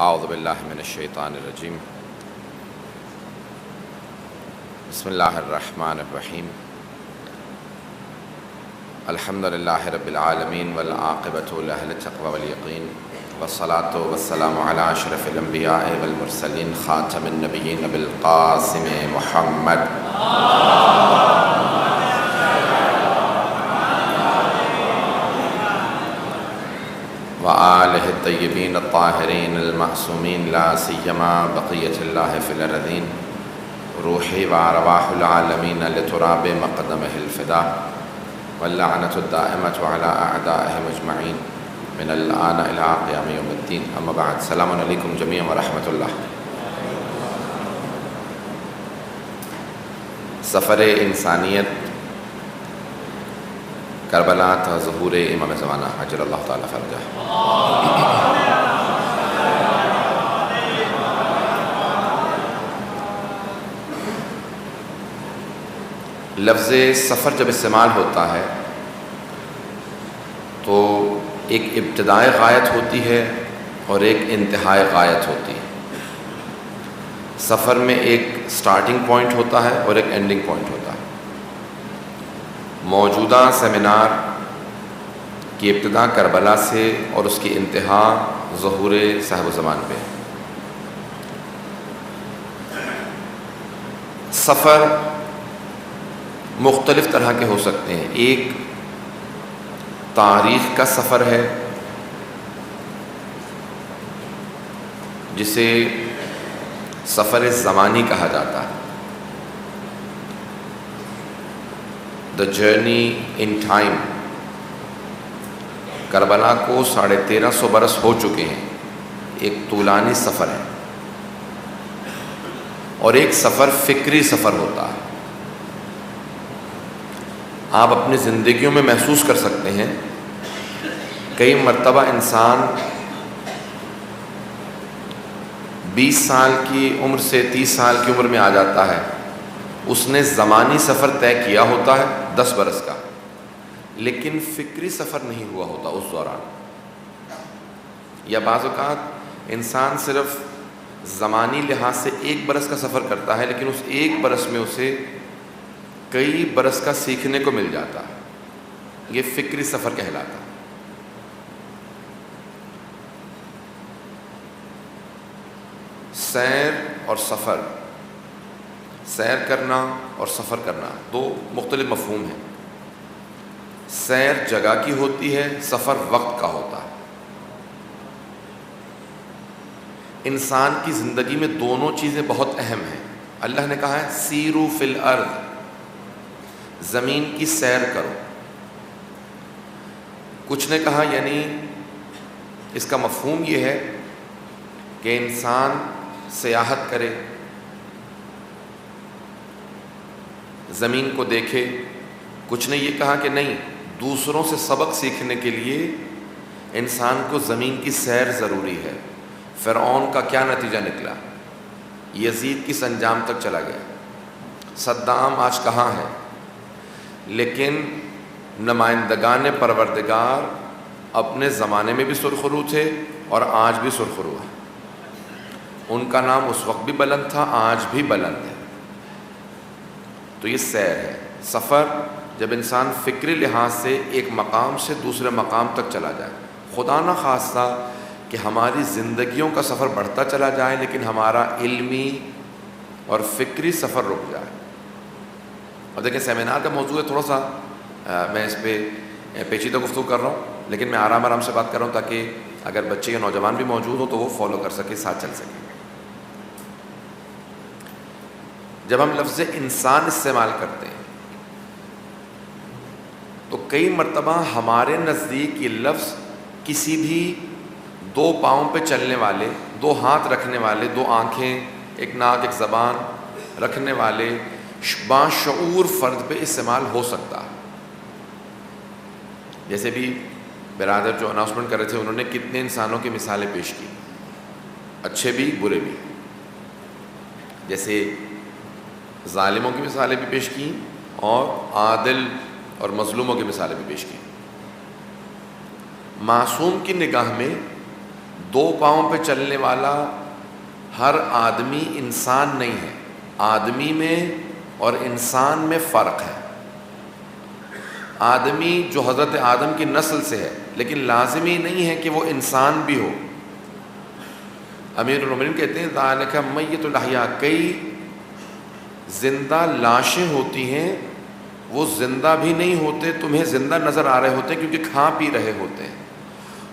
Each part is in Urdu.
اعوذ باللہ من الشیطان الرجیم بسم اللہ الرحمن الرحیم الحمد للہ رب العالمین والعاقبۃ لأہل التقوی والیقین والصلاة والسلام علی اشرف الانبیاء والمرسلین خاتم النبیین بالقاسم محمد وآلہ الطیبین الطاہرین المعصومین لا سیما بقیۃ اللہ فی الارضین روحی وارواح العالمین لتراب مقدمہ الفدا واللعنۃ الدائمۃ علی اعدائہم اجمعین من الآن الی قیام یوم الدین اما بعد السلام علیکم جمیعا ورحمۃ اللہ۔ سفر انسانیت کربلا تا ظہور امام زمانہ عجل اللہ تعالیٰ فرجہ۔ لفظ سفر جب استعمال ہوتا ہے تو ایک ابتدائے غایت ہوتی ہے اور ایک انتہائی غایت ہوتی ہے۔ سفر میں ایک سٹارٹنگ پوائنٹ ہوتا ہے اور ایک اینڈنگ پوائنٹ ہوتا ہے۔ موجودہ سیمینار کی ابتدا کربلا سے اور اس کی انتہا ظہور صاحب الزمان پہ۔ سفر مختلف طرح کے ہو سکتے ہیں۔ ایک تاریخ کا سفر ہے جسے سفر زمانی کہا جاتا ہے، the journey in time. Karbala کو 1350 برس ہو چکے ہیں، ایک طولانی سفر ہے۔ اور ایک سفر فکری سفر ہوتا ہے۔ آپ اپنی زندگیوں میں محسوس کر سکتے ہیں، کئی مرتبہ انسان 20 سال کی عمر سے 30 سال کی عمر میں آ جاتا ہے، اس نے زمانی سفر طے کیا ہوتا ہے 10 برس کا، لیکن فکری سفر نہیں ہوا ہوتا اس دوران۔ یا بعض اوقات انسان صرف زمانی لحاظ سے 1 برس کا سفر کرتا ہے، لیکن اس 1 برس میں اسے کئی برس کا سیکھنے کو مل جاتا ہے۔ یہ فکری سفر کہلاتا ہے۔ سیر اور سفر، سیر کرنا اور سفر کرنا دو مختلف مفہوم ہیں۔ سیر جگہ کی ہوتی ہے، سفر وقت کا ہوتا ہے۔ انسان کی زندگی میں دونوں چیزیں بہت اہم ہیں۔ اللہ نے کہا ہے سیرو فی الارض، زمین کی سیر کرو۔ کچھ نے کہا یعنی اس کا مفہوم یہ ہے کہ انسان سیاحت کرے، زمین کو دیکھے۔ کچھ نے یہ کہا کہ نہیں، دوسروں سے سبق سیکھنے کے لیے انسان کو زمین کی سیر ضروری ہے۔ فرعون کا کیا نتیجہ نکلا؟ یزید کس انجام تک چلا گیا؟ صدام آج کہاں ہے؟ لیکن نمائندگان پروردگار اپنے زمانے میں بھی سرخرو تھے اور آج بھی سرخرو ہے۔ ان کا نام اس وقت بھی بلند تھا، آج بھی بلند ہے۔ تو یہ سیر ہے۔ سفر جب انسان فکری لحاظ سے ایک مقام سے دوسرے مقام تک چلا جائے، خدا نہ خواستہ کہ ہماری زندگیوں کا سفر بڑھتا چلا جائے لیکن ہمارا علمی اور فکری سفر رک جائے۔ اور دیکھیں سیمینار کا موضوع ہے، تھوڑا سا میں اس پہ پیچیدہ گفتگو کر رہا ہوں، لیکن میں آرام سے بات کر رہا ہوں تاکہ اگر بچے یا نوجوان بھی موجود ہو تو وہ فالو کر سکے، ساتھ چل سکے۔ جب ہم لفظ انسان استعمال کرتے ہیں تو کئی مرتبہ ہمارے نزدیک یہ لفظ کسی بھی 2 پاؤں پہ چلنے والے، 2 ہاتھ رکھنے والے، 2 آنکھیں، ایک ناک، ایک زبان رکھنے والے باشعور فرد پہ استعمال ہو سکتا ہے۔ جیسے بھی برادر جو اناؤنسمنٹ کر رہے تھے، انہوں نے کتنے انسانوں کی مثالیں پیش کی، اچھے بھی برے بھی۔ جیسے ظالموں کی مثالیں بھی پیش کی اور عادل اور مظلوموں کی مثالیں بھی پیش کی۔ معصوم کی نگاہ میں دو پاؤں پہ چلنے والا ہر آدمی انسان نہیں ہے. آدمی میں اور انسان میں فرق ہے. آدمی جو حضرت آدم کی نسل سے ہے لیکن لازمی نہیں ہے کہ وہ انسان بھی ہو. امیر المومنین کہتے ہیں ذالک میت الاحیاء، کئی زندہ لاشیں ہوتی ہیں وہ زندہ بھی نہیں ہوتے، تمہیں زندہ نظر آ رہے ہوتے ہیں کیونکہ کھا پی رہے ہوتے ہیں،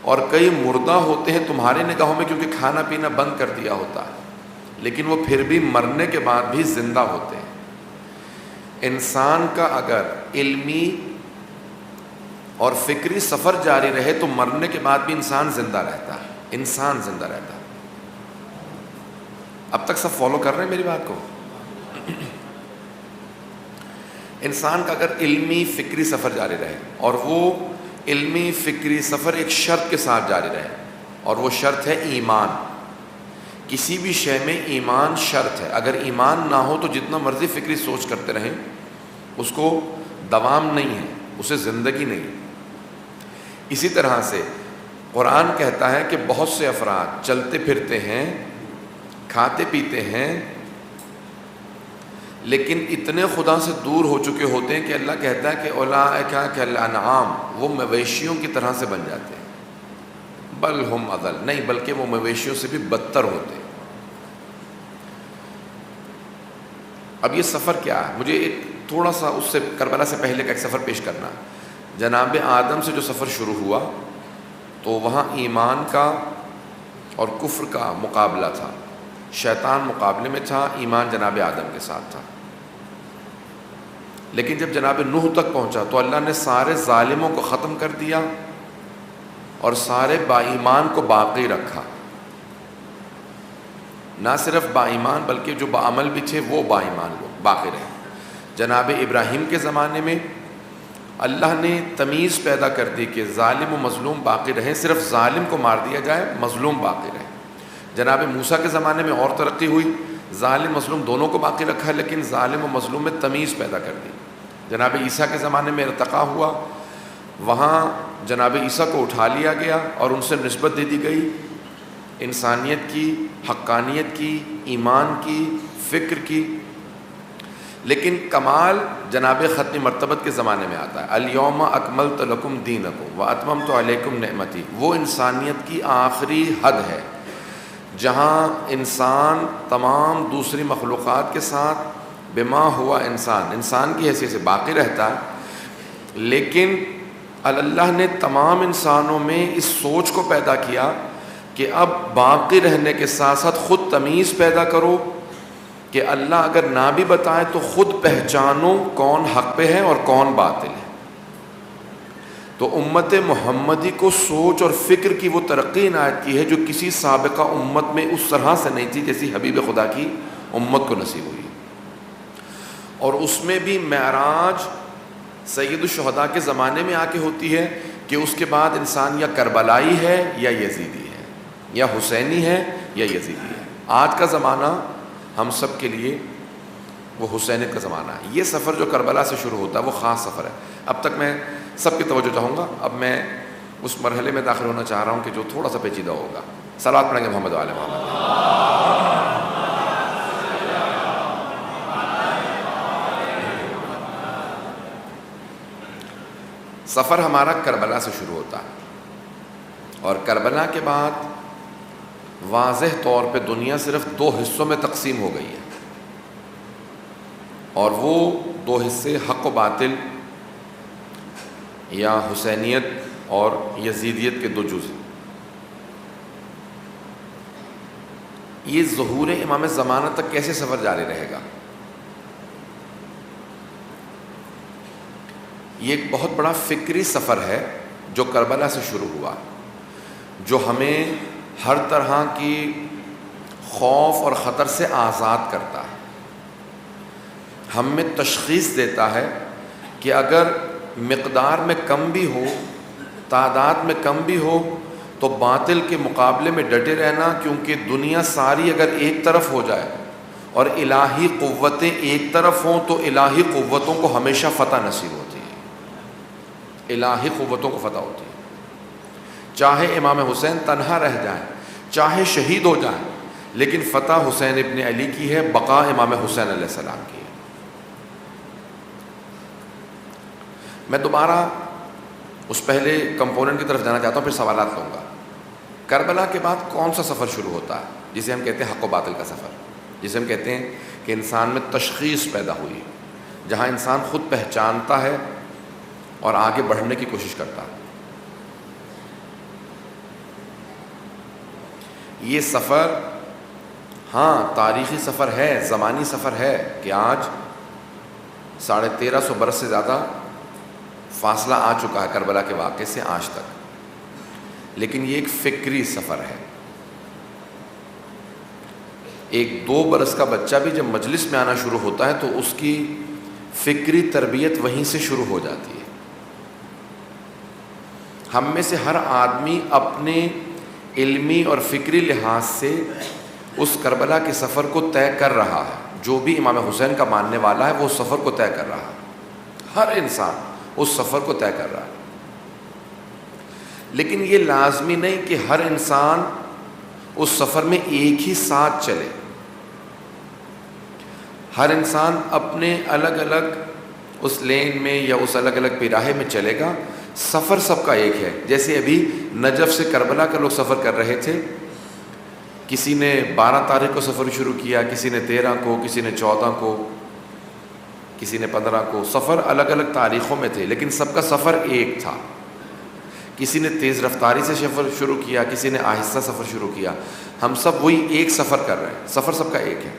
اور کئی مردہ ہوتے ہیں تمہارے نگاہوں میں کیونکہ کھانا پینا بند کر دیا ہوتا ہے، لیکن وہ پھر بھی مرنے کے بعد بھی زندہ ہوتے ہیں. انسان کا اگر علمی اور فکری سفر جاری رہے تو مرنے کے بعد بھی انسان زندہ رہتا ہے. انسان زندہ رہتا ہے. اب تک سب فالو کر رہے ہیں میری بات کو؟ انسان کا اگر علمی فکری سفر جاری رہے، اور وہ علمی فکری سفر ایک شرط کے ساتھ جاری رہے، اور وہ شرط ہے ایمان. کسی بھی شے میں ایمان شرط ہے. اگر ایمان نہ ہو تو جتنا مرضی فکری سوچ کرتے رہیں اس کو دوام نہیں ہے، اسے زندگی نہیں. اسی طرح سے قرآن کہتا ہے کہ بہت سے افراد چلتے پھرتے ہیں، کھاتے پیتے ہیں، لیکن اتنے خدا سے دور ہو چکے ہوتے ہیں کہ اللہ کہتا ہے کہ اولئک کالانعام، وہ مویشیوں کی طرح سے بن جاتے ہیں. بل ہم اضل، نہیں بلکہ وہ مویشیوں سے بھی بدتر ہوتے ہیں. اب یہ سفر کیا ہے؟ مجھے ایک تھوڑا سا اس سے کربلا سے پہلے کا ایک سفر پیش کرنا. جناب آدم سے جو سفر شروع ہوا تو وہاں ایمان کا اور کفر کا مقابلہ تھا. شیطان مقابلے میں تھا، ایمان جناب آدم کے ساتھ تھا. لیکن جب جناب نوح تک پہنچا تو اللہ نے سارے ظالموں کو ختم کر دیا اور سارے با ایمان کو باقی رکھا. نہ صرف با ایمان بلکہ جو با عمل بھی تھے وہ با ایمان لوگ باقی رہے. جناب ابراہیم کے زمانے میں اللہ نے تمیز پیدا کر دی کہ ظالم و مظلوم باقی رہیں، صرف ظالم کو مار دیا جائے، مظلوم باقی رہے. جناب موسیٰ کے زمانے میں اور ترقی ہوئی، ظالم مظلوم دونوں کو باقی رکھا لیکن ظالم و مظلوم میں تمیز پیدا کر دی. جناب عیسیٰ کے زمانے میں ارتقا ہوا، وہاں جناب عیسیٰ کو اٹھا لیا گیا اور ان سے نسبت دے دی گئی انسانیت کی، حقانیت کی، ایمان کی، فکر کی. لیکن کمال جناب ختم مرتبت کے زمانے میں آتا ہے. الیوم اکملت لکم دینکم واتممت علیکم نعمتی. وہ انسانیت کی آخری حد ہے جہاں انسان تمام دوسری مخلوقات کے ساتھ بما ہوا انسان کی حیثیت سے باقی رہتا ہے، لیکن اللہ نے تمام انسانوں میں اس سوچ کو پیدا کیا کہ اب باقی رہنے کے ساتھ ساتھ خود تمیز پیدا کرو کہ اللہ اگر نہ بھی بتائے تو خود پہچانو کون حق پہ ہے اور کون باطل ہے. تو امت محمدی کو سوچ اور فکر کی وہ ترقی عنایت کی ہے جو کسی سابقہ امت میں اس طرح سے نہیں تھی جیسی حبیب خدا کی امت کو نصیب ہوئی. اور اس میں بھی معراج سید الشہداء کے زمانے میں آ کے ہوتی ہے کہ اس کے بعد انسان یا کربلائی ہے یا یزیدی ہے، یا حسینی ہے یا یزیدی ہے. آج کا زمانہ ہم سب کے لیے وہ حسینیت کا زمانہ ہے. یہ سفر جو کربلا سے شروع ہوتا ہے وہ خاص سفر ہے. اب تک میں سب کی توجہ چاہوں گا، اب میں اس مرحلے میں داخل ہونا چاہ رہا ہوں کہ جو تھوڑا سا پیچیدہ ہوگا. صلوات پڑھیں گے محمد و آل محمد. سفر ہمارا کربلا سے شروع ہوتا ہے، اور کربلا کے بعد واضح طور پہ دنیا صرف دو حصوں میں تقسیم ہو گئی ہے، اور وہ دو حصے حق و باطل یا حسینیت اور یزیدیت کے دو جز. یہ ظہور امام زمانہ تک کیسے سفر جاری رہے گا؟ یہ ایک بہت بڑا فکری سفر ہے جو کربلا سے شروع ہوا، جو ہمیں ہر طرح کی خوف اور خطر سے آزاد کرتا ہے. ہم میں تشخیص دیتا ہے کہ اگر مقدار میں کم بھی ہو، تعداد میں کم بھی ہو، تو باطل کے مقابلے میں ڈٹے رہنا، کیونکہ دنیا ساری اگر ایک طرف ہو جائے اور الہی قوتیں ایک طرف ہوں تو الہی قوتوں کو ہمیشہ فتح نصیب ہوتی ہے. الہی قوتوں کو فتح ہوتی ہے. چاہے امام حسین تنہا رہ جائیں چاہے شہید ہو جائیں، لیکن فتح حسین ابن علی کی ہے، بقا امام حسین علیہ السلام کی ہے۔ میں دوبارہ اس پہلے کمپوننٹ کی طرف جانا چاہتا ہوں، پھر سوالات لوں گا۔ کربلا کے بعد کون سا سفر شروع ہوتا ہے جسے ہم کہتے ہیں حق و باطل کا سفر، جسے ہم کہتے ہیں کہ انسان میں تشخیص پیدا ہوئی، جہاں انسان خود پہچانتا ہے اور آگے بڑھنے کی کوشش کرتا ہے۔ یہ سفر ہاں تاریخی سفر ہے، زمانی سفر ہے کہ آج 1350 برس سے زیادہ فاصلہ آ چکا ہے کربلا کے واقعے سے آج تک، لیکن یہ ایک فکری سفر ہے۔ 1-2 برس کا بچہ بھی جب مجلس میں آنا شروع ہوتا ہے تو اس کی فکری تربیت وہیں سے شروع ہو جاتی ہے۔ ہم میں سے ہر آدمی اپنے علمی اور فکری لحاظ سے اس کربلا کے سفر کو طے کر رہا ہے۔ جو بھی امام حسین کا ماننے والا ہے وہ اس سفر کو طے کر رہا ہے، ہر انسان اس سفر کو طے کر رہا ہے۔ لیکن یہ لازمی نہیں کہ ہر انسان اس سفر میں ایک ہی ساتھ چلے۔ ہر انسان اپنے الگ الگ اس لین میں یا اس الگ الگ پیراہے میں چلے گا، سفر سب کا ایک ہے۔ جیسے ابھی نجف سے کربلا کا لوگ سفر کر رہے تھے، کسی نے 12 تاریخ کو سفر شروع کیا، کسی نے 13 کو، کسی نے 14 کو، کسی نے 15 کو۔ سفر الگ الگ تاریخوں میں تھے لیکن سب کا سفر ایک تھا۔ کسی نے تیز رفتاری سے سفر شروع کیا، کسی نے آہستہ سفر شروع کیا۔ ہم سب وہی ایک سفر کر رہے ہیں، سفر سب کا ایک ہے،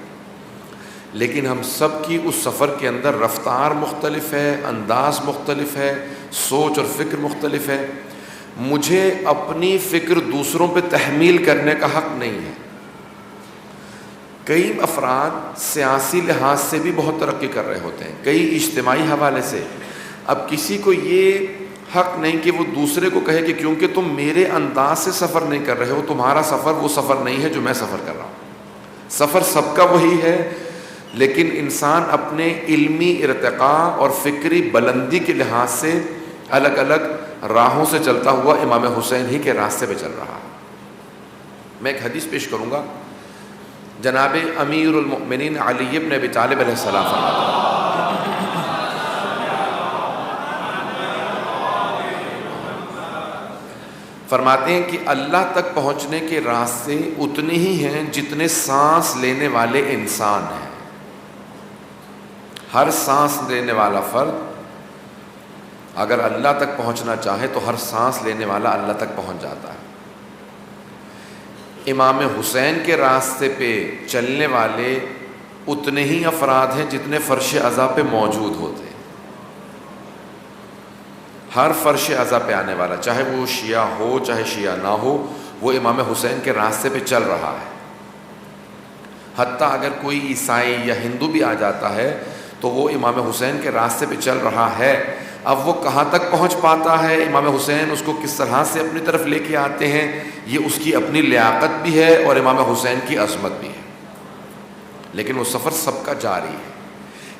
لیکن ہم سب کی اس سفر کے اندر رفتار مختلف ہے، انداز مختلف ہے، سوچ اور فکر مختلف ہے۔ مجھے اپنی فکر دوسروں پہ تحمیل کرنے کا حق نہیں ہے۔ کئی افراد سیاسی لحاظ سے بھی بہت ترقی کر رہے ہوتے ہیں، کئی اجتماعی حوالے سے۔ اب کسی کو یہ حق نہیں کہ وہ دوسرے کو کہے کہ کیونکہ تم میرے انداز سے سفر نہیں کر رہے ہو، تمہارا سفر وہ سفر نہیں ہے جو میں سفر کر رہا ہوں۔ سفر سب کا وہی ہے، لیکن انسان اپنے علمی ارتقاء اور فکری بلندی کے لحاظ سے الگ الگ راہوں سے چلتا ہوا امام حسین ہی کے راستے پہ چل رہا ہے۔ میں ایک حدیث پیش کروں گا، جناب امیر المؤمنین علی بن ابی طالب علیہ السلام فرماتے ہیں کہ اللہ تک پہنچنے کے راستے اتنے ہی ہیں جتنے سانس لینے والے انسان ہیں۔ ہر سانس لینے والا فرد اگر اللہ تک پہنچنا چاہے تو ہر سانس لینے والا اللہ تک پہنچ جاتا ہے۔ امام حسین کے راستے پہ چلنے والے اتنے ہی افراد ہیں جتنے فرش عزا پہ موجود ہوتے ہیں۔ ہر فرش عزا پہ آنے والا، چاہے وہ شیعہ ہو چاہے شیعہ نہ ہو، وہ امام حسین کے راستے پہ چل رہا ہے۔ حتیٰ اگر کوئی عیسائی یا ہندو بھی آ جاتا ہے تو وہ امام حسین کے راستے پہ چل رہا ہے۔ اب وہ کہاں تک پہنچ پاتا ہے، امام حسین اس کو کس طرح سے اپنی طرف لے کے آتے ہیں، یہ اس کی اپنی لیاقت بھی ہے اور امام حسین کی عظمت بھی ہے۔ لیکن وہ سفر سب کا جاری ہے۔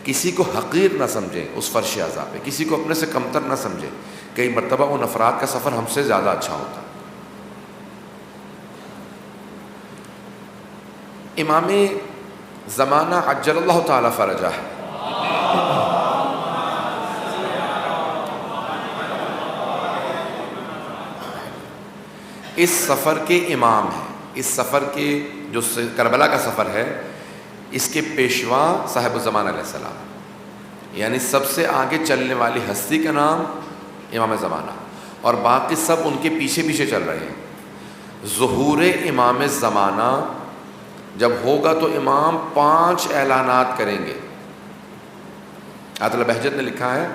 کسی کو حقیر نہ سمجھیں اس فرش عزا پہ، کسی کو اپنے سے کمتر نہ سمجھیں۔ کئی مرتبہ ان افراد کا سفر ہم سے زیادہ اچھا ہوتا ہے۔ امام زمانہ عجل اللہ تعالی فرجہ ہے، اس سفر کے امام ہیں۔ اس سفر کے جو کربلا کا سفر ہے، اس کے پیشوا صاحب الزمان علیہ السلام، یعنی سب سے آگے چلنے والی ہستی کا نام امام زمانہ، اور باقی سب ان کے پیچھے پیچھے چل رہے ہیں۔ ظہور امام زمانہ جب ہوگا تو امام 5 اعلانات کریں گے۔ عادل بہجت نے لکھا ہے،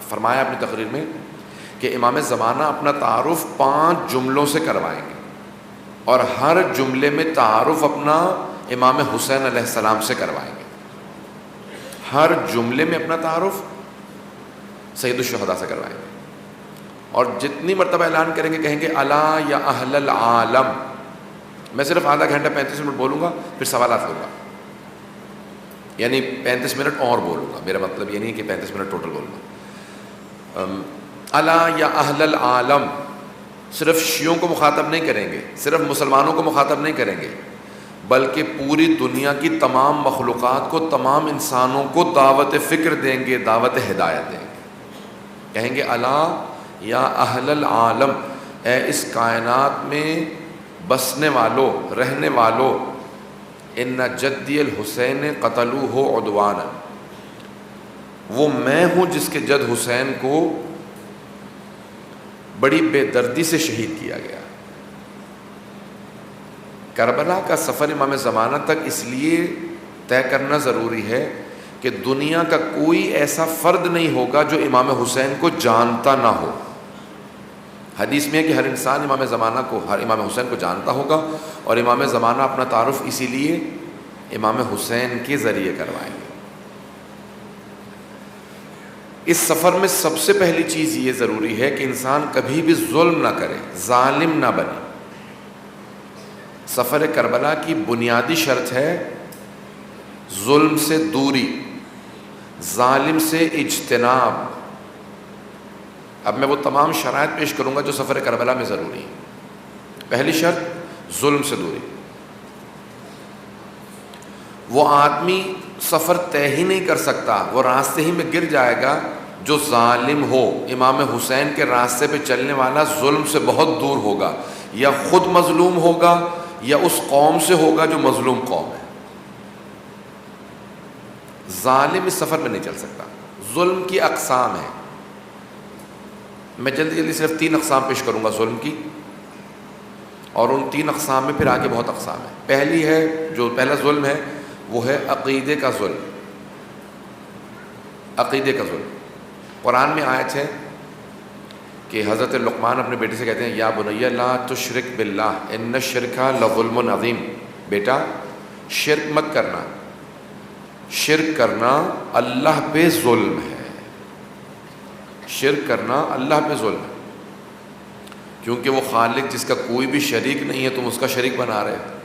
فرمایا اپنی تقریر میں کہ امام زمانہ اپنا تعارف 5 جملوں سے کروائیں گے، اور ہر جملے میں تعارف اپنا امام حسین علیہ السلام سے کروائیں گے۔ ہر جملے میں اپنا تعارف سید الشہداء سے کروائیں گے، اور جتنی مرتبہ اعلان کریں گے کہیں گے الا یا اہل العالم۔ میں صرف آدھا گھنٹہ 35 منٹ بولوں گا، پھر سوالات لوں گا، یعنی 35 منٹ اور بولوں گا۔ میرا مطلب یہ نہیں کہ 35 منٹ ٹوٹل بولوں گا۔ الا یا اہل العالم، صرف شیعوں کو مخاطب نہیں کریں گے، صرف مسلمانوں کو مخاطب نہیں کریں گے، بلکہ پوری دنیا کی تمام مخلوقات کو، تمام انسانوں کو دعوت فکر دیں گے، دعوت ہدایت دیں گے۔ کہیں گے الا یا اہل العالم، اے اس کائنات میں بسنے والوں، رہنے والوں، ان جدی الحسین قتلوہ عدوانا، وہ میں ہوں جس کے جد حسین کو بڑی بے دردی سے شہید کیا گیا۔ کربلا کا سفر امام زمانہ تک اس لیے طے کرنا ضروری ہے کہ دنیا کا کوئی ایسا فرد نہیں ہوگا جو امام حسین کو جانتا نہ ہو۔ حدیث میں ہے کہ ہر انسان امام زمانہ کو، ہر امام حسین کو جانتا ہوگا، اور امام زمانہ اپنا تعارف اسی لیے امام حسین کے ذریعے کروائیں گے۔ اس سفر میں سب سے پہلی چیز یہ ضروری ہے کہ انسان کبھی بھی ظلم نہ کرے، ظالم نہ بنے۔ سفر کربلا کی بنیادی شرط ہے ظلم سے دوری، ظالم سے اجتناب۔ اب میں وہ تمام شرائط پیش کروں گا جو سفر کربلا میں ضروری ہے۔ پہلی شرط ظلم سے دوری۔ وہ آدمی سفر طے ہی نہیں کر سکتا، وہ راستے ہی میں گر جائے گا جو ظالم ہو۔ امام حسین کے راستے پہ چلنے والا ظلم سے بہت دور ہوگا، یا خود مظلوم ہوگا یا اس قوم سے ہوگا جو مظلوم قوم ہے۔ ظالم اس سفر میں نہیں چل سکتا۔ ظلم کی اقسام ہیں، میں جلدی صرف 3 اقسام پیش کروں گا ظلم کی، اور ان 3 اقسام میں پھر آگے بہت اقسام ہیں۔ پہلی ہے، جو پہلا ظلم ہے وہ ہے عقیدے کا ظلم۔ عقیدے کا ظلم، قرآن میں آیت ہے کہ حضرت لقمان اپنے بیٹے سے کہتے ہیں یا بنی لا تشرک باللہ ان الشرک لظلم عظیم، بیٹا شرک مت کرنا، شرک کرنا اللہ پہ ظلم ہے، شرک کرنا اللہ پہ ظلم ہے، کیونکہ وہ خالق جس کا کوئی بھی شریک نہیں ہے تم اس کا شریک بنا رہے ہو۔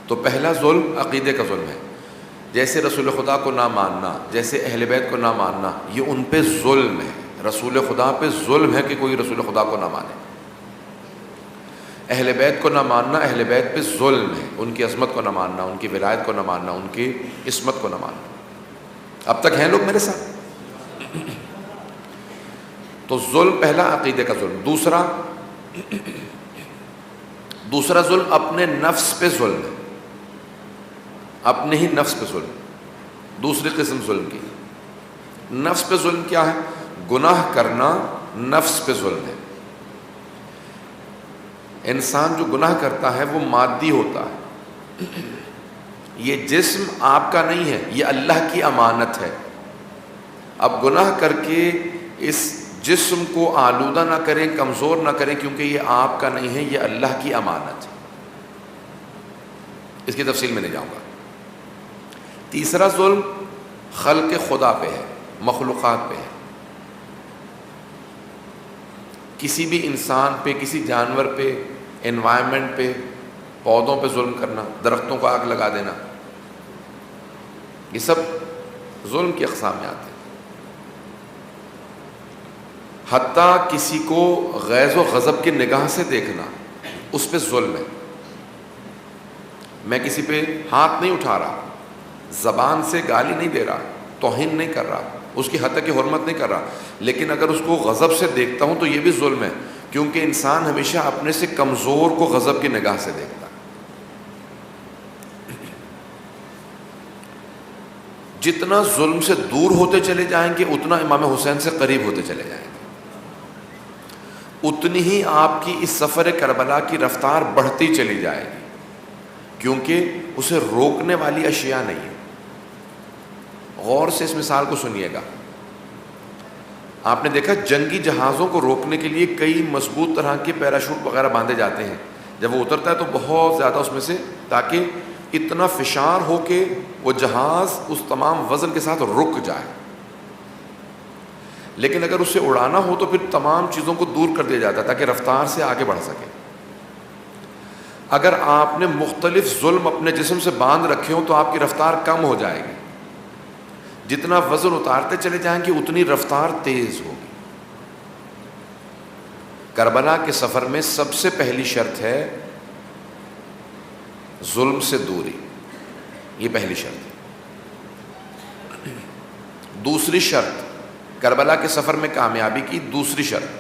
تو پہلا ظلم عقیدے کا ظلم ہے، جیسے رسول خدا کو نہ ماننا، جیسے اہل بیت کو نہ ماننا، یہ ان پہ ظلم ہے۔ رسول خدا پہ ظلم ہے کہ کوئی رسول خدا کو نہ مانے۔ اہل بیت کو نہ ماننا اہل بیت پہ ظلم ہے، ان کی عظمت کو نہ ماننا، ان کی ولایت کو نہ ماننا، ان کی عصمت کو نہ ماننا۔ اب تک ہیں لوگ میرے ساتھ؟ تو ظلم پہلا عقیدے کا ظلم۔ دوسرا ظلم اپنے نفس پہ ظلم ہے، اپنے ہی نفس پہ ظلم۔ دوسری قسم ظلم کی، نفس پہ ظلم کیا ہے؟ گناہ کرنا نفس پہ ظلم ہے۔ انسان جو گناہ کرتا ہے وہ مادی ہوتا ہے، یہ جسم آپ کا نہیں ہے، یہ اللہ کی امانت ہے۔ اب گناہ کر کے اس جسم کو آلودہ نہ کریں، کمزور نہ کریں، کیونکہ یہ آپ کا نہیں ہے، یہ اللہ کی امانت ہے۔ اس کی تفصیل میں نہیں جاؤں گا۔ تیسرا ظلم خلق خدا پہ ہے، مخلوقات پہ ہے۔ کسی بھی انسان پہ، کسی جانور پہ، انوائرمنٹ پہ، پودوں پہ ظلم کرنا، درختوں کو آگ لگا دینا، یہ سب ظلم کی اقسام میں آتے ہیں۔ حتیٰ کسی کو غیظ و غضب کی نگاہ سے دیکھنا، اس پہ ظلم ہے۔ میں کسی پہ ہاتھ نہیں اٹھا رہا، زبان سے گالی نہیں دے رہا، توہین نہیں کر رہا، اس کی حد کی حرمت نہیں کر رہا، لیکن اگر اس کو غضب سے دیکھتا ہوں تو یہ بھی ظلم ہے، کیونکہ انسان ہمیشہ اپنے سے کمزور کو غضب کی نگاہ سے دیکھتا ہے۔ جتنا ظلم سے دور ہوتے چلے جائیں گے اتنا امام حسین سے قریب ہوتے چلے جائیں گے، اتنی ہی آپ کی اس سفر کربلا کی رفتار بڑھتی چلی جائے گی، کیونکہ اسے روکنے والی اشیاء نہیں ہے۔ غور سے اس مثال کو سنیے گا۔ آپ نے دیکھا جنگی جہازوں کو روکنے کے لیے کئی مضبوط طرح کے پیراشوٹ وغیرہ باندھے جاتے ہیں، جب وہ اترتا ہے تو بہت زیادہ اس میں سے، تاکہ اتنا فشار ہو کہ وہ جہاز اس تمام وزن کے ساتھ رک جائے۔ لیکن اگر اسے اڑانا ہو تو پھر تمام چیزوں کو دور کر دیا جاتا ہے تاکہ رفتار سے آگے بڑھ سکے۔ اگر آپ نے مختلف ظلم اپنے جسم سے باندھ رکھے ہوں تو آپ کی رفتار کم ہو جائے گی، جتنا وزن اتارتے چلے جائیں گے اتنی رفتار تیز ہوگی۔ کربلا کے سفر میں سب سے پہلی شرط ہے ظلم سے دوری، یہ پہلی شرط ہے۔ دوسری شرط کربلا کے سفر میں کامیابی کی دوسری شرط،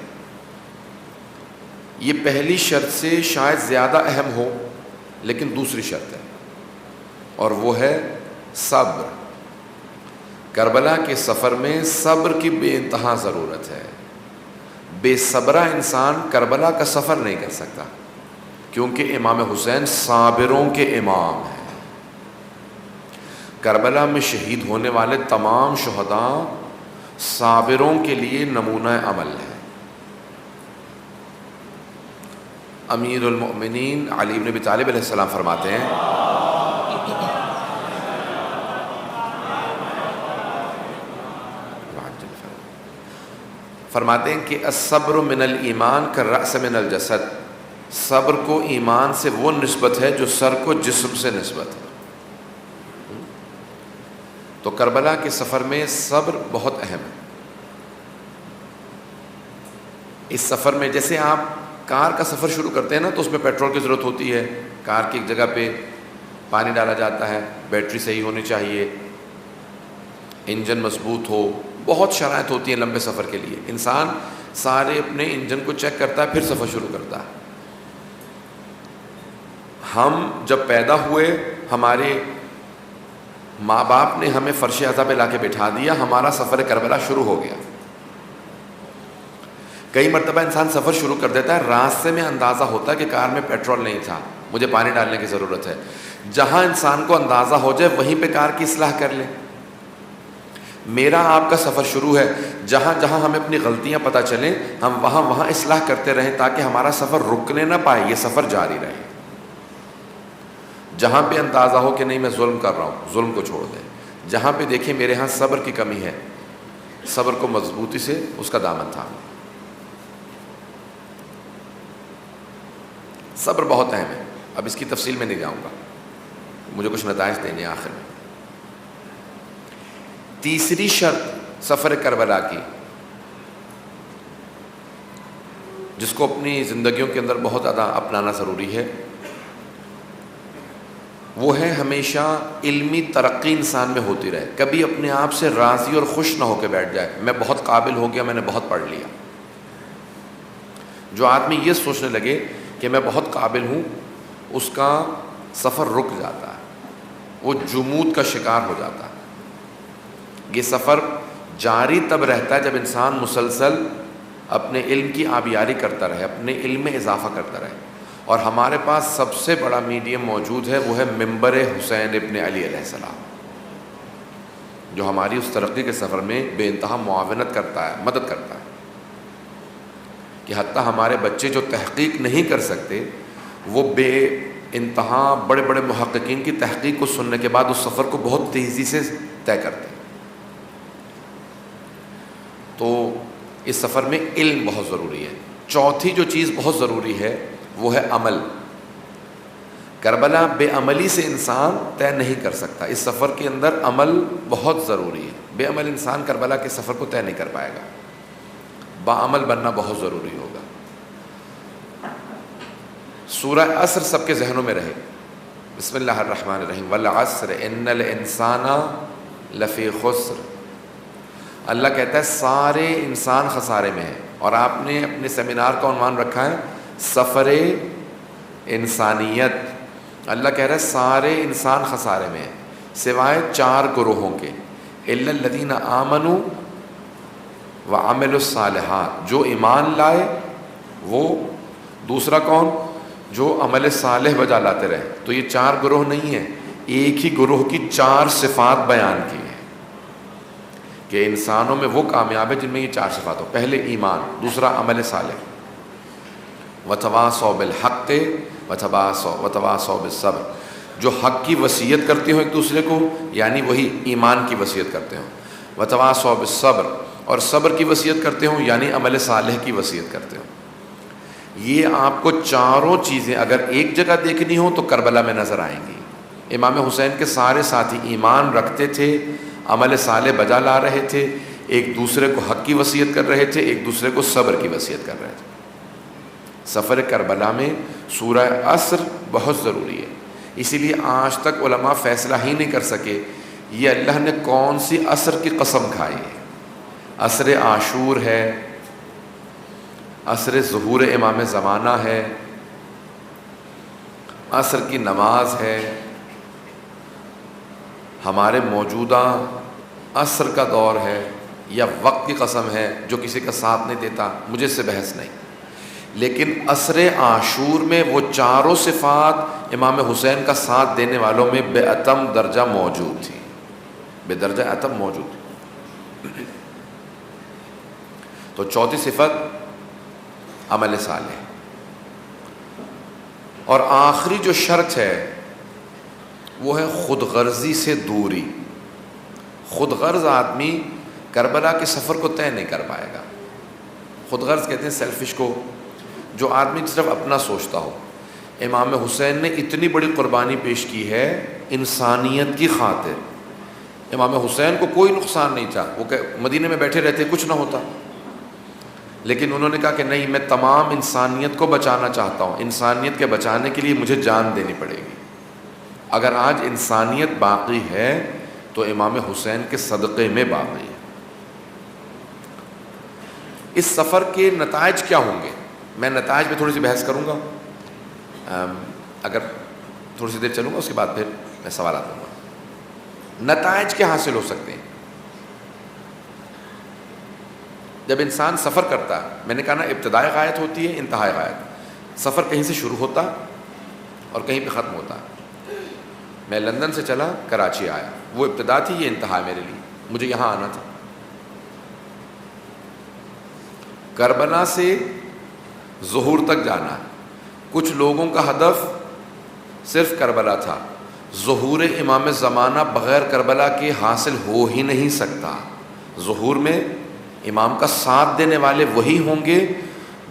یہ پہلی شرط سے شاید زیادہ اہم ہو لیکن دوسری شرط ہے، اور وہ ہے صبر۔ کربلا کے سفر میں صبر کی بے انتہا ضرورت ہے۔ بے صبرہ انسان کربلا کا سفر نہیں کر سکتا، کیونکہ امام حسین صابروں کے امام ہیں۔ کربلا میں شہید ہونے والے تمام شہداء صابروں کے لیے نمونہ عمل ہے۔ امیر المؤمنین علی بن ابی طالب علیہ السلام فرماتے ہیں کہ الصبر من الایمان کالرأس من الجسد، صبر کو ایمان سے وہ نسبت ہے جو سر کو جسم سے نسبت ہے۔ تو کربلا کے سفر میں صبر بہت اہم ہے۔ اس سفر میں جیسے آپ کار کا سفر شروع کرتے ہیں نا تو اس میں پیٹرول کی ضرورت ہوتی ہے، کار کی ایک جگہ پہ پانی ڈالا جاتا ہے، بیٹری صحیح ہونی چاہیے، انجن مضبوط ہو، بہت شرائط ہوتی ہیں لمبے سفر کے لیے۔ انسان سارے اپنے انجن کو چیک کرتا ہے پھر سفر شروع کرتا ہے۔ ہم جب پیدا ہوئے ہمارے ماں باپ نے ہمیں فرش عزا پہ لا کے بٹھا دیا، ہمارا سفر کربلا شروع ہو گیا۔ کئی مرتبہ انسان سفر شروع کر دیتا ہے، راستے میں اندازہ ہوتا ہے کہ کار میں پیٹرول نہیں تھا، مجھے پانی ڈالنے کی ضرورت ہے۔ جہاں انسان کو اندازہ ہو جائے وہیں پہ کار کی اصلاح کر لے۔ میرا آپ کا سفر شروع ہے، جہاں جہاں ہمیں اپنی غلطیاں پتہ چلیں ہم وہاں وہاں اصلاح کرتے رہیں تاکہ ہمارا سفر رکنے نہ پائے، یہ سفر جاری رہے۔ جہاں پہ اندازہ ہو کہ نہیں میں ظلم کر رہا ہوں، ظلم کو چھوڑ دیں۔ جہاں پہ دیکھیں میرے ہاں صبر کی کمی ہے، صبر کو مضبوطی سے اس کا دامن تھام۔ صبر بہت اہم ہے، اب اس کی تفصیل میں نہیں جاؤں گا، مجھے کچھ نتائج دینے آخر میں۔ تیسری شرط سفر کربلا کی، جس کو اپنی زندگیوں کے اندر بہت زیادہ اپنانا ضروری ہے، وہ ہے ہمیشہ علمی ترقی انسان میں ہوتی رہے۔ کبھی اپنے آپ سے راضی اور خوش نہ ہو کے بیٹھ جائے میں بہت قابل ہو گیا، میں نے بہت پڑھ لیا۔ جو آدمی یہ سوچنے لگے کہ میں بہت قابل ہوں، اس کا سفر رک جاتا ہے، وہ جمود کا شکار ہو جاتا ہے۔ یہ سفر جاری تب رہتا ہے جب انسان مسلسل اپنے علم کی آبیاری کرتا رہے، اپنے علم میں اضافہ کرتا رہے۔ اور ہمارے پاس سب سے بڑا میڈیم موجود ہے، وہ ہے منبر حسین ابن علی علیہ السلام، جو ہماری اس ترقی کے سفر میں بے انتہا معاونت کرتا ہے، مدد کرتا ہے، کہ حتیٰ ہمارے بچے جو تحقیق نہیں کر سکتے وہ بے انتہا بڑے بڑے محققین کی تحقیق کو سننے کے بعد اس سفر کو بہت تیزی سے طے کرتے ہیں۔ تو اس سفر میں علم بہت ضروری ہے۔ چوتھی جو چیز بہت ضروری ہے وہ ہے عمل۔ کربلا بے عملی سے انسان طے نہیں کر سکتا، اس سفر کے اندر عمل بہت ضروری ہے۔ بے عمل انسان کربلا کے سفر کو طے نہیں کر پائے گا، باعمل بننا بہت ضروری ہوگا۔ سورہ عصر سب کے ذہنوں میں رہے، بسم اللہ الرحمن الرحیم، والعصر ان الانسان لفی خسر۔ اللہ کہتا ہے سارے انسان خسارے میں ہیں، اور آپ نے اپنے سیمینار کا عنوان رکھا ہے سفر انسانیت۔ اللہ کہہ رہا ہے سارے انسان خسارے میں ہیں سوائے 4 گروہوں کے، الا الذین آمنوا وعملوا الصالحات، جو ایمان لائے وہ، دوسرا کون؟ جو عمل صالح بجا لاتے رہے۔ تو یہ 4 گروہ نہیں ہیں، ایک ہی گروہ کی 4 صفات بیان کی ہیں کہ انسانوں میں وہ کامیاب ہے جن میں یہ 4 صفات ہو۔ پہلے ایمان، دوسرا عمل صالح، وتواصوا بالحق وتواصوا بالصبر، جو حق کی وصیت کرتے ہوں ایک دوسرے کو، یعنی وہی ایمان کی وصیت کرتے ہوں، وتواصوا بالصبر، اور صبر کی وصیت کرتے ہوں یعنی عمل صالح کی وصیت کرتے ہوں۔ یہ آپ کو چاروں چیزیں اگر ایک جگہ دیکھنی ہو تو کربلا میں نظر آئیں گی۔ امام حسین کے سارے ساتھی ایمان رکھتے تھے، عمل صالح بجا لا رہے تھے، ایک دوسرے کو حق کی وصیت کر رہے تھے، ایک دوسرے کو صبر کی وصیت کر رہے تھے۔ سفر کربلا میں سورہ عصر بہت ضروری ہے. اسی لیے آج تک علماء فیصلہ ہی نہیں کر سکے یہ اللہ نے کون سی عصر کی قسم کھائی ہے. عصر عاشور ہے، عصر ظہور امام زمانہ ہے، عصر کی نماز ہے، ہمارے موجودہ عصر کا دور ہے، یا وقت کی قسم ہے جو کسی کا ساتھ نہیں دیتا. مجھے اس سے بحث نہیں. لیکن عصر عاشور میں وہ چاروں صفات امام حسین کا ساتھ دینے والوں میں بے اتم درجہ موجود تھی، بے درجہ اتم موجود تھی. تو چوتھی صفت عمل صالح. اور آخری جو شرط ہے وہ ہے خود غرضی سے دوری. خود غرض آدمی کربلا کے سفر کو طے نہیں کر پائے گا. خود غرض کہتے ہیں سیلفش کو، جو آدمی صرف اپنا سوچتا ہو. امام حسین نے اتنی بڑی قربانی پیش کی ہے انسانیت کی خاطر. امام حسین کو کوئی نقصان نہیں تھا، وہ مدینے میں بیٹھے رہتے کچھ نہ ہوتا، لیکن انہوں نے کہا کہ نہیں، میں تمام انسانیت کو بچانا چاہتا ہوں. انسانیت کے بچانے کے لیے مجھے جان دینی پڑے گی. اگر آج انسانیت باقی ہے تو امام حسین کے صدقے میں باقی ہے. اس سفر کے نتائج کیا ہوں گے؟ میں نتائج پہ تھوڑی سی بحث کروں گا، اگر تھوڑی سی دیر چلوں گا اس کے بعد پھر میں سوالات دوں گا. نتائج کیا حاصل ہو سکتے ہیں جب انسان سفر کرتا ہے؟ میں نے کہا نا، ابتدائی غایت ہوتی ہے، انتہائی غایت. سفر کہیں سے شروع ہوتا اور کہیں پہ ختم ہوتا. میں لندن سے چلا کراچی آیا، وہ ابتدا تھی، یہ انتہا میرے لیے. مجھے یہاں آنا تھا. کربلا سے ظہور تک جانا ہے. کچھ لوگوں کا ہدف صرف کربلا تھا. ظہور امام زمانہ بغیر کربلا کے حاصل ہو ہی نہیں سکتا. ظہور میں امام کا ساتھ دینے والے وہی ہوں گے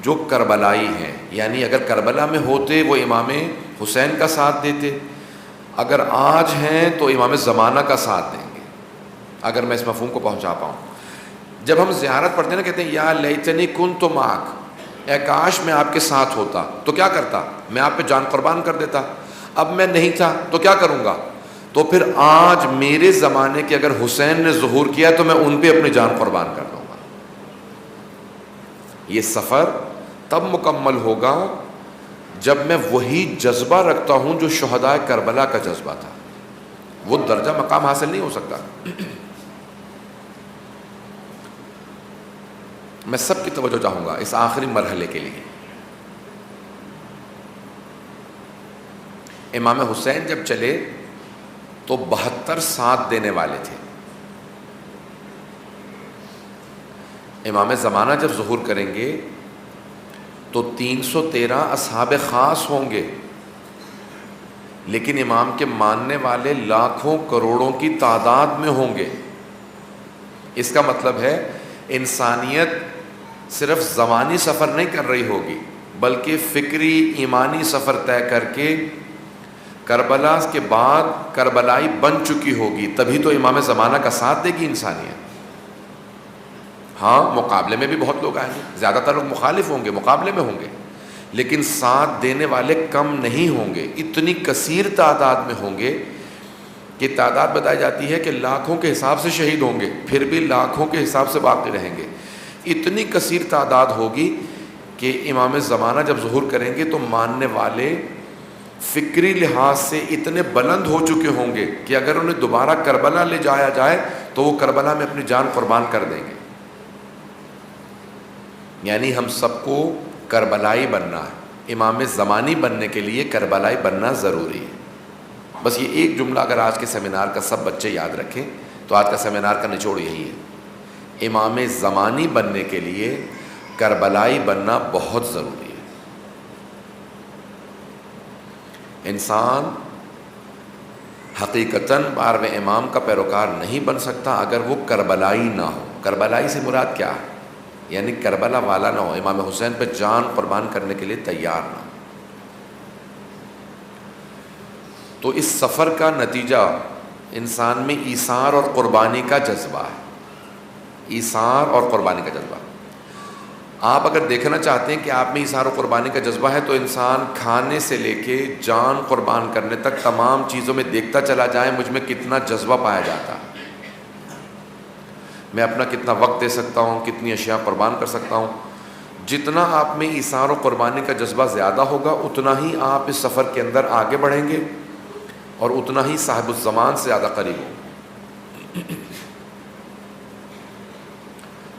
جو کربلائی ہیں. یعنی اگر کربلا میں ہوتے وہ امام حسین کا ساتھ دیتے، اگر آج ہیں تو امام زمانہ کا ساتھ دیں گے. اگر میں اس مفہوم کو پہنچا پاؤں. جب ہم زیارت پڑھتے ہیں نا، کہتے ہیں یا لیتنی کنت معک، اے کاش میں آپ کے ساتھ ہوتا تو کیا کرتا؟ میں آپ پہ جان قربان کر دیتا. اب میں نہیں تھا تو کیا کروں گا؟ تو پھر آج میرے زمانے کے اگر حسین نے ظہور کیا تو میں ان پہ اپنی جان قربان کر دوں گا. یہ سفر تب مکمل ہوگا جب میں وہی جذبہ رکھتا ہوں جو شہداء کربلا کا جذبہ تھا. وہ درجہ مقام حاصل نہیں ہو سکتا. میں سب کی توجہ چاہوں گا اس آخری مرحلے کے لیے. امام حسین جب چلے تو 72 ساتھ دینے والے تھے. امام زمانہ جب ظہور کریں گے تو 313 اصحاب خاص ہوں گے، لیکن امام کے ماننے والے لاکھوں کروڑوں کی تعداد میں ہوں گے. اس کا مطلب ہے انسانیت صرف زمانی سفر نہیں کر رہی ہوگی، بلکہ فکری ایمانی سفر طے کر کے کربلا کے بعد کربلائی بن چکی ہوگی. تبھی تو امام زمانہ کا ساتھ دے گی انسانیت. ہاں، مقابلے میں بھی بہت لوگ آئیں گے، زیادہ تر لوگ مخالف ہوں گے، مقابلے میں ہوں گے، لیکن ساتھ دینے والے کم نہیں ہوں گے. اتنی کثیر تعداد میں ہوں گے کہ تعداد بتائی جاتی ہے کہ لاکھوں کے حساب سے شہید ہوں گے، پھر بھی لاکھوں کے حساب سے باقی رہیں گے. اتنی کثیر تعداد ہوگی کہ امام زمانہ جب ظہور کریں گے تو ماننے والے فکری لحاظ سے اتنے بلند ہو چکے ہوں گے کہ اگر انہیں دوبارہ کربلا لے جایا جائے تو وہ کربلا میں اپنی جان قربان کر دیں گے. یعنی ہم سب کو کربلائی بننا ہے. امام زمانی بننے کے لیے کربلائی بننا ضروری ہے. بس یہ ایک جملہ اگر آج کے سیمینار کا سب بچے یاد رکھیں تو آج کا سیمینار کا نچوڑ یہی ہے. امام زمانی بننے کے لیے کربلائی بننا بہت ضروری ہے. انسان حقیقتاً 12ویں امام کا پیروکار نہیں بن سکتا اگر وہ کربلائی نہ ہو. کربلائی سے مراد کیا ہے؟ یعنی کربلا والا نہ ہو، امام حسین پہ جان قربان کرنے کے لیے تیار نہ ہو. تو اس سفر کا نتیجہ انسان میں ایثار اور قربانی کا جذبہ ہے. ایثار اور قربانی کا جذبہ. آپ اگر دیکھنا چاہتے ہیں کہ آپ میں اظہار و قربانی کا جذبہ ہے تو انسان کھانے سے لے کے جان قربان کرنے تک تمام چیزوں میں دیکھتا چلا جائے مجھ میں کتنا جذبہ پایا جاتا ہے، میں اپنا کتنا وقت دے سکتا ہوں، کتنی اشیاء قربان کر سکتا ہوں۔ جتنا آپ میں اظہار و قربانی کا جذبہ زیادہ ہوگا اتنا ہی آپ اس سفر کے اندر آگے بڑھیں گے اور اتنا ہی صاحب الزمان سے زیادہ قریب ہو۔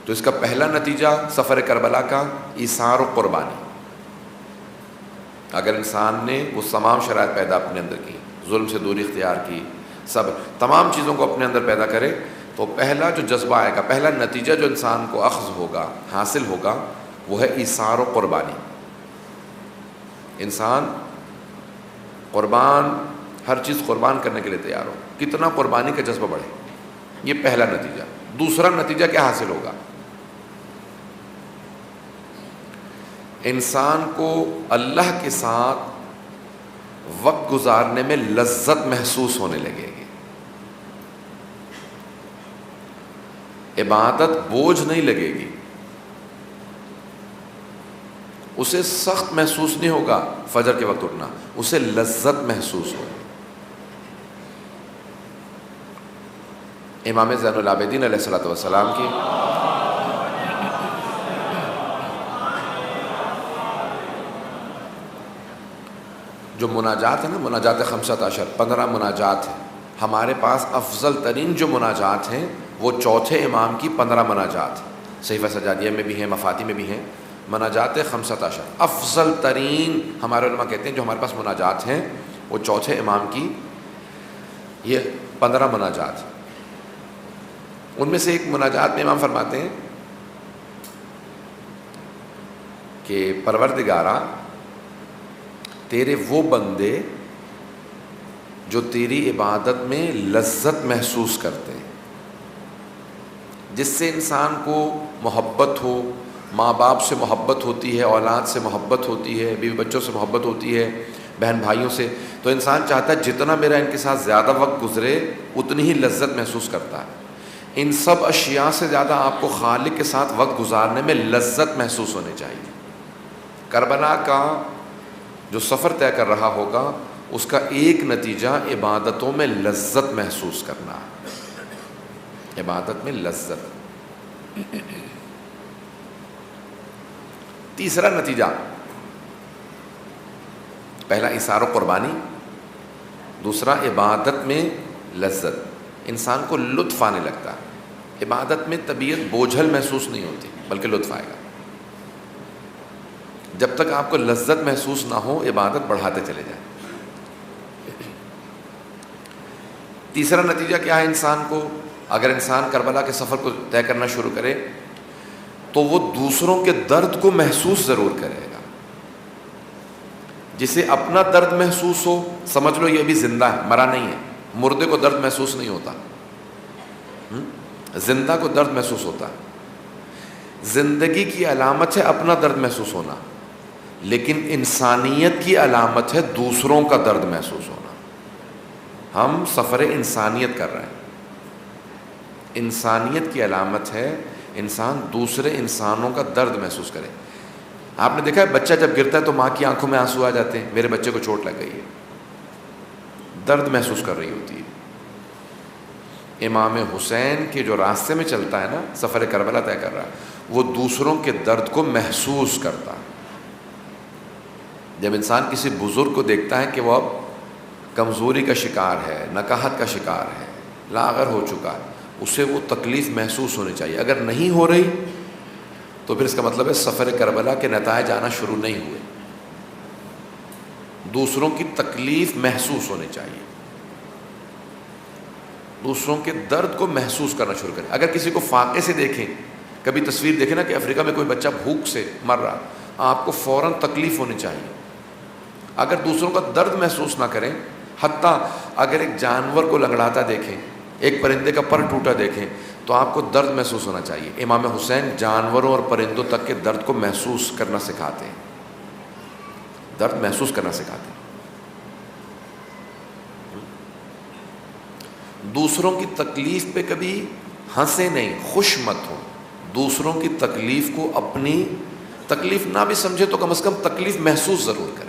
تو اس کا پہلا نتیجہ سفر کربلا کا اظہار و قربانی۔ اگر انسان نے وہ تمام شرائط پیدا اپنے اندر کی، ظلم سے دوری اختیار کی، صبر، تمام چیزوں کو اپنے اندر پیدا کرے، تو پہلا جو جذبہ آئے گا، پہلا نتیجہ جو انسان کو اخذ ہوگا، حاصل ہوگا، وہ ہے اظہار و قربانی۔ انسان قربان، ہر چیز قربان کرنے کے لیے تیار ہو، کتنا قربانی کا جذبہ بڑھے، یہ پہلا نتیجہ۔ دوسرا نتیجہ کیا حاصل ہوگا؟ انسان کو اللہ کے ساتھ وقت گزارنے میں لذت محسوس ہونے لگے گی، عبادت بوجھ نہیں لگے گی، اسے سخت محسوس نہیں ہوگا فجر کے وقت اٹھنا، اسے لذت محسوس ہوگی۔ امام زین العابدین علیہ الصلوۃ والسلام کی جو مناجات ہے نا، مناجات 15 15 مناجات ہیں، ہمارے پاس افضل ترین جو مناجات ہیں وہ چوتھے امام کی 15 مناجات ہیں، صحیفہ سجادیہ میں بھی ہیں، مفاتی میں بھی ہیں، مناجات 15 افضل ترین ہمارے علماء کہتے ہیں جو ہمارے پاس مناجات ہیں وہ چوتھے امام کی یہ 15 مناجات ہیں۔ ان میں سے ایک مناجات میں امام فرماتے ہیں کہ پروردگارا، تیرے وہ بندے جو تیری عبادت میں لذت محسوس کرتے ہیں، جس سے انسان کو محبت ہو، ماں باپ سے محبت ہوتی ہے، اولاد سے محبت ہوتی ہے، بیوی بچوں سے محبت ہوتی ہے، بہن بھائیوں سے، تو انسان چاہتا ہے جتنا میرا ان کے ساتھ زیادہ وقت گزرے اتنی ہی لذت محسوس کرتا ہے۔ ان سب اشیاء سے زیادہ آپ کو خالق کے ساتھ وقت گزارنے میں لذت محسوس ہونی چاہیے۔ کربلا کا جو سفر طے کر رہا ہوگا اس کا ایک نتیجہ عبادتوں میں لذت محسوس کرنا ہے، عبادت میں لذت۔ تیسرا نتیجہ، پہلا اثار و قربانی، دوسرا عبادت میں لذت، انسان کو لطف آنے لگتا ہے، عبادت میں طبیعت بوجھل محسوس نہیں ہوتی بلکہ لطف آئے گا۔ جب تک آپ کو لذت محسوس نہ ہو عبادت بڑھاتے چلے جائیں۔ تیسرا نتیجہ کیا ہے انسان کو؟ اگر انسان کربلا کے سفر کو طے کرنا شروع کرے تو وہ دوسروں کے درد کو محسوس ضرور کرے گا۔ جسے اپنا درد محسوس ہو سمجھ لو یہ بھی زندہ ہے، مرا نہیں ہے۔ مردے کو درد محسوس نہیں ہوتا، زندہ کو درد محسوس ہوتا ہے۔ زندگی کی علامت ہے اپنا درد محسوس ہونا، لیکن انسانیت کی علامت ہے دوسروں کا درد محسوس ہونا۔ ہم سفر انسانیت کر رہے ہیں، انسانیت کی علامت ہے انسان دوسرے انسانوں کا درد محسوس کرے۔ آپ نے دیکھا ہے بچہ جب گرتا ہے تو ماں کی آنکھوں میں آنسو آ جاتے ہیں، میرے بچے کو چوٹ لگ گئی ہے، درد محسوس کر رہی ہوتی ہے۔ امام حسین کے جو راستے میں چلتا ہے نا، سفر کربلا طے کر رہا ہے، وہ دوسروں کے درد کو محسوس کرتا ہے۔ جب انسان کسی بزرگ کو دیکھتا ہے کہ وہ اب کمزوری کا شکار ہے، نکاہت کا شکار ہے، لاغر ہو چکا ہے، اسے وہ تکلیف محسوس ہونی چاہیے۔ اگر نہیں ہو رہی تو پھر اس کا مطلب ہے سفر کربلا کے نتائج آنا شروع نہیں ہوئے۔ دوسروں کی تکلیف محسوس ہونی چاہیے، دوسروں کے درد کو محسوس کرنا شروع کریں۔ اگر کسی کو فاقے سے دیکھیں، کبھی تصویر دیکھیں نا کہ افریقہ میں کوئی بچہ بھوک سے مر رہا، آپ کو فوراً تکلیف ہونی چاہیے۔ اگر دوسروں کا درد محسوس نہ کریں، حتیٰ اگر ایک جانور کو لنگڑاتا دیکھیں، ایک پرندے کا پر ٹوٹا دیکھیں تو آپ کو درد محسوس ہونا چاہیے۔ امام حسین جانوروں اور پرندوں تک کے درد کو محسوس کرنا سکھاتے ہیں، درد محسوس کرنا سکھاتے ہیں۔ دوسروں کی تکلیف پہ کبھی ہنسے نہیں، خوش مت ہو، دوسروں کی تکلیف کو اپنی تکلیف نہ بھی سمجھے تو کم از کم تکلیف محسوس ضرور کرے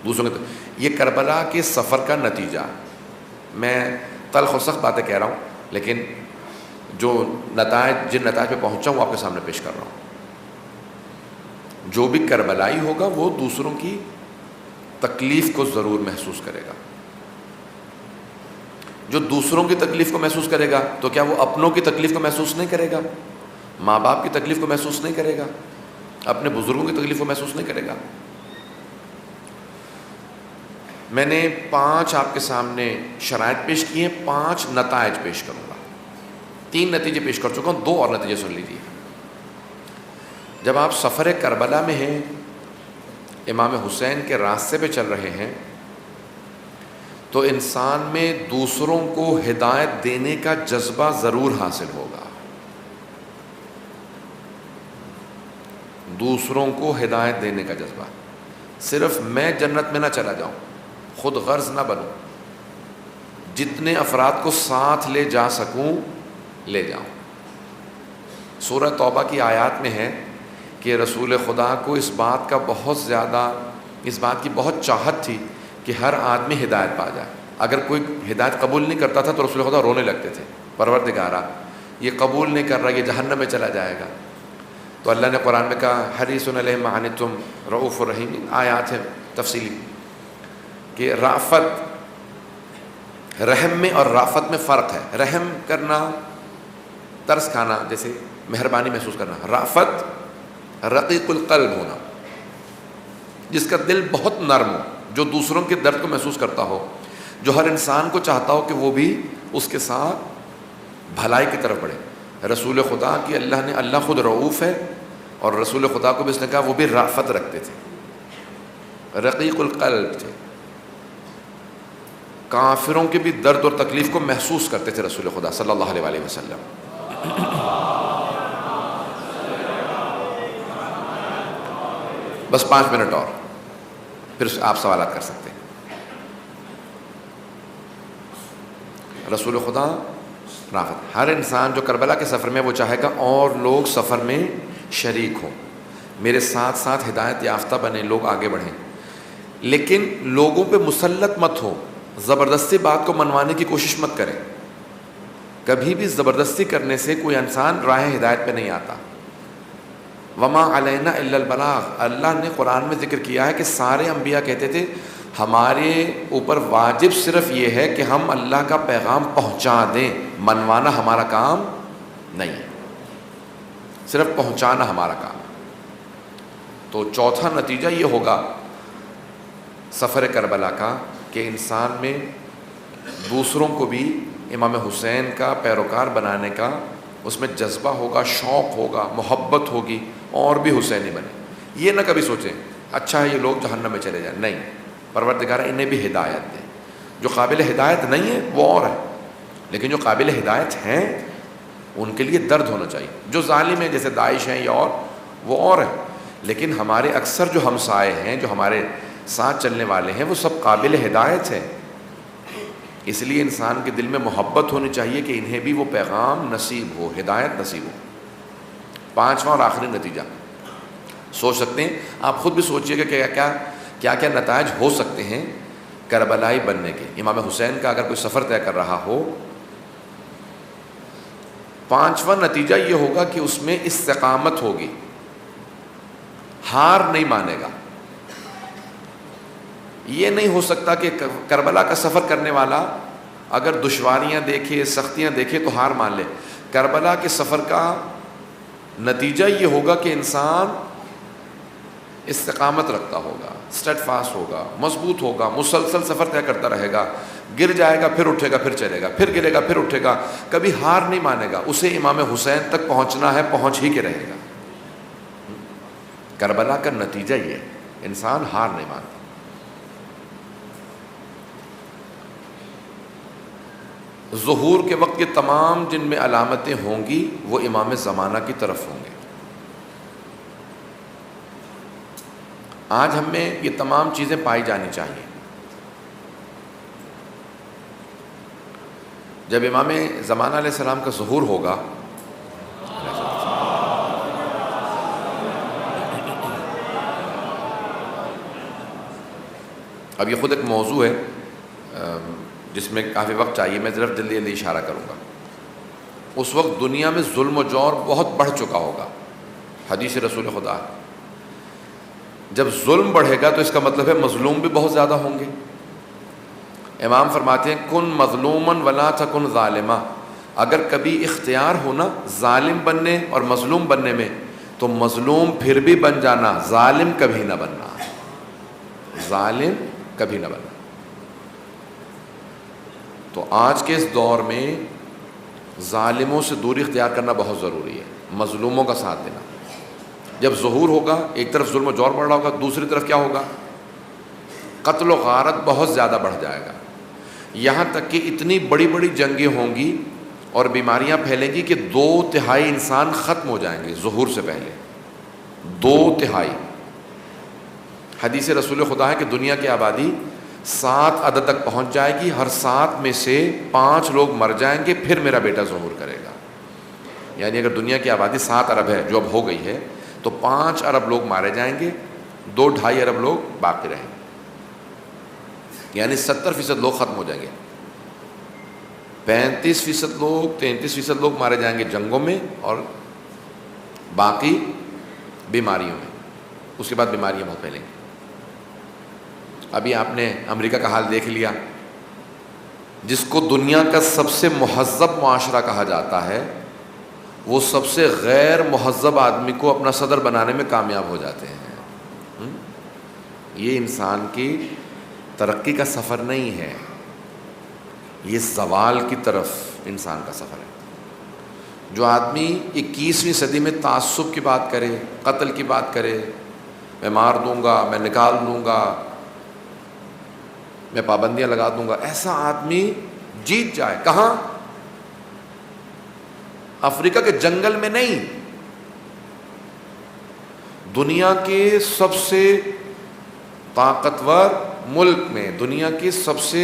دوسروں کے. یہ کربلا کے سفر کا نتیجہ، میں تلخ و سخت باتیں کہہ رہا ہوں لیکن جو نتائج، جن نتائج پہ پہنچا ہوں وہ آپ کے سامنے پیش کر رہا ہوں. جو بھی کربلائی ہوگا وہ دوسروں کی تکلیف کو ضرور محسوس کرے گا. جو دوسروں کی تکلیف کو محسوس کرے گا تو کیا وہ اپنوں کی تکلیف کو محسوس نہیں کرے گا؟ ماں باپ کی تکلیف کو محسوس نہیں کرے گا؟ اپنے بزرگوں کی تکلیف کو محسوس نہیں کرے گا؟ میں نے 5 آپ کے سامنے شرائط پیش کی ہیں، 5 نتائج پیش کروں گا. 3 نتیجے پیش کر چکا ہوں، 2 اور نتیجے سن لیجیے. جب آپ سفر کربلا میں ہیں، امام حسین کے راستے پہ چل رہے ہیں، تو انسان میں دوسروں کو ہدایت دینے کا جذبہ ضرور حاصل ہوگا. دوسروں کو ہدایت دینے کا جذبہ. صرف میں جنت میں نہ چلا جاؤں، خود غرض نہ بنوں، جتنے افراد کو ساتھ لے جا سکوں لے جاؤں. سورہ توبہ کی آیات میں ہے کہ رسول خدا کو اس بات کی بہت چاہت تھی کہ ہر آدمی ہدایت پا جائے. اگر کوئی ہدایت قبول نہیں کرتا تھا تو رسول خدا رونے لگتے تھے، پروردگارا یہ قبول نہیں کر رہا، یہ جہنم میں چلا جائے گا. تو اللہ نے قرآن میں کہا حریص علیہم ما عنتم رؤوف الرحیم. آیات ہے تفصیلی کہ رافت، رحم میں اور رافت میں فرق ہے. رحم کرنا، ترس کھانا، جیسے مہربانی محسوس کرنا. رافت رقیق القلب ہونا، جس کا دل بہت نرم ہو، جو دوسروں کے درد کو محسوس کرتا ہو، جو ہر انسان کو چاہتا ہو کہ وہ بھی اس کے ساتھ بھلائی کی طرف بڑھے. رسول خدا کی اللہ خود رؤوف ہے، اور رسول خدا کو بھی اس نے کہا وہ بھی رافت رکھتے تھے، رقیق القلب تھے. کافروں کے بھی درد اور تکلیف کو محسوس کرتے تھے رسول خدا صلی اللہ علیہ وآلہ وسلم. بس 5 منٹ اور، پھر آپ سوالات کر سکتے ہیں. رسول خدا رافت. ہر انسان جو کربلا کے سفر میں، وہ چاہے گا اور لوگ سفر میں شریک ہوں، میرے ساتھ ساتھ ہدایت یافتہ بنیں، لوگ آگے بڑھیں. لیکن لوگوں پہ مسلط مت ہو، زبردستی بات کو منوانے کی کوشش مت کریں. کبھی بھی زبردستی کرنے سے کوئی انسان راہ ہدایت پہ نہیں آتا. وما علینا الا البلاغ. اللہ نے قرآن میں ذکر کیا ہے کہ سارے انبیاء کہتے تھے ہمارے اوپر واجب صرف یہ ہے کہ ہم اللہ کا پیغام پہنچا دیں، منوانا ہمارا کام نہیں، صرف پہنچانا ہمارا کام. تو چوتھا نتیجہ یہ ہوگا سفر کربلا کا کہ انسان میں دوسروں کو بھی امام حسین کا پیروکار بنانے کا اس میں جذبہ ہوگا، شوق ہوگا، محبت ہوگی، اور بھی حسینی بنے. یہ نہ کبھی سوچیں اچھا ہے یہ لوگ جہنم میں چلے جائیں، نہیں، پروردگار انہیں بھی ہدایت دے. جو قابل ہدایت نہیں ہے وہ اور ہے، لیکن جو قابل ہدایت ہیں ان کے لیے درد ہونا چاہیے. جو ظالم ہیں جیسے داعش ہیں یا اور، وہ اور ہے. لیکن ہمارے اکثر جو ہمسائے ہیں، جو ہمارے ساتھ چلنے والے ہیں، وہ سب قابل ہدایت ہیں. اس لیے انسان کے دل میں محبت ہونی چاہیے کہ انہیں بھی وہ پیغام نصیب ہو، ہدایت نصیب ہو. 5واں اور آخری نتیجہ سوچ سکتے ہیں، آپ خود بھی سوچئے کہ کیا کیا نتائج ہو سکتے ہیں کربلائی بننے کے. امام حسین کا اگر کوئی سفر طے کر رہا ہو، 5واں نتیجہ یہ ہوگا کہ اس میں استقامت ہوگی، ہار نہیں مانے گا. یہ نہیں ہو سکتا کہ کربلا کا سفر کرنے والا اگر دشواریاں دیکھے، سختیاں دیکھے تو ہار مان لے. کربلا کے سفر کا نتیجہ یہ ہوگا کہ انسان استقامت رکھتا ہوگا، اسٹیڈ فاسٹ ہوگا، مضبوط ہوگا، مسلسل سفر طے کرتا رہے گا. گر جائے گا پھر اٹھے گا، پھر چلے گا، پھر گرے گا پھر اٹھے گا، کبھی ہار نہیں مانے گا. اسے امام حسین تک پہنچنا ہے، پہنچ ہی کے رہے گا. کربلا کا نتیجہ یہ ہے، انسان ہار نہیں مانتا. ظہور کے وقت یہ تمام جن میں علامتیں ہوں گی وہ امام زمانہ کی طرف ہوں گے. آج ہم میں یہ تمام چیزیں پائی جانی چاہیے. جب امام زمانہ علیہ السلام کا ظہور ہوگا اب یہ خود ایک موضوع ہے جس میں کافی وقت چاہیے، میں صرف جلدی جلدی اشارہ کروں گا۔ اس وقت دنیا میں ظلم و جور بہت بڑھ چکا ہوگا، حدیث رسول خدا ہے۔ جب ظلم بڑھے گا تو اس کا مطلب ہے مظلوم بھی بہت زیادہ ہوں گے۔ امام فرماتے ہیں کن مظلومن ولا تکن ظالما، اگر کبھی اختیار ہونا ظالم بننے اور مظلوم بننے میں تو مظلوم پھر بھی بن جانا، ظالم کبھی نہ بننا، ظالم کبھی نہ بننا۔ تو آج کے اس دور میں ظالموں سے دوری اختیار کرنا بہت ضروری ہے، مظلوموں کا ساتھ دینا۔ جب ظہور ہوگا، ایک طرف ظلم و جور بڑھ رہا ہوگا، دوسری طرف کیا ہوگا؟ قتل و غارت بہت زیادہ بڑھ جائے گا، یہاں تک کہ اتنی بڑی بڑی جنگیں ہوں گی اور بیماریاں پھیلیں گی کہ 2/3 انسان ختم ہو جائیں گے ظہور سے پہلے، 2/3۔ حدیث رسول خدا ہے کہ دنیا کی آبادی 7 عدد تک پہنچ جائے گی، ہر 7 میں سے 5 لوگ مر جائیں گے، پھر میرا بیٹا ظہور کرے گا۔ یعنی اگر دنیا کی آبادی 7 ارب ہے جو اب ہو گئی ہے تو 5 ارب لوگ مارے جائیں گے، 2-2.5 ارب لوگ باقی رہیں گے، یعنی 70% لوگ ختم ہو جائیں گے۔ 35% لوگ 33% لوگ مارے جائیں گے جنگوں میں اور باقی بیماریوں میں، اس کے بعد بیماریاں بہت پھیلیں گی۔ ابھی آپ نے امریکہ کا حال دیکھ لیا، جس کو دنیا کا سب سے مہذب معاشرہ کہا جاتا ہے، وہ سب سے غیر مہذب آدمی کو اپنا صدر بنانے میں کامیاب ہو جاتے ہیں۔ یہ انسان کی ترقی کا سفر نہیں ہے، یہ زوال کی طرف انسان کا سفر ہے۔ جو آدمی 21ویں صدی میں تعصب کی بات کرے، قتل کی بات کرے، میں مار دوں گا، میں نکال دوں گا، میں پابندیاں لگا دوں گا، ایسا آدمی جیت جائے کہاں؟ افریقہ کے جنگل میں نہیں، دنیا کے سب سے طاقتور ملک میں، دنیا کے سب سے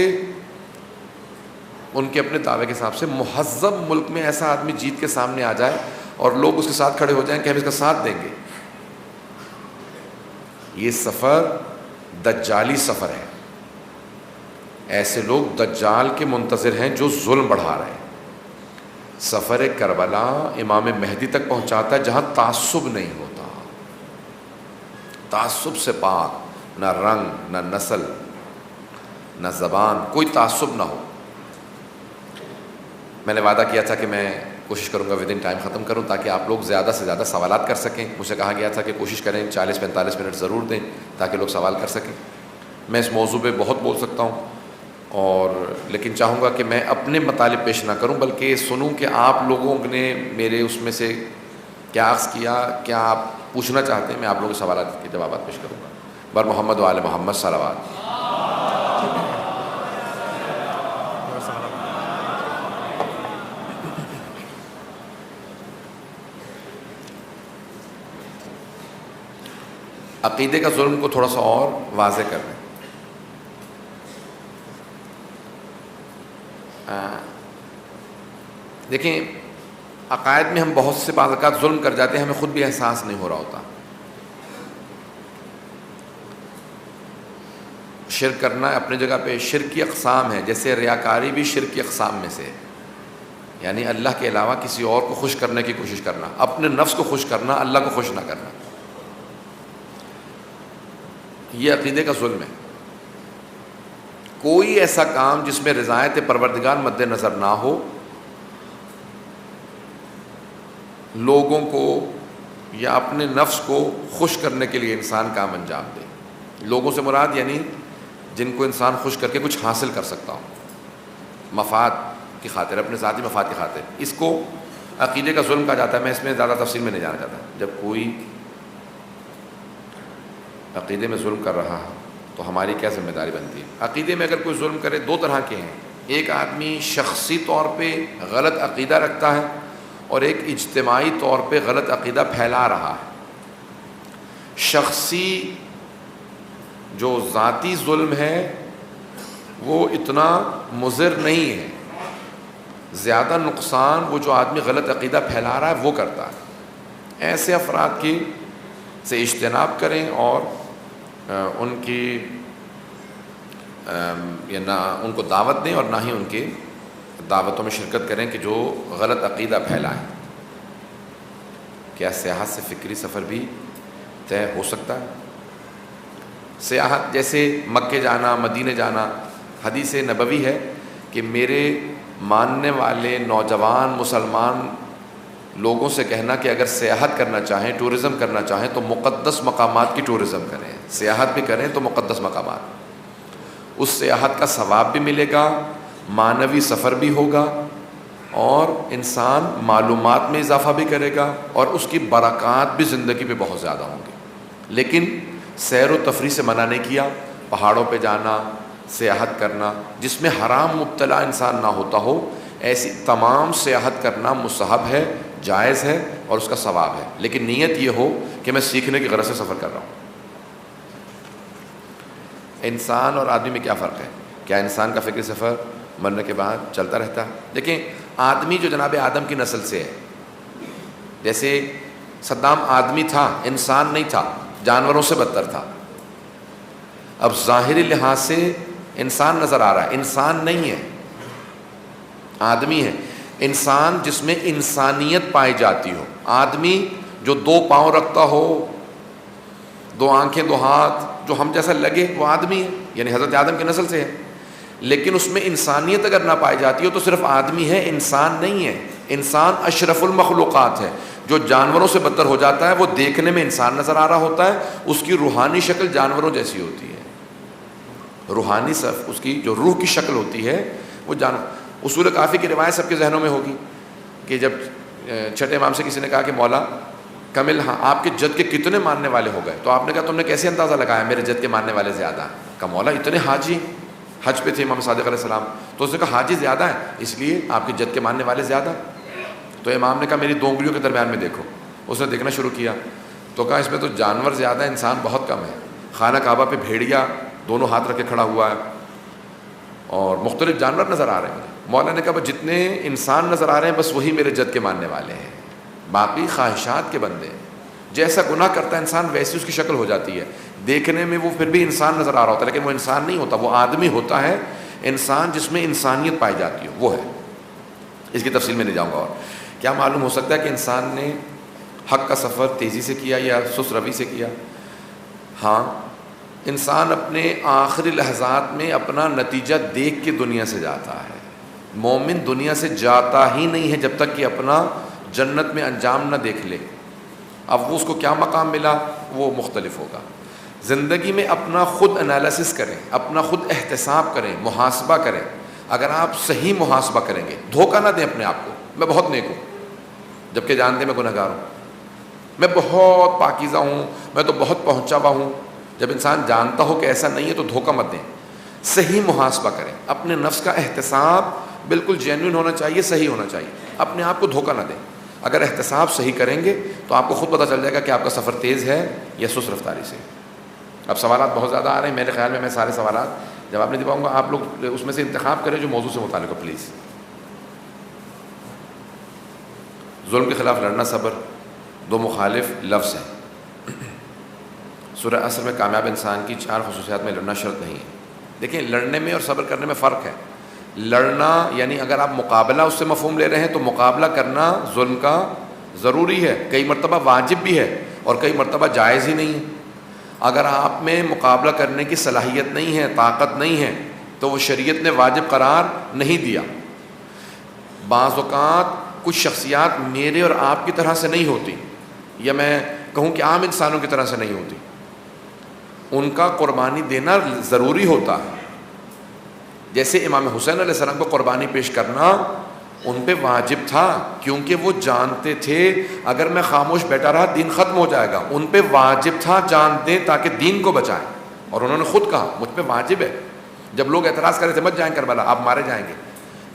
ان کے اپنے دعوے کے حساب سے مہذب ملک میں ایسا آدمی جیت کے سامنے آ جائے اور لوگ اس کے ساتھ کھڑے ہو جائیں کہ ہم اس کا ساتھ دیں گے۔ یہ سفر دجالی سفر ہے، ایسے لوگ دجال کے منتظر ہیں جو ظلم بڑھا رہے ہیں۔ سفر کربلا امام مہدی تک پہنچاتا ہے جہاں تعصب نہیں ہوتا، تعصب سے پاک، نہ رنگ، نہ نسل، نہ زبان، کوئی تعصب نہ ہو۔ میں نے وعدہ کیا تھا کہ میں کوشش کروں گا ودن ٹائم ختم کروں تاکہ آپ لوگ زیادہ سے زیادہ سوالات کر سکیں۔ مجھ سے کہا گیا تھا کہ کوشش کریں 40-45 منٹ ضرور دیں تاکہ لوگ سوال کر سکیں۔ میں اس موضوع پہ بہت بول سکتا ہوں، اور لیکن چاہوں گا کہ میں اپنے مطالب پیش نہ کروں بلکہ سنوں کہ آپ لوگوں نے میرے اس میں سے کیا عرض کیا، کیا آپ پوچھنا چاہتے ہیں، میں آپ لوگوں کے سوالات کے جوابات پیش کروں گا۔ بر محمد و آل محمد صلوات۔ عقیدے کا ظلم کو تھوڑا سا اور واضح کر دیں۔ دیکھیں، عقائد میں ہم بہت سے بعض اوقات ظلم کر جاتے ہیں، ہمیں خود بھی احساس نہیں ہو رہا ہوتا۔ شرک کرنا اپنی جگہ پہ شرک کی اقسام ہے، جیسے ریاکاری بھی شرک کی اقسام میں سے ہے، یعنی اللہ کے علاوہ کسی اور کو خوش کرنے کی کوشش کرنا، اپنے نفس کو خوش کرنا، اللہ کو خوش نہ کرنا، یہ عقیدے کا ظلم ہے۔ کوئی ایسا کام جس میں رضایت پروردگار مد نظر نہ ہو، لوگوں کو یا اپنے نفس کو خوش کرنے کے لیے انسان کام انجام دے۔ لوگوں سے مراد یعنی جن کو انسان خوش کر کے کچھ حاصل کر سکتا ہو، مفاد کی خاطر، اپنے ذاتی مفاد کی خاطر، اس کو عقیدے کا ظلم کہا جاتا ہے۔ میں اس میں زیادہ تفصیل میں نہیں جانا چاہتا۔ جب کوئی عقیدے میں ظلم کر رہا ہے تو ہماری کیا ذمہ داری بنتی ہے؟ عقیدے میں اگر کوئی ظلم کرے، 2 طرح کے ہیں، ایک آدمی شخصی طور پہ غلط عقیدہ رکھتا ہے اور ایک اجتماعی طور پہ غلط عقیدہ پھیلا رہا ہے۔ شخصی جو ذاتی ظلم ہے وہ اتنا مضر نہیں ہے، زیادہ نقصان وہ جو آدمی غلط عقیدہ پھیلا رہا ہے وہ کرتا ہے۔ ایسے افراد کی سے اجتناب کریں اور ان کی یا نہ ان کو دعوت دیں اور نہ ہی ان کے دعوتوں میں شرکت کریں کہ جو غلط عقیدہ پھیلائیں۔ کیا سیاحت سے فکری سفر بھی طے ہو سکتا ہے؟ سیاحت جیسے مکے جانا، مدینے جانا، حدیث نبوی ہے کہ میرے ماننے والے نوجوان مسلمان لوگوں سے کہنا کہ اگر سیاحت کرنا چاہیں، ٹورزم کرنا چاہیں تو مقدس مقامات کی ٹورزم کریں، سیاحت بھی کریں تو مقدس مقامات۔ اس سیاحت کا ثواب بھی ملے گا، معنوی سفر بھی ہوگا، اور انسان معلومات میں اضافہ بھی کرے گا، اور اس کی برکات بھی زندگی پہ بہت زیادہ ہوں گی۔ لیکن سیر و تفریح سے منع نہیں کیا، پہاڑوں پہ جانا، سیاحت کرنا جس میں حرام مبتلا انسان نہ ہوتا ہو، ایسی تمام سیاحت کرنا مستحب ہے، جائز ہے اور اس کا ثواب ہے، لیکن نیت یہ ہو کہ میں سیکھنے کی غرض سے سفر کر رہا ہوں۔ انسان اور آدمی میں کیا فرق ہے؟ کیا انسان کا فکری سفر مرنے کے بعد چلتا رہتا ہے؟ دیکھیں، آدمی جو جناب آدم کی نسل سے ہے، جیسے صدام آدمی تھا، انسان نہیں تھا، جانوروں سے بدتر تھا۔ اب ظاہری لحاظ سے انسان نظر آ رہا ہے، انسان نہیں ہے، آدمی ہے۔ انسان جس میں انسانیت پائی جاتی ہو، آدمی جو 2 پاؤں رکھتا ہو، 2 آنکھیں، 2 ہاتھ، جو ہم جیسا لگے، وہ آدمی ہے، یعنی حضرت آدم کی نسل سے ہے۔ لیکن اس میں انسانیت اگر نہ پائی جاتی ہو تو صرف آدمی ہے، انسان نہیں ہے۔ انسان اشرف المخلوقات ہے۔ جو جانوروں سے بدتر ہو جاتا ہے وہ دیکھنے میں انسان نظر آ رہا ہوتا ہے، اس کی روحانی شکل جانوروں جیسی ہوتی ہے۔ روحانی اس کی جو روح کی شکل ہوتی ہے وہ اصول کافی کی روایت سب کے ذہنوں میں ہوگی کہ جب چھٹے امام سے کسی نے کہا کہ مولا کمل، ہاں آپ کے جد کے کتنے ماننے والے ہو گئے؟ تو آپ نے کہا تم نے کیسے اندازہ لگایا میرے جد کے ماننے والے زیادہ ہیں؟ کہا مولا اتنے حاجی حج پہ تھے امام صادق علیہ السلام، تو اس نے کہا حاجی زیادہ ہیں اس لیے آپ کے جد کے ماننے والے زیادہ ہیں۔ تو امام نے کہا میری 2 انگلیوں کے درمیان میں دیکھو۔ اس نے دیکھنا شروع کیا تو کہا اس میں تو جانور زیادہ، انسان بہت کم ہے۔ خانہ کعبہ پہ بھیڑیا 2 ہاتھ رکھ کے کھڑا ہوا ہے اور مختلف جانور نظر آ رہے ہیں۔ مولا نے کہا جتنے انسان نظر آ رہے ہیں بس وہی میرے جد کے ماننے والے ہیں، باقی خواہشات کے بندے ہیں۔ جیسا گناہ کرتا ہے انسان ویسی اس کی شکل ہو جاتی ہے، دیکھنے میں وہ پھر بھی انسان نظر آ رہا ہوتا ہے لیکن وہ انسان نہیں ہوتا، وہ آدمی ہوتا ہے۔ انسان جس میں انسانیت پائی جاتی ہو وہ ہے۔ اس کی تفصیل میں نہیں جاؤں گا۔ اور کیا معلوم ہو سکتا ہے کہ انسان نے حق کا سفر تیزی سے کیا یا سست روی سے کیا؟ ہاں، انسان اپنے آخری لحظات میں اپنا نتیجہ دیکھ کے دنیا سے جاتا ہے۔ مومن دنیا سے جاتا ہی نہیں ہے جب تک کہ اپنا جنت میں انجام نہ دیکھ لے۔ اب وہ اس کو کیا مقام ملا وہ مختلف ہوگا۔ زندگی میں اپنا خود انالیسس کریں، اپنا خود احتساب کریں، محاسبہ کریں۔ اگر آپ صحیح محاسبہ کریں گے، دھوکہ نہ دیں اپنے آپ کو، میں بہت نیک ہوں جبکہ جانتے میں گنہگار ہوں، میں بہت پاکیزہ ہوں، میں تو بہت پہنچا ہوا ہوں۔ جب انسان جانتا ہو کہ ایسا نہیں ہے تو دھوکہ مت دیں، صحیح محاسبہ کریں۔ اپنے نفس کا احتساب بالکل جینوئن ہونا چاہیے، صحیح ہونا چاہیے، اپنے آپ کو دھوکہ نہ دیں۔ اگر احتساب صحیح کریں گے تو آپ کو خود پتہ چل جائے گا کہ آپ کا سفر تیز ہے یا سست رفتاری سے۔ اب سوالات بہت زیادہ آ رہے ہیں، میرے خیال میں سارے سوالات جواب نہیں دے پاؤں گا، آپ لوگ اس میں سے انتخاب کریں جو موضوع سے متعلق ہو پلیز۔ ظلم کے خلاف لڑنا صبر 2 مخالف لفظ ہیں۔ سورہ عصر میں کامیاب انسان کی 4 خصوصیات میں لڑنا شرط نہیں ہے۔ دیکھیں، لڑنے میں اور صبر کرنے میں فرق ہے۔ لڑنا یعنی اگر آپ مقابلہ اس سے مفہوم لے رہے ہیں تو مقابلہ کرنا ظلم کا ضروری ہے، کئی مرتبہ واجب بھی ہے اور کئی مرتبہ جائز ہی نہیں ہے۔ اگر آپ میں مقابلہ کرنے کی صلاحیت نہیں ہے، طاقت نہیں ہے تو وہ شریعت نے واجب قرار نہیں دیا۔ بعض اوقات کچھ شخصیات میرے اور آپ کی طرح سے نہیں ہوتی، یا میں کہوں کہ عام انسانوں کی طرح سے نہیں ہوتی، ان کا قربانی دینا ضروری ہوتا ہے۔ جیسے امام حسین علیہ السلام کو قربانی پیش کرنا ان پہ واجب تھا، کیونکہ وہ جانتے تھے اگر میں خاموش بیٹھا رہا دین ختم ہو جائے گا۔ ان پہ واجب تھا جان دیں تاکہ دین کو بچائیں، اور انہوں نے خود کہا مجھ پہ واجب ہے۔ جب لوگ اعتراض کر رہے تھے مت جائیں کربلا، آپ مارے جائیں گے،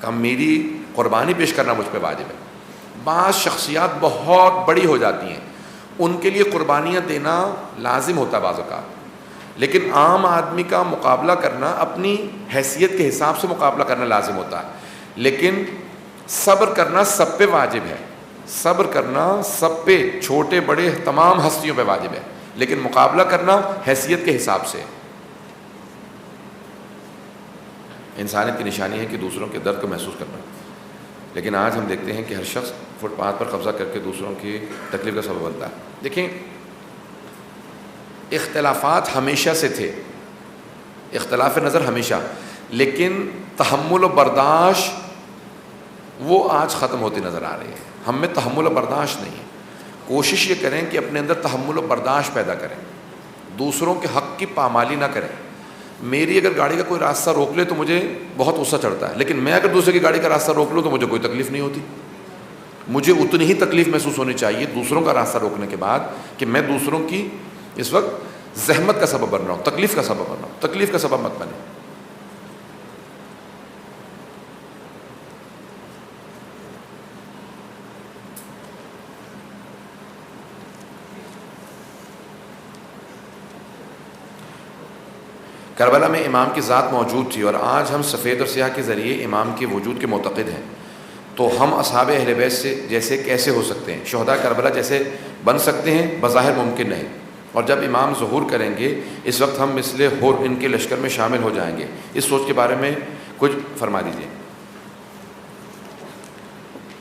کہا میری قربانی پیش کرنا مجھ پہ واجب ہے۔ بعض شخصیات بہت بڑی ہو جاتی ہیں، ان کے لیے قربانیاں دینا لازم ہوتا ہے بعض اوقات، لیکن عام آدمی کا مقابلہ کرنا اپنی حیثیت کے حساب سے مقابلہ کرنا لازم ہوتا ہے۔ لیکن صبر کرنا سب پہ واجب ہے، صبر کرنا سب پہ، چھوٹے بڑے تمام ہستیوں پہ واجب ہے، لیکن مقابلہ کرنا حیثیت کے حساب سے۔ انسانیت کی نشانی ہے کہ دوسروں کے درد کو محسوس کرنا، لیکن آج ہم دیکھتے ہیں کہ ہر شخص فٹ پاتھ پر قبضہ کر کے دوسروں کی تکلیف کا سبب بنتا ہے۔ دیکھیں، اختلافات ہمیشہ سے تھے، اختلاف نظر ہمیشہ، لیکن تحمل و برداشت وہ آج ختم ہوتی نظر آ رہی ہے۔ ہم میں تحمل و برداشت نہیں ہے۔ کوشش یہ کریں کہ اپنے اندر تحمل و برداشت پیدا کریں، دوسروں کے حق کی پامالی نہ کریں۔ میری اگر گاڑی کا کوئی راستہ روک لے تو مجھے بہت غصہ چڑھتا ہے، لیکن میں اگر دوسرے کی گاڑی کا راستہ روک لوں تو مجھے کوئی تکلیف نہیں ہوتی۔ مجھے اتنی ہی تکلیف محسوس ہونی چاہیے دوسروں کا راستہ روکنے کے بعد کہ میں دوسروں کی اس وقت زحمت کا سبب بن رہا ہوں، تکلیف کا سبب بن رہا ہوں۔ تکلیف کا سبب مت بنے۔ کربلا میں امام کی ذات موجود تھی اور آج ہم سفید اور سیاہ کے ذریعے امام کے وجود کے معتقد ہیں، تو ہم اصحاب اہل بیت سے جیسے کیسے ہو سکتے ہیں؟ شہداء کربلا جیسے بن سکتے ہیں؟ بظاہر ممکن نہیں۔ اور جب امام ظہور کریں گے اس وقت ہم مثل حور ان کے لشکر میں شامل ہو جائیں گے۔ اس سوچ کے بارے میں کچھ فرما دیجیے۔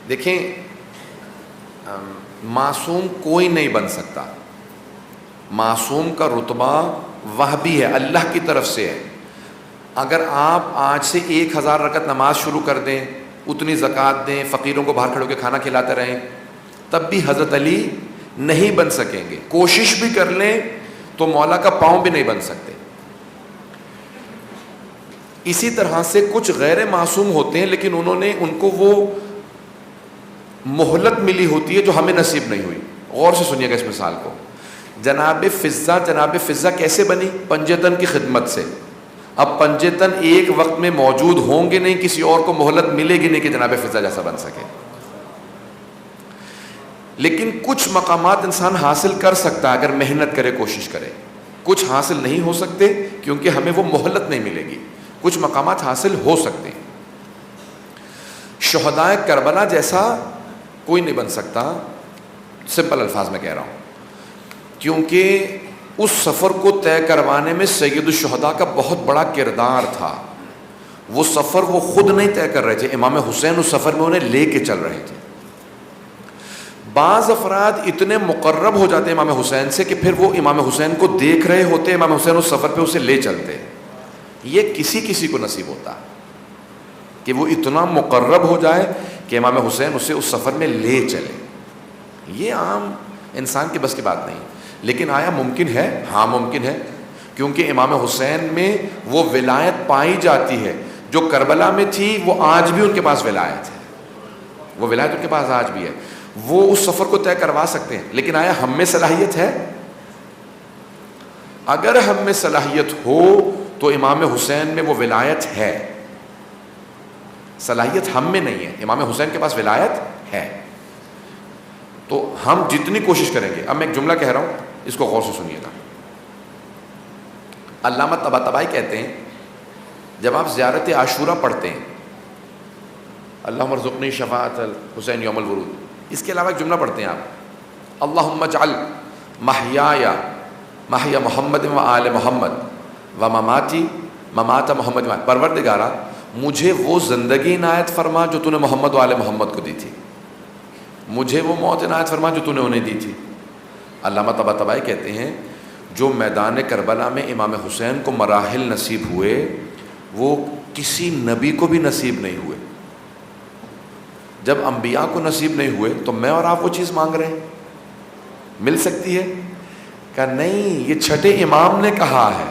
دیکھیں، معصوم کوئی نہیں بن سکتا۔ معصوم کا رتبہ وہبی ہے، اللہ کی طرف سے ہے۔ اگر آپ آج سے 1000 رکعت نماز شروع کر دیں، اتنی زکوٰۃ دیں، فقیروں کو باہر کھڑے ہو کے کھانا کھلاتے رہیں، تب بھی حضرت علی نہیں بن سکیں گے۔ کوشش بھی کر لیں تو مولا کا پاؤں بھی نہیں بن سکتے۔ اسی طرح سے کچھ غیر معصوم ہوتے ہیں لیکن ان کو وہ مہلت ملی ہوتی ہے جو ہمیں نصیب نہیں ہوئی۔ غور سے سنیے گا اس مثال کو۔ جناب فضہ کیسے بنی؟ پنجے تن کی خدمت سے۔ اب پنجے تن ایک وقت میں موجود ہوں گے نہیں، کسی اور کو مہلت ملے گی نہیں کہ جناب فضہ جیسا بن سکے۔ لیکن کچھ مقامات انسان حاصل کر سکتا ہے اگر محنت کرے، کوشش کرے۔ کچھ حاصل نہیں ہو سکتے کیونکہ ہمیں وہ مہلت نہیں ملے گی۔ کچھ مقامات حاصل ہو سکتے ہیں۔ شہدائے کربلا جیسا کوئی نہیں بن سکتا، سمپل الفاظ میں کہہ رہا ہوں، کیونکہ اس سفر کو طے کروانے میں سید الشہداء کا بہت بڑا کردار تھا۔ وہ سفر وہ خود نہیں طے کر رہے تھے، امام حسین اس سفر میں انہیں لے کے چل رہے تھے۔ بعض افراد اتنے مقرب ہو جاتے ہیں امام حسین سے کہ پھر وہ امام حسین کو دیکھ رہے ہوتے، امام حسین اس سفر پہ اسے لے چلتے۔ یہ کسی کو نصیب ہوتا کہ وہ اتنا مقرب ہو جائے کہ امام حسین اسے اس سفر میں لے چلے۔ یہ عام انسان کے بس کی بات نہیں، لیکن آیا ممکن ہے؟ ہاں ممکن ہے، کیونکہ امام حسین میں وہ ولایت پائی جاتی ہے جو کربلا میں تھی، وہ آج بھی ان کے پاس ولایت ہے، وہ ولایت ان کے پاس آج بھی ہے۔ وہ اس سفر کو طے کروا سکتے ہیں، لیکن آیا ہم میں صلاحیت ہے؟ اگر ہم میں صلاحیت ہو تو امام حسین میں وہ ولایت ہے، صلاحیت ہم میں نہیں ہے، امام حسین کے پاس ولایت ہے۔ تو ہم جتنی کوشش کریں گے، اب میں ایک جملہ کہہ رہا ہوں، اس کو غور سے سنیے گا۔ علامہ طباطبائی کہتے ہیں جب آپ زیارت عاشورہ پڑھتے ہیں، اللہم ارزقنی شفاعت الحسین یوم الورود، اس کے علاوہ ایک جملہ پڑھتے ہیں آپ، اللہم اجعل محیایا محیا محمد و آل محمد و مماتی ممات محمد و آل، پروردگارا مجھے وہ زندگی عنایت فرما جو تو نے محمد و آل محمد کو دی تھی، مجھے وہ موت عنایت فرما جو تو نے انہیں دی تھی۔ علامہ طباطبائی کہتے ہیں جو میدان کربلا میں امام حسین کو مراحل نصیب ہوئے وہ کسی نبی کو بھی نصیب نہیں ہوئے۔ جب انبیاء کو نصیب نہیں ہوئے تو میں اور آپ وہ چیز مانگ رہے ہیں، مل سکتی ہے؟ کہ نہیں، یہ چھٹے امام نے کہا ہے،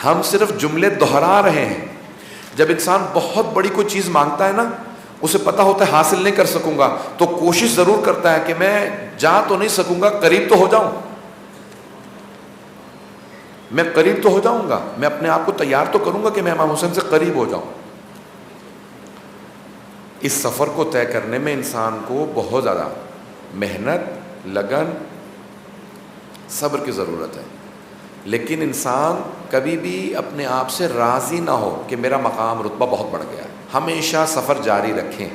ہم صرف جملے دہرا رہے ہیں۔ جب انسان بہت بڑی کوئی چیز مانگتا ہے نا، اسے پتہ ہوتا ہے حاصل نہیں کر سکوں گا، تو کوشش ضرور کرتا ہے کہ میں جا تو نہیں سکوں گا، قریب تو ہو جاؤں، میں قریب تو ہو جاؤں گا، میں اپنے آپ کو تیار تو کروں گا کہ میں امام حسین سے قریب ہو جاؤں۔ اس سفر کو طے کرنے میں انسان کو بہت زیادہ محنت، لگن، صبر کی ضرورت ہے، لیکن انسان کبھی بھی اپنے آپ سے راضی نہ ہو کہ میرا مقام رتبہ بہت بڑھ گیا ہے۔ ہمیشہ سفر جاری رکھیں،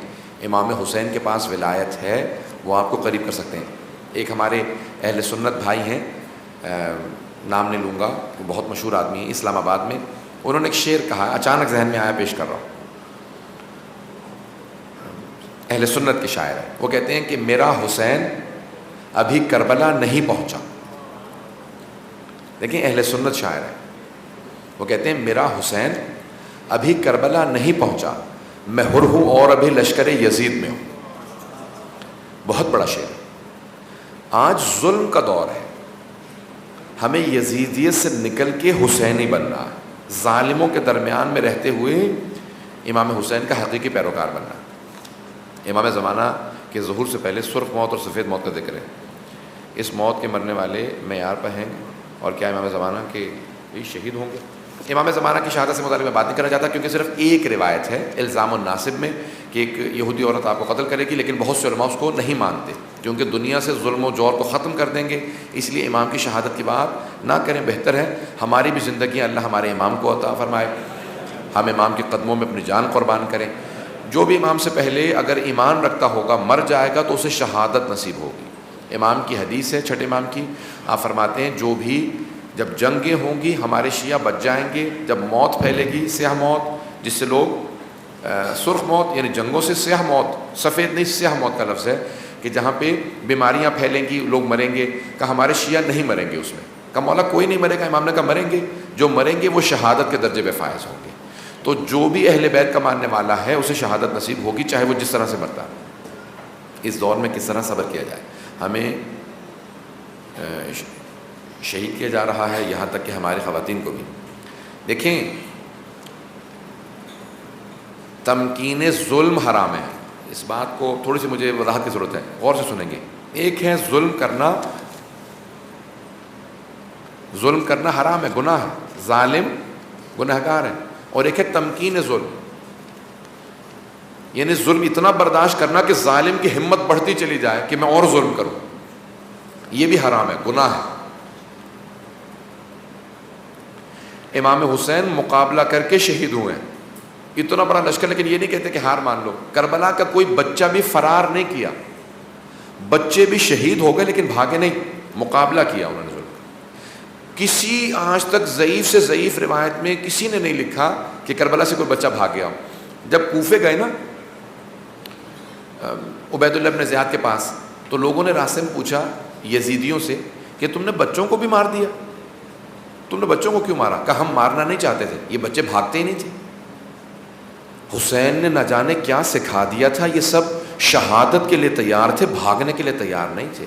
امام حسین کے پاس ولایت ہے، وہ آپ کو قریب کر سکتے ہیں۔ ایک ہمارے اہل سنت بھائی ہیں، نام نہیں لوں گا، وہ بہت مشہور آدمی ہیں اسلام آباد میں، انہوں نے ایک شعر کہا، اچانک ذہن میں آیا، پیش کر رہا ہوں. اہل سنت کے شاعر ہیں، وہ کہتے ہیں کہ میرا حسین ابھی کربلا نہیں پہنچا. دیکھیں اہل سنت شاعر ہیں، وہ کہتے ہیں میرا حسین ابھی کربلا نہیں پہنچا، میں حر ہوں اور ابھی لشکر یزید میں ہوں. بہت بڑا شعر. آج ظلم کا دور ہے، ہمیں یزیدیت سے نکل کے حسینی بننا ہے، ظالموں کے درمیان میں رہتے ہوئے امام حسین کا حقیقی پیروکار بننا. امام زمانہ کے ظہور سے پہلے سرخ موت اور سفید موت کا ذکر ہے. اس موت کے مرنے والے معیار پر ہیں، اور کیا امام زمانہ کے بھی شہید ہوں گے؟ امام زمانہ کی شہادت سے متعلق میں بات نہیں کرنا چاہتا، کیونکہ صرف ایک روایت ہے الزام الناصب میں کہ ایک یہودی عورت آپ کو قتل کرے گی، لیکن بہت سے علماء اس کو نہیں مانتے کیونکہ دنیا سے ظلم و جور کو ختم کر دیں گے. اس لیے امام کی شہادت کی بات نہ کریں، بہتر ہے. ہماری بھی زندگیاں اللہ ہمارے امام کو عطا فرمائے، ہم امام کے قدموں میں اپنی جان قربان کریں. جو بھی امام سے پہلے اگر ایمان رکھتا ہوگا مر جائے گا تو اسے شہادت نصیب ہوگی. امام کی حدیث ہے چھٹے امام کی، آپ فرماتے ہیں جو بھی جب جنگیں ہوں گی ہمارے شیعہ بچ جائیں گے، جب موت پھیلے گی سیاہ موت، جس سے لوگ سرخ موت یعنی جنگوں سے سیاہ موت، سفید نہیں سیاہ موت کا لفظ ہے، کہ جہاں پہ بیماریاں پھیلیں گی لوگ مریں گے، کہ ہمارے شیعہ نہیں مریں گے اس میں. کہ مولا کوئی نہیں مرے گا، امام نے کہا مریں گے، جو مریں گے وہ شہادت کے درجے پہ فائز ہوں گے. تو جو بھی اہل بیت کا ماننے والا ہے اسے شہادت نصیب ہوگی، چاہے وہ جس طرح سے مرتا ہے. اس دور میں کس طرح صبر کیا جائے. ہمیں شہید کیا جا رہا ہے، یہاں تک کہ ہماری خواتین کو بھی. دیکھیں تمکین ظلم حرام ہے. اس بات کو تھوڑی سی مجھے وضاحت کی ضرورت ہے، غور سے سنیں گے. ایک ہے ظلم کرنا حرام ہے، گناہ ہے، ظالم گنہگار ہے. اور ایک ہے تمکین ظلم، یعنی ظلم اتنا برداشت کرنا کہ ظالم کی ہمت بڑھتی چلی جائے کہ میں اور ظلم کروں. یہ بھی حرام ہے، گناہ ہے. امام حسین مقابلہ کر کے شہید ہوئے، اتنا بڑا لشکر، لیکن یہ نہیں کہتے کہ ہار مان لو. کربلا کا کوئی بچہ بھی فرار نہیں کیا، بچے بھی شہید ہو گئے لیکن بھاگے نہیں، مقابلہ کیا انہوں نے. کسی آج تک ضعیف سے ضعیف روایت میں کسی نے نہیں لکھا کہ کربلا سے کوئی بچہ بھاگ گیا. جب کوفے گئے نا عبید اللہ بن زیاد کے پاس، تو لوگوں نے راستے میں پوچھا یزیدیوں سے کہ تم نے بچوں کو بھی مار دیا، تم نے بچوں کو کیوں مارا؟ کہا ہم مارنا نہیں چاہتے تھے، یہ بچے بھاگتے ہی نہیں تھے. حسین نے نہ جانے کیا سکھا دیا تھا، یہ سب شہادت کے لیے تیار تھے، بھاگنے کے لیے تیار نہیں تھے.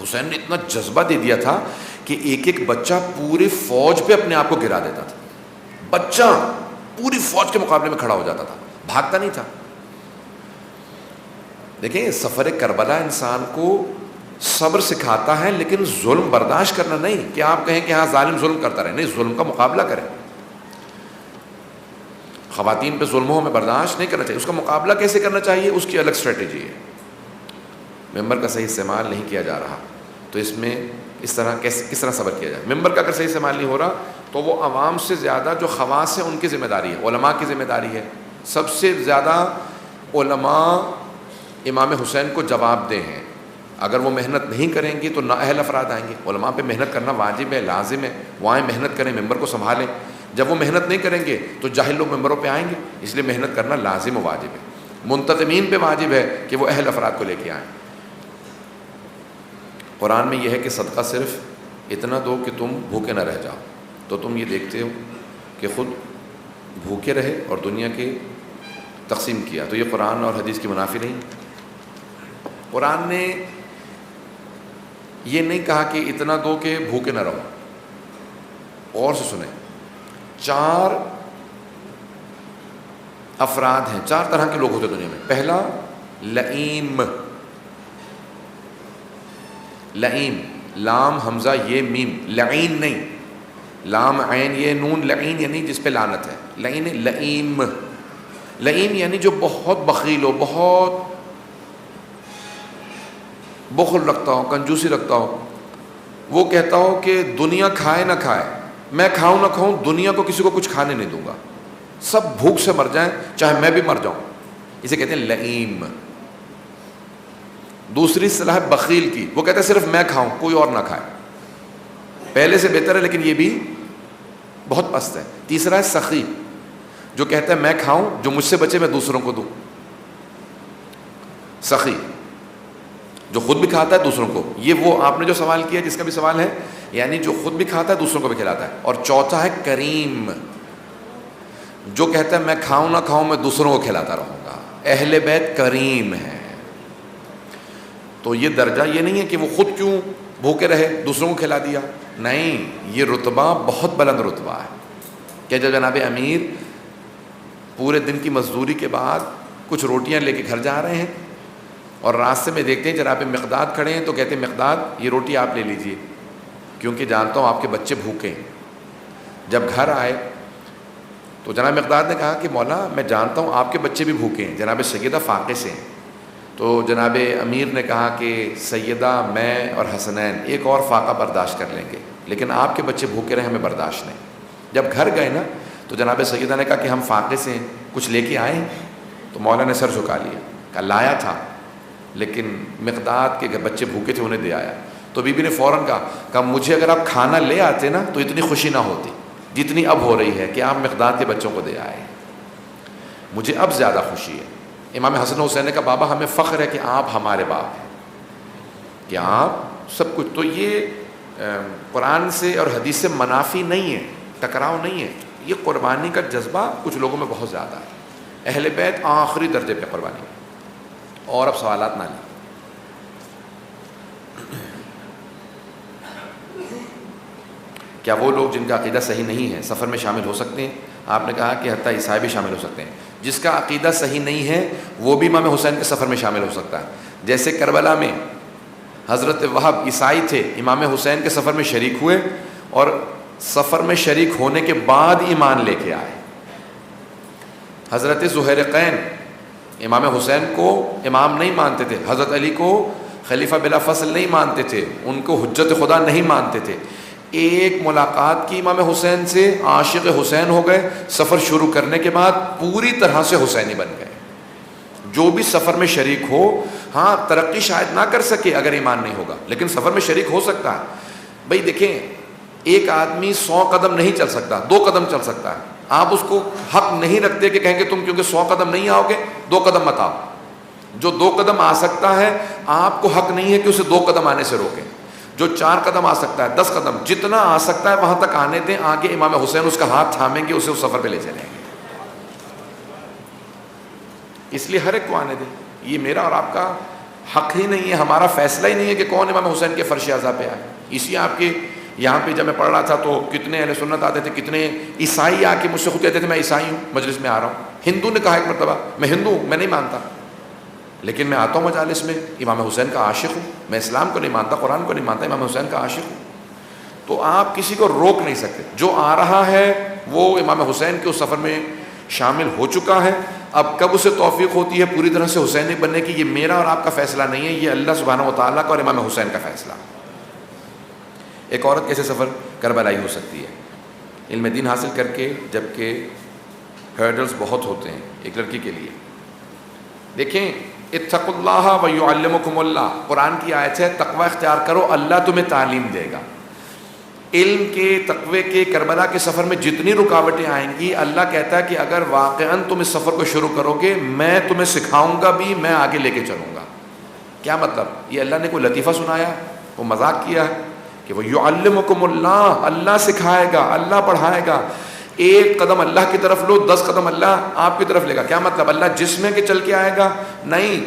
حسین نے اتنا جذبہ دے دیا تھا کہ ایک ایک بچہ پوری فوج پہ اپنے آپ کو گرا دیتا تھا. بچہ پوری فوج کے مقابلے میں کھڑا ہو جاتا تھا، بھاگتا نہیں تھا. دیکھیں سفر کربلا انسان کو صبر سکھاتا ہے، لیکن ظلم برداشت کرنا نہیں کہ آپ کہیں کہ ہاں ظالم ظلم کرتا رہے، نہیں، ظلم کا مقابلہ کریں. خواتین پہ ظلموں میں برداشت نہیں کرنا چاہیے. اس کا مقابلہ کیسے کرنا چاہیے، اس کی الگ اسٹریٹجی ہے. ممبر کا صحیح استعمال نہیں کیا جا رہا تو اس میں کس طرح صبر کیا جائے. ممبر کا اگر صحیح استعمال نہیں ہو رہا تو وہ عوام سے زیادہ جو خواص ہیں ان کی ذمہ داری ہے، علماء کی ذمہ داری ہے. سب سے زیادہ علماء امام حسین کو جواب دہ ہیں. اگر وہ محنت نہیں کریں گے تو نااہل افراد آئیں گے. علماء پہ محنت کرنا واجب ہے، لازم ہے. وہ آئیں محنت کریں، ممبر کو سنبھالیں. جب وہ محنت نہیں کریں گے تو جاہل لوگ ممبروں پہ آئیں گے، اس لیے محنت کرنا لازم و واجب ہے. منتظمین پہ واجب ہے کہ وہ اہل افراد کو لے کے آئیں. قرآن میں یہ ہے کہ صدقہ صرف اتنا دو کہ تم بھوکے نہ رہ جاؤ. تو تم یہ دیکھتے ہو کہ خود بھوکے رہے اور دنیا کے تقسیم کیا، تو یہ قرآن اور حدیث کی منافی نہیں. قرآن نے یہ نہیں کہا کہ اتنا دو کہ بھوکے نہ رہو. اور سے سنیں، 4 افراد ہیں، 4 طرح کے لوگ ہوتے دنیا میں. پہلا لئیم، لئیم، لام حمزہ یہ میم، لعین نہیں، لام عین یہ نون، لعین یعنی جس پہ لعنت ہے. لعین لئیم، لئیم یعنی جو بہت بخیل ہو، بہت بخل رکھتا ہو، کنجوسی رکھتا ہو. وہ کہتا ہو کہ دنیا کھائے نہ کھائے، میں کھاؤں نہ کھاؤں، دنیا کو کسی کو کچھ کھانے نہیں دوں گا، سب بھوک سے مر جائیں چاہے میں بھی مر جاؤں. اسے کہتے ہیں لئیم. دوسری اصطلاح ہے بخیل کی، وہ کہتا ہے صرف میں کھاؤں کوئی اور نہ کھائے. پہلے سے بہتر ہے لیکن یہ بھی بہت پست ہے. تیسرا ہے سخی، جو کہتا ہے میں کھاؤں، جو مجھ سے بچے میں دوسروں کو دوں. سخی جو خود بھی کھاتا ہے دوسروں کو. یہ وہ آپ نے جو سوال کیا جس کا بھی سوال ہے، یعنی جو خود بھی کھاتا ہے دوسروں کو بھی کھلاتا ہے. اور چوتھا ہے کریم، جو کہتا ہے میں کھاؤں نہ کھاؤں میں دوسروں کو کھلاتا رہوں گا. اہل بیت کریم ہے. تو یہ درجہ یہ نہیں ہے کہ وہ خود کیوں بھوکے رہے دوسروں کو کھلا دیا، نہیں، یہ رتبہ بہت بلند رتبہ ہے کہ جب جناب امیر پورے دن کی مزدوری کے بعد کچھ روٹیاں لے کے گھر جا رہے ہیں اور راستے میں دیکھتے ہیں جناب مقداد کھڑے ہیں، تو کہتے ہیں مقداد یہ روٹی آپ لے لیجئے کیونکہ جانتا ہوں آپ کے بچے بھوکے ہیں. جب گھر آئے تو جناب مقداد نے کہا کہ مولا میں جانتا ہوں آپ کے بچے بھی بھوکے ہیں، جناب سیدہ فاقے سے ہیں. تو جناب امیر نے کہا کہ سیدہ میں اور حسنین ایک اور فاقہ برداشت کر لیں گے، لیکن آپ کے بچے بھوکے رہے ہمیں برداشت نہیں. جب گھر گئے نا تو جناب سیدہ نے کہا کہ ہم فاقے سے ہیں، کچھ لے کے آئے. تو مولا نے سر جھکا لیا، کہا لایا تھا لیکن مقداد کے بچے بھوکے تھے انہیں دے آیا. تو بی بی نے فوراً کہا مجھے اگر آپ کھانا لے آتے نا تو اتنی خوشی نہ ہوتی جتنی اب ہو رہی ہے کہ آپ مقداد کے بچوں کو دے آئے. مجھے اب زیادہ خوشی ہے. امام حسن حسین نے کہا بابا ہمیں فخر ہے کہ آپ ہمارے باپ ہیں، کہ آپ سب کچھ. تو یہ قرآن سے اور حدیث سے منافی نہیں ہے، ٹکراؤ نہیں ہے. یہ قربانی کا جذبہ کچھ لوگوں میں بہت زیادہ ہے. اہل بیت آخری درجے پہ قربانی. اور اب سوالات نہ لیں. کیا وہ لوگ جن کا عقیدہ صحیح نہیں ہے سفر میں شامل ہو سکتے ہیں؟ آپ نے کہا کہ حتیٰ عیسائی بھی شامل ہو سکتے ہیں. جس کا عقیدہ صحیح نہیں ہے وہ بھی امام حسین کے سفر میں شامل ہو سکتا ہے. جیسے کربلا میں حضرت وہب عیسائی تھے، امام حسین کے سفر میں شریک ہوئے اور سفر میں شریک ہونے کے بعد ایمان لے کے آئے. حضرت زہیرقین امام حسین کو امام نہیں مانتے تھے، حضرت علی کو خلیفہ بلا فصل نہیں مانتے تھے، ان کو حجت خدا نہیں مانتے تھے. ایک ملاقات کی امام حسین سے، عاشق حسین ہو گئے. سفر شروع کرنے کے بعد پوری طرح سے حسینی بن گئے. جو بھی سفر میں شریک ہو، ہاں ترقی شاید نہ کر سکے اگر ایمان نہیں ہوگا، لیکن سفر میں شریک ہو سکتا ہے. بھئی دیکھیں، ایک آدمی 100 قدم نہیں چل سکتا، 2 قدم چل سکتا ہے. آپ اس کو حق نہیں رکھتے کہ کہیں کہ تم کیونکہ 100 قدم نہیں آؤ گے 2 قدم مت آؤ. جو 2 قدم آ سکتا ہے آپ کو حق نہیں ہے کہ اسے 2 قدم آنے سے روکیں. جو 4 قدم آ سکتا ہے، 10 قدم، جتنا آ سکتا ہے وہاں تک آنے دیں. آگے امام حسین اس کا ہاتھ تھامیں گے، اسے اس سفر پہ لے چلیں گے. اس لیے ہر ایک کو آنے دیں. یہ میرا اور آپ کا حق ہی نہیں ہے، ہمارا فیصلہ ہی نہیں ہے کہ کون امام حسین کے فرش اعضاء پہ آئے. اسی آپ کے یہاں پہ جب میں پڑھ رہا تھا تو کتنے اہل سنت آتے تھے، کتنے عیسائی آ کے مجھ سے خود کہتے تھے میں عیسائی ہوں، مجلس میں آ رہا ہوں. ہندو نے کہا ایک مرتبہ میں ہندو ہوں، میں نہیں مانتا، لیکن میں آتا ہوں مجالس میں، امام حسین کا عاشق ہوں. میں اسلام کو نہیں مانتا، قرآن کو نہیں مانتا، امام حسین کا عاشق ہوں. تو آپ کسی کو روک نہیں سکتے. جو آ رہا ہے وہ امام حسین کے اس سفر میں شامل ہو چکا ہے. اب کب اسے توفیق ہوتی ہے پوری طرح سے حسینی بننے کی، یہ میرا اور آپ کا فیصلہ نہیں ہے، یہ اللہ سبحانہ و تعالیٰ کا اور امام حسین کا فیصلہ. ایک عورت کیسے سفر کربلائی ہو سکتی ہے؟ علم دین حاصل کر کے، جبکہ ہرڈلز بہت ہوتے ہیں ایک لڑکی کے لیے. دیکھیں، اتقوا اللہ ویعلمکم اللہ، قرآن کی آیت ہے، تقوی اختیار کرو اللہ تمہیں تعلیم دے گا. علم کے، تقوی کے، کربلا کے سفر میں جتنی رکاوٹیں آئیں گی، اللہ کہتا ہے کہ اگر واقعاً تم اس سفر کو شروع کرو گے میں تمہیں سکھاؤں گا بھی، میں آگے لے کے چلوں گا. کیا مطلب؟ یہ اللہ نے کوئی لطیفہ سنایا، وہ مذاق کیا ہے کہ وہ یعلمکم اللہ، اللہ سکھائے گا، اللہ پڑھائے گا. 1 قدم اللہ کی طرف لو، 10 قدم اللہ آپ کی طرف لے گا. کیا مطلب؟ اللہ جسم ہے کہ چل کے آئے گا؟ نہیں.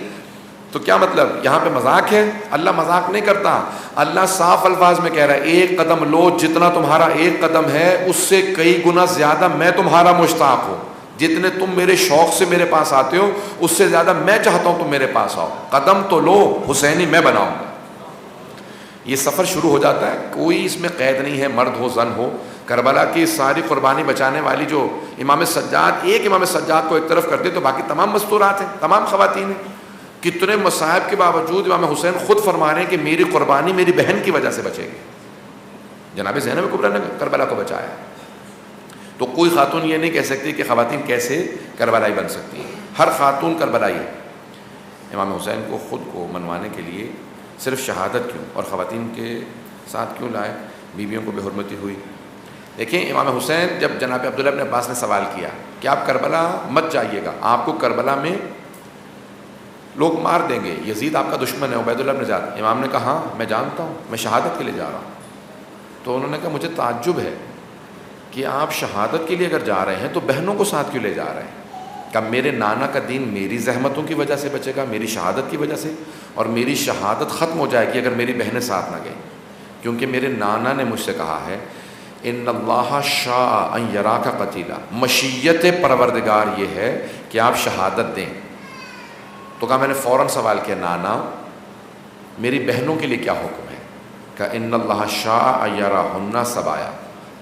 تو کیا مطلب؟ یہاں پہ مذاق ہے؟ اللہ مذاق نہیں کرتا. اللہ صاف الفاظ میں کہہ رہا ہے 1 قدم لو، جتنا تمہارا 1 قدم ہے اس سے کئی گنا زیادہ میں تمہارا مشتاق ہوں. جتنے تم میرے شوق سے میرے پاس آتے ہو اس سے زیادہ میں چاہتا ہوں تم میرے پاس آؤ. قدم تو لو، حسینی میں بناؤں گا. یہ سفر شروع ہو جاتا ہے، کوئی اس میں قید نہیں ہے، مرد ہو زن ہو. کربلا کی ساری قربانی بچانے والی جو امام سجاد، ایک امام سجاد کو ایک طرف کر دے تو باقی تمام مستورات ہیں، تمام خواتین ہیں. کتنے مصائب کے باوجود امام حسین خود فرما رہے ہیں کہ میری قربانی میری بہن کی وجہ سے بچے گی. جناب زینب کبریٰ نے کربلا کو بچایا. تو کوئی خاتون یہ نہیں کہہ سکتی کہ خواتین کیسے کربلائی بن سکتی ہیں. ہر خاتون کربلائی ہے. امام حسین کو خود کو منوانے کے لیے صرف شہادت کیوں اور خواتین کے ساتھ کیوں لائے؟ بیویوں کو بے حرمتی ہوئی. دیکھیں امام حسین جب جناب عبداللہ ابن عباس نے سوال کیا کہ آپ کربلا مت جائیے گا، آپ کو کربلا میں لوگ مار دیں گے، یزید آپ کا دشمن ہے عبید اللہ بن زیاد، امام نے کہا ہاں میں جانتا ہوں، میں شہادت کے لیے جا رہا ہوں. تو انہوں نے کہا مجھے تعجب ہے کہ آپ شہادت کے لیے اگر جا رہے ہیں تو بہنوں کو ساتھ کیوں لے جا رہے ہیں؟ کہ میرے نانا کا دین میری زحمتوں کی وجہ سے بچے گا، میری شہادت کی وجہ سے، اور میری شہادت ختم ہو جائے گی اگر میری بہنیں ساتھ نہ گئیں، کیونکہ میرے نانا نے مجھ سے کہا ہے ان اللہ شاء ان یراک قتیلا، مشیت پروردگار یہ ہے کہ آپ شہادت دیں. تو کہا میں نے فوراً سوال کیا نانا میری بہنوں کے لیے کیا حکم ہے؟ کہ ان اللہ شاء ان یراہن سبایا،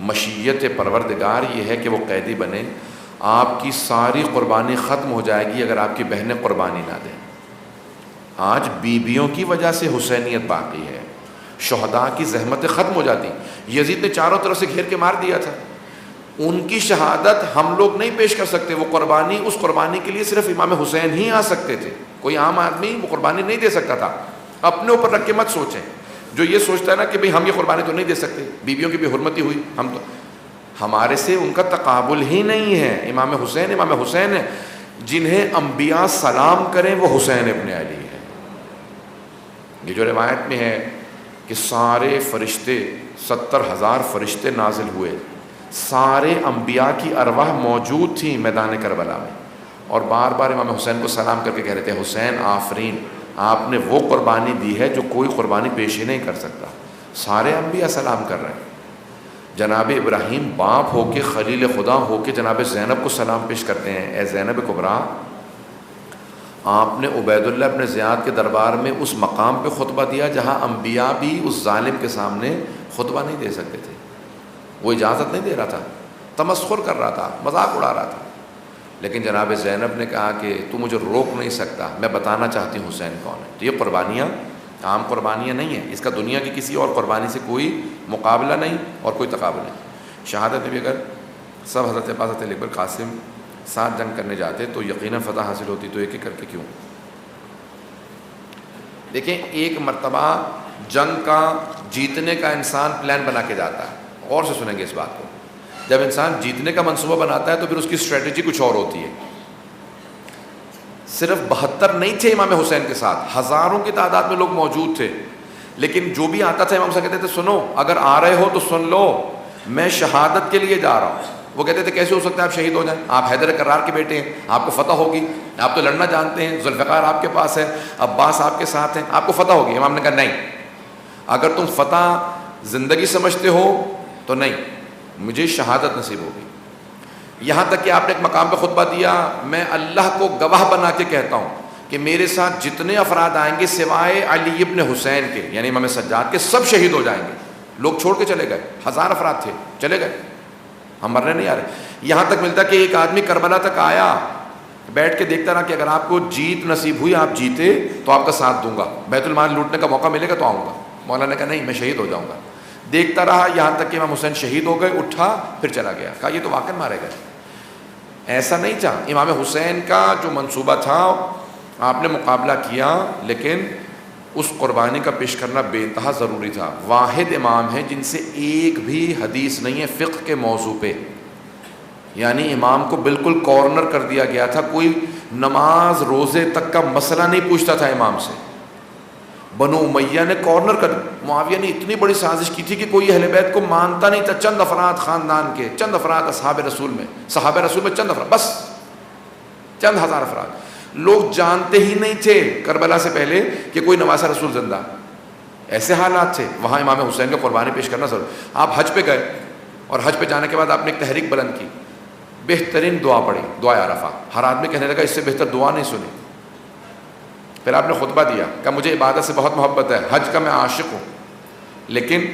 مشیت پروردگار یہ ہے کہ وہ قیدی بنے، آپ کی ساری قربانی ختم ہو جائے گی اگر آپ کی بہنیں قربانی نہ دیں. آج بیویوں کی وجہ سے حسینیت باقی ہے، شہداء کی زحمتیں ختم ہو جاتی. یزید نے چاروں طرف سے گھیر کے مار دیا تھا، ان کی شہادت ہم لوگ نہیں پیش کر سکتے، وہ قربانی، اس قربانی کے لیے صرف امام حسین ہی آ سکتے تھے، کوئی عام آدمی وہ قربانی نہیں دے سکتا تھا. اپنے اوپر رکھ کے مت سوچیں، جو یہ سوچتا ہے نا کہ بھئی ہم یہ قربانی تو نہیں دے سکتے، بیویوں کی بھی حرمتی ہوئی، ہم تو ہمارے سے ان کا تقابل ہی نہیں ہے. امام حسین ہیں، جنہیں انبیاء سلام کریں وہ حسین ابن علی ہے. یہ جو روایت میں ہے کہ سارے فرشتے 70,000 فرشتے نازل ہوئے، سارے انبیاء کی ارواح موجود تھیں میدان کربلا میں، اور بار بار امام حسین کو سلام کر کے کہہ رہے تھے حسین آفرین، آپ نے وہ قربانی دی ہے جو کوئی قربانی پیش ہی نہیں کر سکتا. سارے انبیاء سلام کر رہے ہیں. جناب ابراہیم باپ ہو کے، خلیل خدا ہو کے جناب زینب کو سلام پیش کرتے ہیں، اے زینب کبریٰ، آپ نے عبید اللہ ابن زیاد کے دربار میں اس مقام پہ خطبہ دیا جہاں انبیاء بھی اس ظالم کے سامنے خطبہ نہیں دے سکتے تھے. وہ اجازت نہیں دے رہا تھا، تمسخر کر رہا تھا، مذاق اڑا رہا تھا، لیکن جناب زینب نے کہا کہ تو مجھے روک نہیں سکتا، میں بتانا چاہتی ہوں حسین کون ہے. تو یہ قربانیاں عام قربانیاں نہیں ہیں، اس کا دنیا کی کسی اور قربانی سے کوئی مقابلہ نہیں اور کوئی تقابل نہیں. شہادت میں بھی اگر سب حضرت عباس حضرت علی اکبر قاسم ساتھ جنگ کرنے جاتے تو یقیناً فتح حاصل ہوتی، تو ایک ایک کر کے کیوں. دیکھیں ایک مرتبہ جنگ کا جیتنے کا انسان پلان بنا کے جاتا ہے، اور سے سنیں گے اس بات کو. جب انسان جیتنے کا منصوبہ بناتا ہے تو پھر اس کی اسٹریٹجی کچھ اور ہوتی ہے. صرف 72 نہیں تھے امام حسین کے ساتھ، ہزاروں کی تعداد میں لوگ موجود تھے، لیکن جو بھی آتا تھا امام حسین کہتے تھے سنو اگر آ رہے ہو تو سن لو، میں شہادت کے لیے جا رہا ہوں. وہ کہتے تھے کیسے ہو سکتا ہے آپ شہید ہو جائیں، آپ حیدر کرار کے بیٹے ہیں، آپ کو فتح ہوگی، آپ تو لڑنا جانتے ہیں، ذوالفقار آپ کے پاس ہے، عباس آپ کے ساتھ ہیں، آپ کو فتح ہوگی. امام نے کہا نہیں، اگر تم فتح زندگی سمجھتے ہو تو نہیں، مجھے شہادت نصیب ہوگی. یہاں تک کہ آپ نے ایک مقام پہ خطبہ دیا، میں اللہ کو گواہ بنا کے کہتا ہوں کہ میرے ساتھ جتنے افراد آئیں گے سوائے علی ابن حسین کے یعنی امام سجاد کے، سب شہید ہو جائیں گے. لوگ چھوڑ کے چلے گئے، 1000 افراد تھے، چلے گئے، ہم مرنے نہیں آ رہے. یہاں تک ملتا کہ ایک آدمی کربلا تک آیا، بیٹھ کے دیکھتا رہا کہ اگر آپ کو جیت نصیب ہوئی، آپ جیتے تو آپ کا ساتھ دوں گا، بیت المال لوٹنے کا موقع ملے گا تو آؤں گا. مولانا نے کہا نہیں، میں شہید ہو جاؤں گا. دیکھتا رہا یہاں تک کہ امام حسین شہید ہو گئے، اٹھا پھر چلا گیا. کہا یہ تو واقعی مارے گئے. ایسا نہیں تھا. امام حسین کا جو منصوبہ تھا آپ نے مقابلہ کیا، لیکن اس قربانی کا پیش کرنا بے انتہا ضروری تھا. واحد امام ہیں جن سے ایک بھی حدیث نہیں ہے فقہ کے موضوع پہ، یعنی امام کو بالکل کارنر کر دیا گیا تھا. کوئی نماز روزے تک کا مسئلہ نہیں پوچھتا تھا امام سے. بنو امیہ نے کارنر کر، معاویہ نے اتنی بڑی سازش کی تھی کہ کوئی اہل بیت کو مانتا نہیں تھا. چند افراد خاندان کے، چند افراد اصحاب رسول میں، صحابہ رسول میں چند افراد، بس چند ہزار افراد. لوگ جانتے ہی نہیں تھے کربلا سے پہلے کہ کوئی نواسہ رسول زندہ. ایسے حالات تھے. وہاں امام حسین کا قربانی پیش کرنا ضرور. آپ حج پہ گئے اور حج پہ جانے کے بعد آپ نے ایک تحریک بلند کی، بہترین دعا پڑھی، دعا عرفہ. ہر آدمی کہنے لگا اس سے بہتر دعا نہیں سنی. پھر آپ نے خطبہ دیا کہ مجھے عبادت سے بہت محبت ہے، حج کا میں عاشق ہوں، لیکن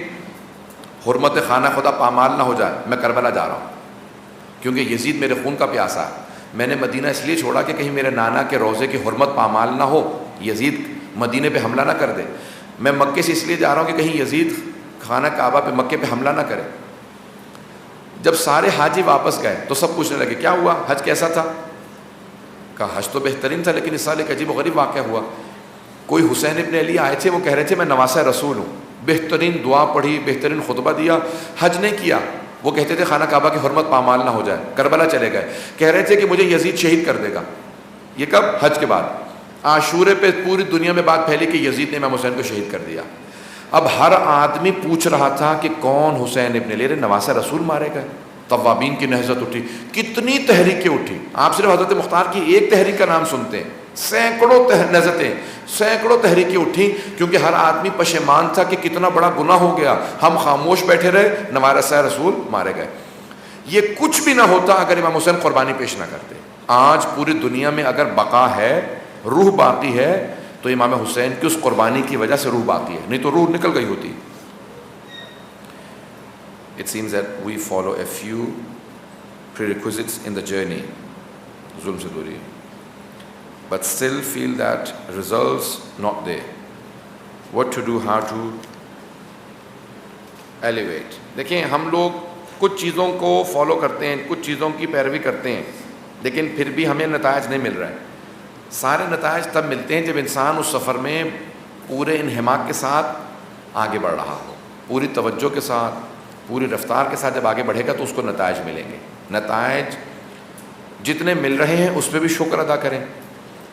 حرمت خانہ خدا پامال نہ ہو جائے، میں کربلا جا رہا ہوں کیونکہ یزید میرے خون کا پیاسا ہے. میں نے مدینہ اس لیے چھوڑا کہ کہیں میرے نانا کے روضے کی حرمت پامال نہ ہو، یزید مدینے پہ حملہ نہ کر دے. میں مکے سے اس لیے جا رہا ہوں کہ کہیں یزید خانہ کعبہ پہ مکے پہ حملہ نہ کرے. جب سارے حاجی واپس گئے تو سب پوچھنے لگے کیا ہوا، حج کیسا تھا؟ کہا حج تو بہترین تھا، لیکن اس سال ایک عجیب و غریب واقعہ ہوا. کوئی حسین ابن علی آئے تھے، وہ کہہ رہے تھے میں نواسہ رسول ہوں. بہترین دعا پڑھی، بہترین خطبہ دیا، حج نہیں کیا. وہ کہتے تھے خانہ کعبہ کی حرمت پامال نہ ہو جائے. کربلا چلے گئے, کہہ رہے تھے کہ مجھے یزید شہید کر دے گا. یہ کب؟ حج کے بعد. عاشورے پہ پوری دنیا میں بات پھیلی کہ یزید نے امام حسین کو شہید کر دیا. اب ہر آدمی پوچھ رہا تھا کہ کون حسین ابن علی. نواسہ رسول مارے گئے. توابین کی نہضت اٹھی, کتنی تحریکیں اٹھی. آپ صرف حضرت مختار کی ایک تحریک کا نام سنتے ہیں, سینکڑوں نہضتیں, سینکڑوں تحریکیں اٹھی, کیونکہ ہر آدمی پشیمان تھا کہ کتنا بڑا گناہ ہو گیا, ہم خاموش بیٹھے رہے, نواسہ رسول مارے گئے. یہ کچھ بھی نہ ہوتا اگر امام حسین قربانی پیش نہ کرتے. آج پوری دنیا میں اگر بقا ہے, روح باقی ہے, تو امام حسین کی اس قربانی کی وجہ سے روح باقی ہے, نہیں تو روح نکل گئی ہوتی. It seems that we follow a few prerequisites in the journey, ظلم سے دوری, but still feel that results not there. What to do, how to elevate. دیکھیں ہم لوگ کچھ چیزوں کو فالو کرتے ہیں, کچھ چیزوں کی پیروی کرتے ہیں, لیکن پھر بھی ہمیں نتائج نہیں مل رہا ہے. سارے نتائج تب ملتے ہیں جب انسان اس سفر میں پورے انہماک کے ساتھ آگے بڑھ رہا ہو, پوری توجہ کے ساتھ, پوری رفتار کے ساتھ جب آگے بڑھے گا تو اس کو نتائج ملیں گے. نتائج جتنے مل رہے ہیں اس پہ بھی شکر ادا کریں,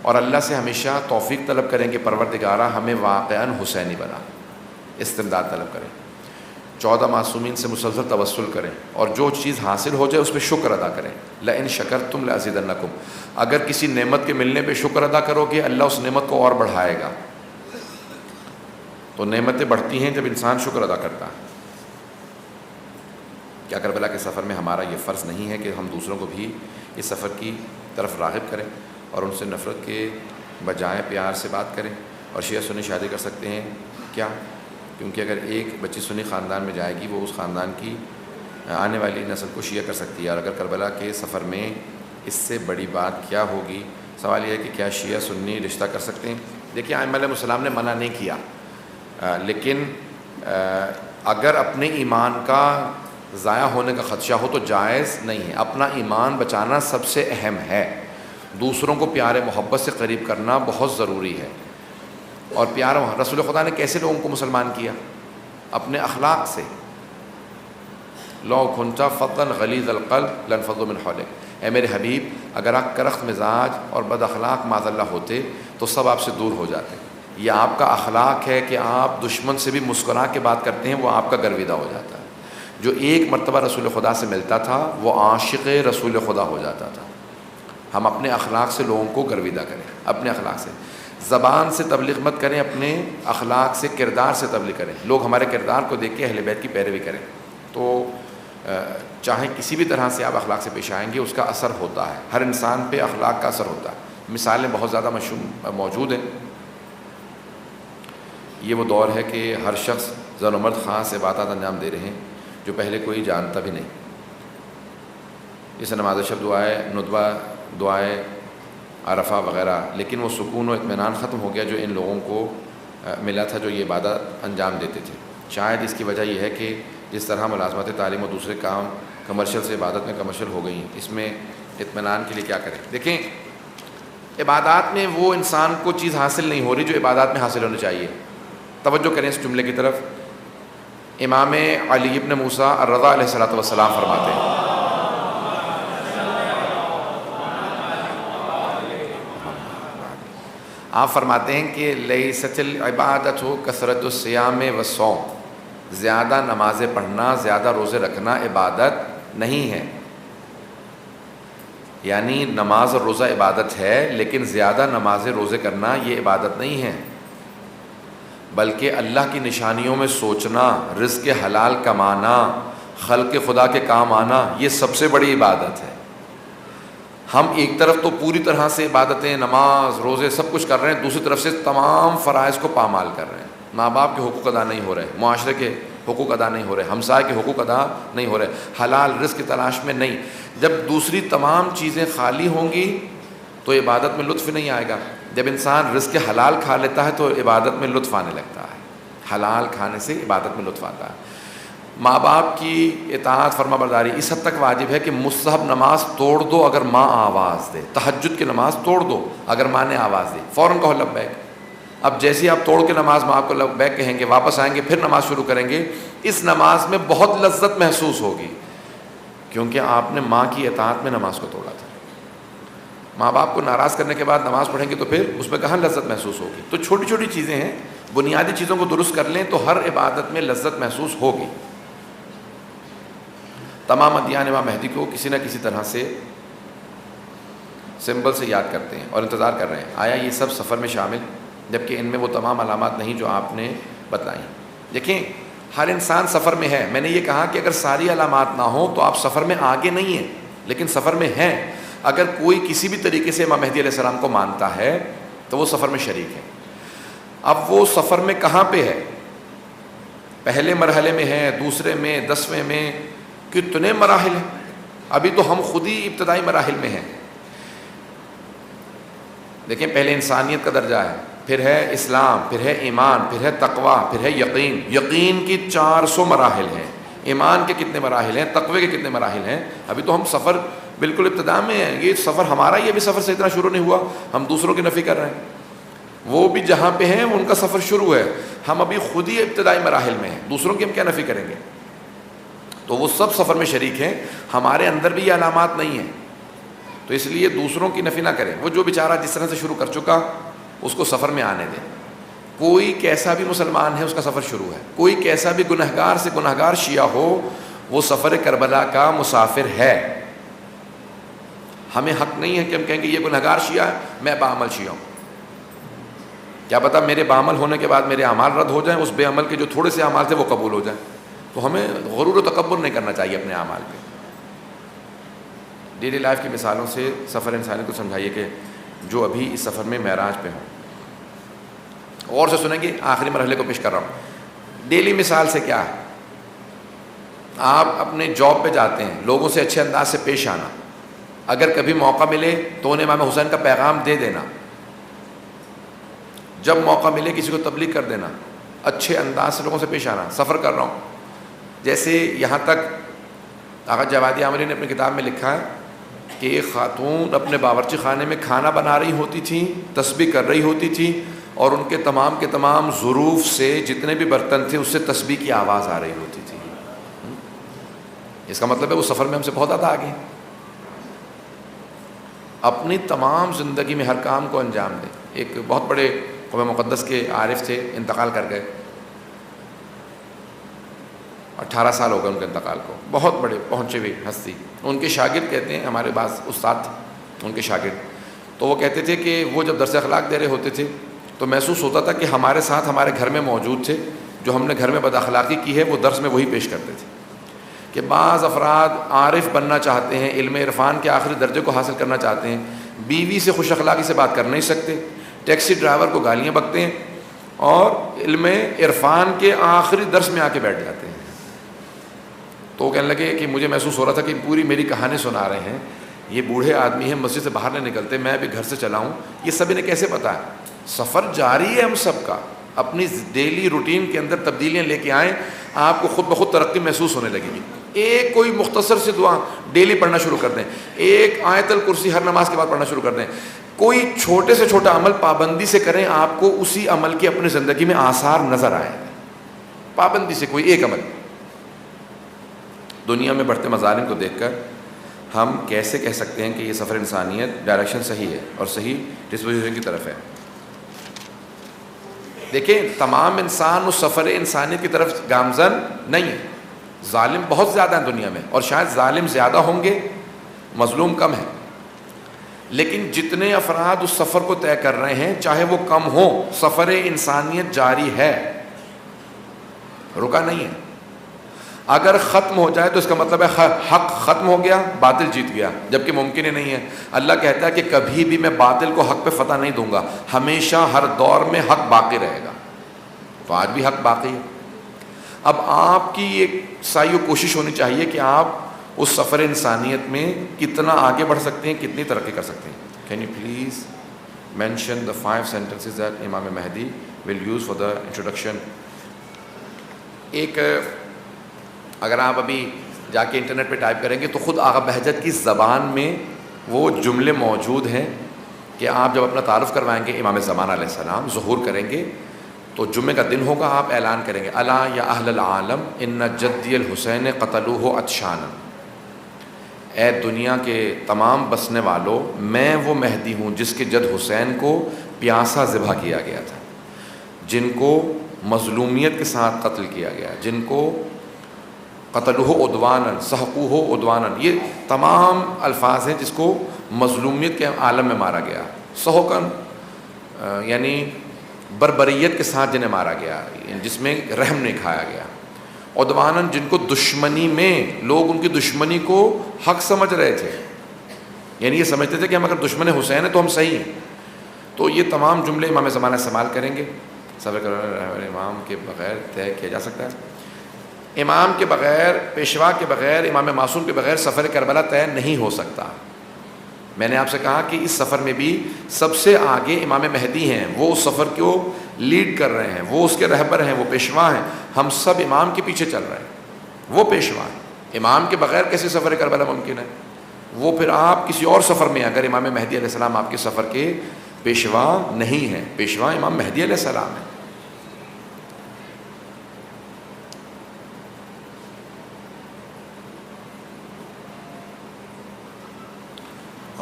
اور اللہ سے ہمیشہ توفیق طلب کریں کہ پروردگارہ ہمیں واقعاً حسینی بنا. استمداد طلب کریں, 14 معصومین سے مسلسل توسل کریں, اور جو چیز حاصل ہو جائے اس پہ شکر ادا کریں. لئن شکرتم لأزیدنکم. اگر کسی نعمت کے ملنے پہ شکر ادا کرو گے اللہ اس نعمت کو اور بڑھائے گا. تو نعمتیں بڑھتی ہیں جب انسان شکر ادا کرتا ہے. کیا کربلا کے سفر میں ہمارا یہ فرض نہیں ہے کہ ہم دوسروں کو بھی اس سفر کی طرف راغب کریں اور ان سے نفرت کے بجائے پیار سے بات کریں؟ اور شیعہ سنی شادی کر سکتے ہیں کیا؟ کیونکہ اگر ایک بچی سنی خاندان میں جائے گی وہ اس خاندان کی آنے والی نسل کو شیعہ کر سکتی ہے, اور اگر کربلا کے سفر میں اس سے بڑی بات کیا ہوگی؟ سوال یہ ہے کہ کیا شیعہ سنی رشتہ کر سکتے ہیں؟ دیکھیے ائمہ علیہ السلام نے منع نہیں کیا, لیکن اگر اپنے ایمان کا ضائع ہونے کا خدشہ ہو تو جائز نہیں ہے. اپنا ایمان بچانا سب سے اہم ہے. دوسروں کو پیار محبت سے قریب کرنا بہت ضروری ہے. اور پیار رسول خدا نے کیسے لوگوں کو مسلمان کیا؟ اپنے اخلاق سے. لو كنت فظا غلیظ القلب لانفضوا من حولک. اے میرے حبیب اگر آپ کرخت مزاج اور بد اخلاق معاذ اللہ ہوتے تو سب آپ سے دور ہو جاتے. یہ آپ کا اخلاق ہے کہ آپ دشمن سے بھی مسکرا کے بات کرتے ہیں, وہ آپ کا گرویدہ ہو جاتا ہے. جو ایک مرتبہ رسول خدا سے ملتا تھا وہ عاشق رسول خدا ہو جاتا تھا. ہم اپنے اخلاق سے لوگوں کو گرویدہ کریں, اپنے اخلاق سے. زبان سے تبلیغ مت کریں, اپنے اخلاق سے, کردار سے تبلیغ کریں. لوگ ہمارے کردار کو دیکھ کے اہل بیت کی پیروی کریں. تو چاہے کسی بھی طرح سے آپ اخلاق سے پیش آئیں گے اس کا اثر ہوتا ہے. ہر انسان پہ اخلاق کا اثر ہوتا ہے. مثالیں بہت زیادہ موجود ہیں. یہ وہ دور ہے کہ ہر شخص زن و مرد خاص عبادات انجام دے رہے ہیں جو پہلے کوئی جانتا بھی نہیں. جیسے نماز شب, دعائے ندوہ, دعائے عرفہ وغیرہ, لیکن وہ سکون و اطمینان ختم ہو گیا جو ان لوگوں کو ملا تھا جو یہ عبادت انجام دیتے تھے. شاید اس کی وجہ یہ ہے کہ جس طرح ملازمت تعلیم اور دوسرے کام کمرشل سے عبادت میں کمرشل ہو گئی, اس میں اطمینان کے لیے کیا کریں؟ دیکھیں عبادات میں وہ انسان کو چیز حاصل نہیں ہو رہی جو عبادات میں حاصل ہونی چاہیے. توجہ کریں اس جملے کی طرف. امام علی ابن موسیٰ الرضا علیہ السلام فرماتے ہیں, آپ فرماتے ہیں کہ لیست العبادت کثرت الصیام والصوم. زیادہ نمازیں پڑھنا, زیادہ روزے رکھنا عبادت نہیں ہے. یعنی نماز اور روزہ عبادت ہے, لیکن زیادہ نمازیں روزے کرنا یہ عبادت نہیں ہے, بلکہ اللہ کی نشانیوں میں سوچنا, رزق حلال کمانا, خلق خدا کے کام آنا, یہ سب سے بڑی عبادت ہے. ہم ایک طرف تو پوری طرح سے عبادتیں, نماز, روزے سب کچھ کر رہے ہیں, دوسری طرف سے تمام فرائض کو پامال کر رہے ہیں. ماں باپ کے حقوق ادا نہیں ہو رہے, معاشرے کے حقوق ادا نہیں ہو رہے, ہمسائے کے حقوق ادا نہیں ہو رہے, حلال رزق کی تلاش میں نہیں. جب دوسری تمام چیزیں خالی ہوں گی تو عبادت میں لطف نہیں آئے گا. جب انسان رزق حلال کھا لیتا ہے تو عبادت میں لطف آنے لگتا ہے. حلال کھانے سے عبادت میں لطف آتا ہے. ماں باپ کی اطاعت فرما برداری اس حد تک واجب ہے کہ مستحب نماز توڑ دو اگر ماں آواز دے. تہجد کی نماز توڑ دو اگر ماں نے آواز دی, فوراً کہو لبیک. اب جیسے آپ توڑ کے نماز ماں کو لبیک کہیں گے, واپس آئیں گے, پھر نماز شروع کریں گے, اس نماز میں بہت لذت محسوس ہوگی. کیونکہ آپ نے ماں کی اطاعت میں نماز کو توڑا تھا. ماں باپ کو ناراض کرنے کے بعد نماز پڑھیں گے تو پھر اس میں کہاں لذت محسوس ہوگی؟ تو چھوٹی چھوٹی چیزیں ہیں، بنیادی چیزوں کو درست کر لیں تو ہر عبادت میں لذت محسوس ہوگی. تمام ادیان امام مہدی کو کسی نہ کسی طرح سے سمبل سے یاد کرتے ہیں اور انتظار کر رہے ہیں. آیا یہ سب سفر میں شامل، جبکہ ان میں وہ تمام علامات نہیں جو آپ نے بتائیں. دیکھیں ہر انسان سفر میں ہے. میں نے یہ کہا کہ اگر ساری علامات نہ ہوں تو آپ سفر میں آگے نہیں ہیں، لیکن سفر میں ہیں. اگر کوئی کسی بھی طریقے سے امام مہدی علیہ السلام کو مانتا ہے تو وہ سفر میں شریک ہے. اب وہ سفر میں کہاں پہ ہے؟ پہلے مرحلے میں ہے، دوسرے میں، 10ویں میں، کتنے مراحل ہیں؟ ابھی تو ہم خود ہی ابتدائی مراحل میں ہیں. دیکھیں پہلے انسانیت کا درجہ ہے، پھر ہے اسلام، پھر ہے ایمان، پھر ہے تقوی، پھر ہے یقین. یقین کی 400 مراحل ہیں. ایمان کے کتنے مراحل ہیں؟ تقوی کے کتنے مراحل ہیں؟ ابھی تو ہم سفر بالکل ابتدا میں ہیں. یہ سفر ہمارا یہ بھی سفر سے اتنا شروع نہیں ہوا. ہم دوسروں کی نفی کر رہے ہیں. وہ بھی جہاں پہ ہیں ان کا سفر شروع ہے. ہم ابھی خود ہی ابتدائی مراحل میں ہیں. دوسروں کی ہم کیا نفی کریں گے؟ تو وہ سب سفر میں شریک ہیں. ہمارے اندر بھی یہ علامات نہیں ہیں، تو اس لیے دوسروں کی نفی نہ کریں. وہ جو بیچارہ جس طرح سے شروع کر چکا اس کو سفر میں آنے دیں. کوئی کیسا بھی مسلمان ہے اس کا سفر شروع ہے. کوئی کیسا بھی گنہگار سے گنہگار شیعہ ہو وہ سفر کربلا کا مسافر ہے. ہمیں حق نہیں ہے کہ ہم کہیں کہ یہ گنہگار شیعہ ہے، میں باعمل شیعہ ہوں. کیا پتہ میرے باعمل ہونے کے بعد میرے اعمال رد ہو جائیں، اس بے عمل کے جو تھوڑے سے اعمال تھے وہ قبول ہو جائیں. تو ہمیں غرور و تکبر نہیں کرنا چاہیے اپنے اعمال پہ. ڈیلی لائف کی مثالوں سے سفر انسانی کو سمجھائیے کہ جو ابھی اس سفر میں معراج پہ ہوں. اور سے سنیں گے، آخری مرحلے کو پیش کر رہا ہوں. ڈیلی مثال سے کیا ہے؟ آپ اپنے جاب پہ جاتے ہیں، لوگوں سے اچھے انداز سے پیش آنا. اگر کبھی موقع ملے تو انہیں امام حسین کا پیغام دے دینا. جب موقع ملے کسی کو تبلیغ کر دینا. اچھے انداز سے لوگوں سے پیش آنا. سفر کر رہا ہوں، جیسے یہاں تک آقا جوادی عامری نے اپنی کتاب میں لکھا ہے کہ ایک خاتون اپنے باورچی خانے میں کھانا بنا رہی ہوتی تھی، تسبیح کر رہی ہوتی تھی، اور ان کے تمام ظروف سے جتنے بھی برتن تھے اس سے تسبیح کی آواز آ رہی ہوتی تھی. اس کا مطلب ہے وہ سفر میں ہم سے بہت زیادہ آگے. اپنی تمام زندگی میں ہر کام کو انجام دیں. ایک بہت بڑے قوم مقدس کے عارف تھے، انتقال کر گئے. 18 سال ہو گئے ان کے انتقال کو. بہت بڑے پہنچے ہوئے ہستی. ان کے شاگرد کہتے ہیں، ہمارے پاس استاد تھے ان کے شاگرد، تو وہ کہتے تھے کہ وہ جب درس اخلاق دے رہے ہوتے تھے تو محسوس ہوتا تھا کہ ہمارے ساتھ ہمارے گھر میں موجود تھے. جو ہم نے گھر میں بد اخلاقی کی ہے وہ درس میں وہی پیش کرتے تھے. کہ بعض افراد عارف بننا چاہتے ہیں، علم عرفان کے آخری درجے کو حاصل کرنا چاہتے ہیں، بیوی سے خوش اخلاقی سے بات کر نہیں سکتے، ٹیکسی ڈرائیور کو گالیاں بکتے ہیں، اور علم عرفان کے آخری درس میں آ کے بیٹھ جاتے ہیں. تو وہ کہنے لگے کہ مجھے محسوس ہو رہا تھا کہ پوری میری کہانی سنا رہے ہیں. یہ بوڑھے آدمی ہیں، مسجد سے باہر نہیں نکلتے، میں ابھی گھر سے چلا ہوں. یہ سب انہیں کیسے پتہ ہے؟ سفر جاری ہے ہم سب کا. اپنی ڈیلی روٹین کے اندر تبدیلیاں لے کے آئیں، آپ کو خود بخود ترقی محسوس ہونے لگے گی. ایک کوئی مختصر سی دعا ڈیلی پڑھنا شروع کر دیں. ایک آیت الکرسی ہر نماز کے بعد پڑھنا شروع کر دیں. کوئی چھوٹے سے چھوٹا عمل پابندی سے کریں، آپ کو اسی عمل کے اپنی زندگی میں آثار نظر آئیں. پابندی سے کوئی ایک عمل. دنیا میں بڑھتے مظالم کو دیکھ کر ہم کیسے کہہ سکتے ہیں کہ یہ سفر انسانیت ڈائریکشن صحیح ہے اور صحیح ڈسپوزیشن کی طرف ہے؟ دیکھیں تمام انسان اس سفر انسانیت کی طرف گامزن نہیں ہے. ظالم بہت زیادہ ہیں دنیا میں، اور شاید ظالم زیادہ ہوں گے، مظلوم کم ہے. لیکن جتنے افراد اس سفر کو طے کر رہے ہیں چاہے وہ کم ہو، سفر انسانیت جاری ہے، رکا نہیں ہے. اگر ختم ہو جائے تو اس کا مطلب ہے حق ختم ہو گیا، باطل جیت گیا، جبکہ ممکن ہی نہیں ہے. اللہ کہتا ہے کہ کبھی بھی میں باطل کو حق پہ فتح نہیں دوں گا، ہمیشہ ہر دور میں حق باقی رہے گا. تو آج بھی حق باقی ہے. اب آپ کی ایک سعی و کوشش ہونی چاہیے کہ آپ اس سفر انسانیت میں کتنا آگے بڑھ سکتے ہیں، کتنی ترقی کر سکتے ہیں. Can you please mention the 5 sentences that امام مہدی will use for the introduction. ایک اگر آپ ابھی جا کے انٹرنیٹ پہ ٹائپ کریں گے تو خود آغا بہجت کی زبان میں وہ جملے موجود ہیں کہ آپ جب اپنا تعارف کروائیں گے امام زمان علیہ السلام، ظہور کریں گے تو جمعے کا دن ہوگا، آپ اعلان کریں گے الا یا اہل العالم ان جدی الحسین قتلوہ عطشانا. اے دنیا کے تمام بسنے والوں، میں وہ مہدی ہوں جس کے جد حسین کو پیاسا ذبح کیا گیا تھا، جن کو مظلومیت کے ساتھ قتل کیا گیا، جن کو قتلہ عدواناً سحقوہ عدواناً، یہ تمام الفاظ ہیں جس کو مظلومیت کے عالم میں مارا گیا، سحقاً یعنی بربریت کے ساتھ جنہیں مارا گیا، جس میں رحم نہیں کھایا گیا، عدواناً جن کو دشمنی میں لوگ ان کی دشمنی کو حق سمجھ رہے تھے، یعنی یہ سمجھتے تھے کہ ہم اگر دشمن حسین ہیں تو ہم صحیح ہیں۔ تو یہ تمام جملے امام زمانہ استعمال کریں گے۔ سفر امام کے بغیر طے کیا جا سکتا ہے؟ امام کے بغیر، پیشوا کے بغیر، امام معصوم کے بغیر سفر کربلا طے نہیں ہو سکتا۔ میں نے آپ سے کہا کہ اس سفر میں بھی سب سے آگے امام مہدی ہیں، وہ اس سفر کو لیڈ کر رہے ہیں، وہ اس کے رہبر ہیں، وہ پیشوا ہیں، ہم سب امام کے پیچھے چل رہے ہیں، وہ پیشوا ہیں۔ امام کے بغیر کیسے سفر کربلا ممکن ہے؟ وہ پھر آپ کسی اور سفر میں، اگر امام مہدی علیہ السلام آپ کے سفر کے پیشوا نہیں ہیں، پیشوا امام مہدی علیہ السلام ہیں۔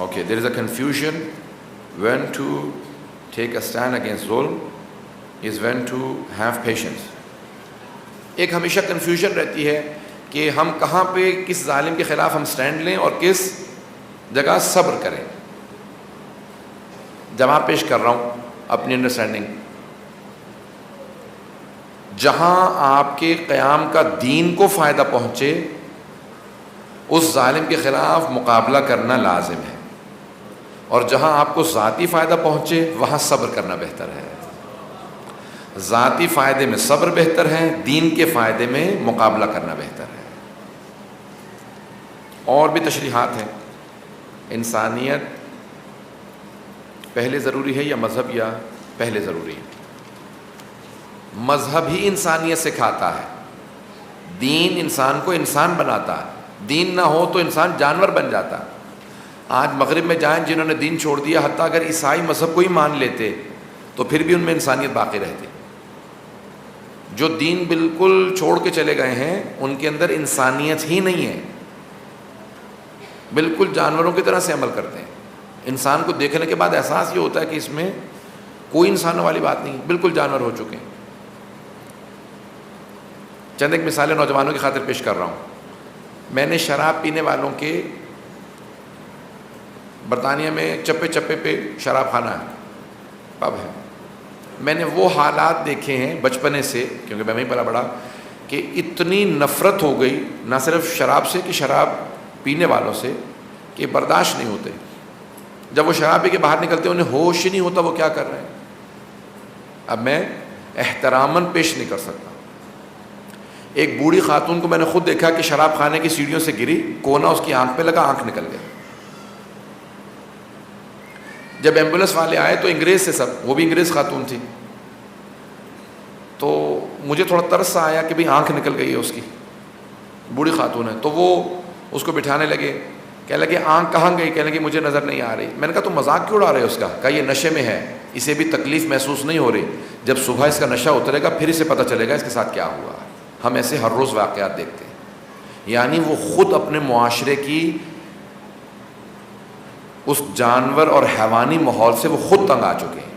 Okay, there is a confusion when to take a stand against zulm is when to have patience. ایک ہمیشہ کنفیوژن رہتی ہے کہ ہم کہاں پہ کس ظالم کے خلاف ہم سٹینڈ لیں اور کس جگہ صبر کریں۔ جواب پیش کر رہا ہوں اپنی انڈرسٹینڈنگ۔ جہاں آپ کے قیام کا دین کو فائدہ پہنچے اس ظالم کے خلاف مقابلہ کرنا لازم ہے، اور جہاں آپ کو ذاتی فائدہ پہنچے وہاں صبر کرنا بہتر ہے۔ ذاتی فائدے میں صبر بہتر ہے، دین کے فائدے میں مقابلہ کرنا بہتر ہے۔ اور بھی تشریحات ہیں۔ انسانیت پہلے ضروری ہے یا مذہب، یا پہلے ضروری ہے؟ مذہب ہی انسانیت سکھاتا ہے، دین انسان کو انسان بناتا ہے، دین نہ ہو تو انسان جانور بن جاتا ہے۔ آج مغرب میں جائیں، جنہوں نے دین چھوڑ دیا، حتیٰ اگر عیسائی مذہب کو ہی مان لیتے تو پھر بھی ان میں انسانیت باقی رہتی۔ جو دین بالکل چھوڑ کے چلے گئے ہیں ان کے اندر انسانیت ہی نہیں ہے، بالکل جانوروں کی طرح سے عمل کرتے ہیں۔ انسان کو دیکھنے کے بعد احساس یہ ہوتا ہے کہ اس میں کوئی انسانوں والی بات نہیں، بالکل جانور ہو چکے ہیں۔ چند ایک مثالیں نوجوانوں کی خاطر پیش کر رہا ہوں۔ میں نے شراب پینے والوں کے، برطانیہ میں چپے چپے پہ شراب خانہ ہے، پب ہے، میں نے وہ حالات دیکھے ہیں بچپنے سے، کیونکہ میں وہیں پلا بڑا، کہ اتنی نفرت ہو گئی نہ صرف شراب سے کہ شراب پینے والوں سے، کہ برداشت نہیں ہوتے۔ جب وہ شراب پی کے باہر نکلتے ہیں انہیں ہوش ہی نہیں ہوتا وہ کیا کر رہے ہیں۔ اب میں احتراماً پیش نہیں کر سکتا۔ ایک بوڑھی خاتون کو میں نے خود دیکھا کہ شراب خانے کی سیڑھیوں سے گری، کونا اس کی آنکھ پہ لگا، آنکھ نکل گئی۔ جب ایمبولینس والے آئے تو انگریز سے سب، وہ بھی انگریز خاتون تھی، تو مجھے تھوڑا ترس آیا کہ بھئی آنکھ نکل گئی ہے اس کی، بوڑھی خاتون ہے، تو وہ اس کو بٹھانے لگے، کہنے لگے آنکھ کہاں گئی؟ کہنے لگے مجھے نظر نہیں آ رہی۔ میں نے کہا تم مذاق کیوں اڑا رہے ہو اس کا؟ کہا یہ نشے میں ہے، اسے بھی تکلیف محسوس نہیں ہو رہی، جب صبح اس کا نشہ اترے گا پھر اسے پتہ چلے گا اس کے ساتھ کیا ہوا۔ ہم ایسے ہر روز واقعات دیکھتے ہیں۔ یعنی وہ خود اپنے معاشرے کی اس جانور اور حیوانی ماحول سے وہ خود تنگ آ چکے ہیں۔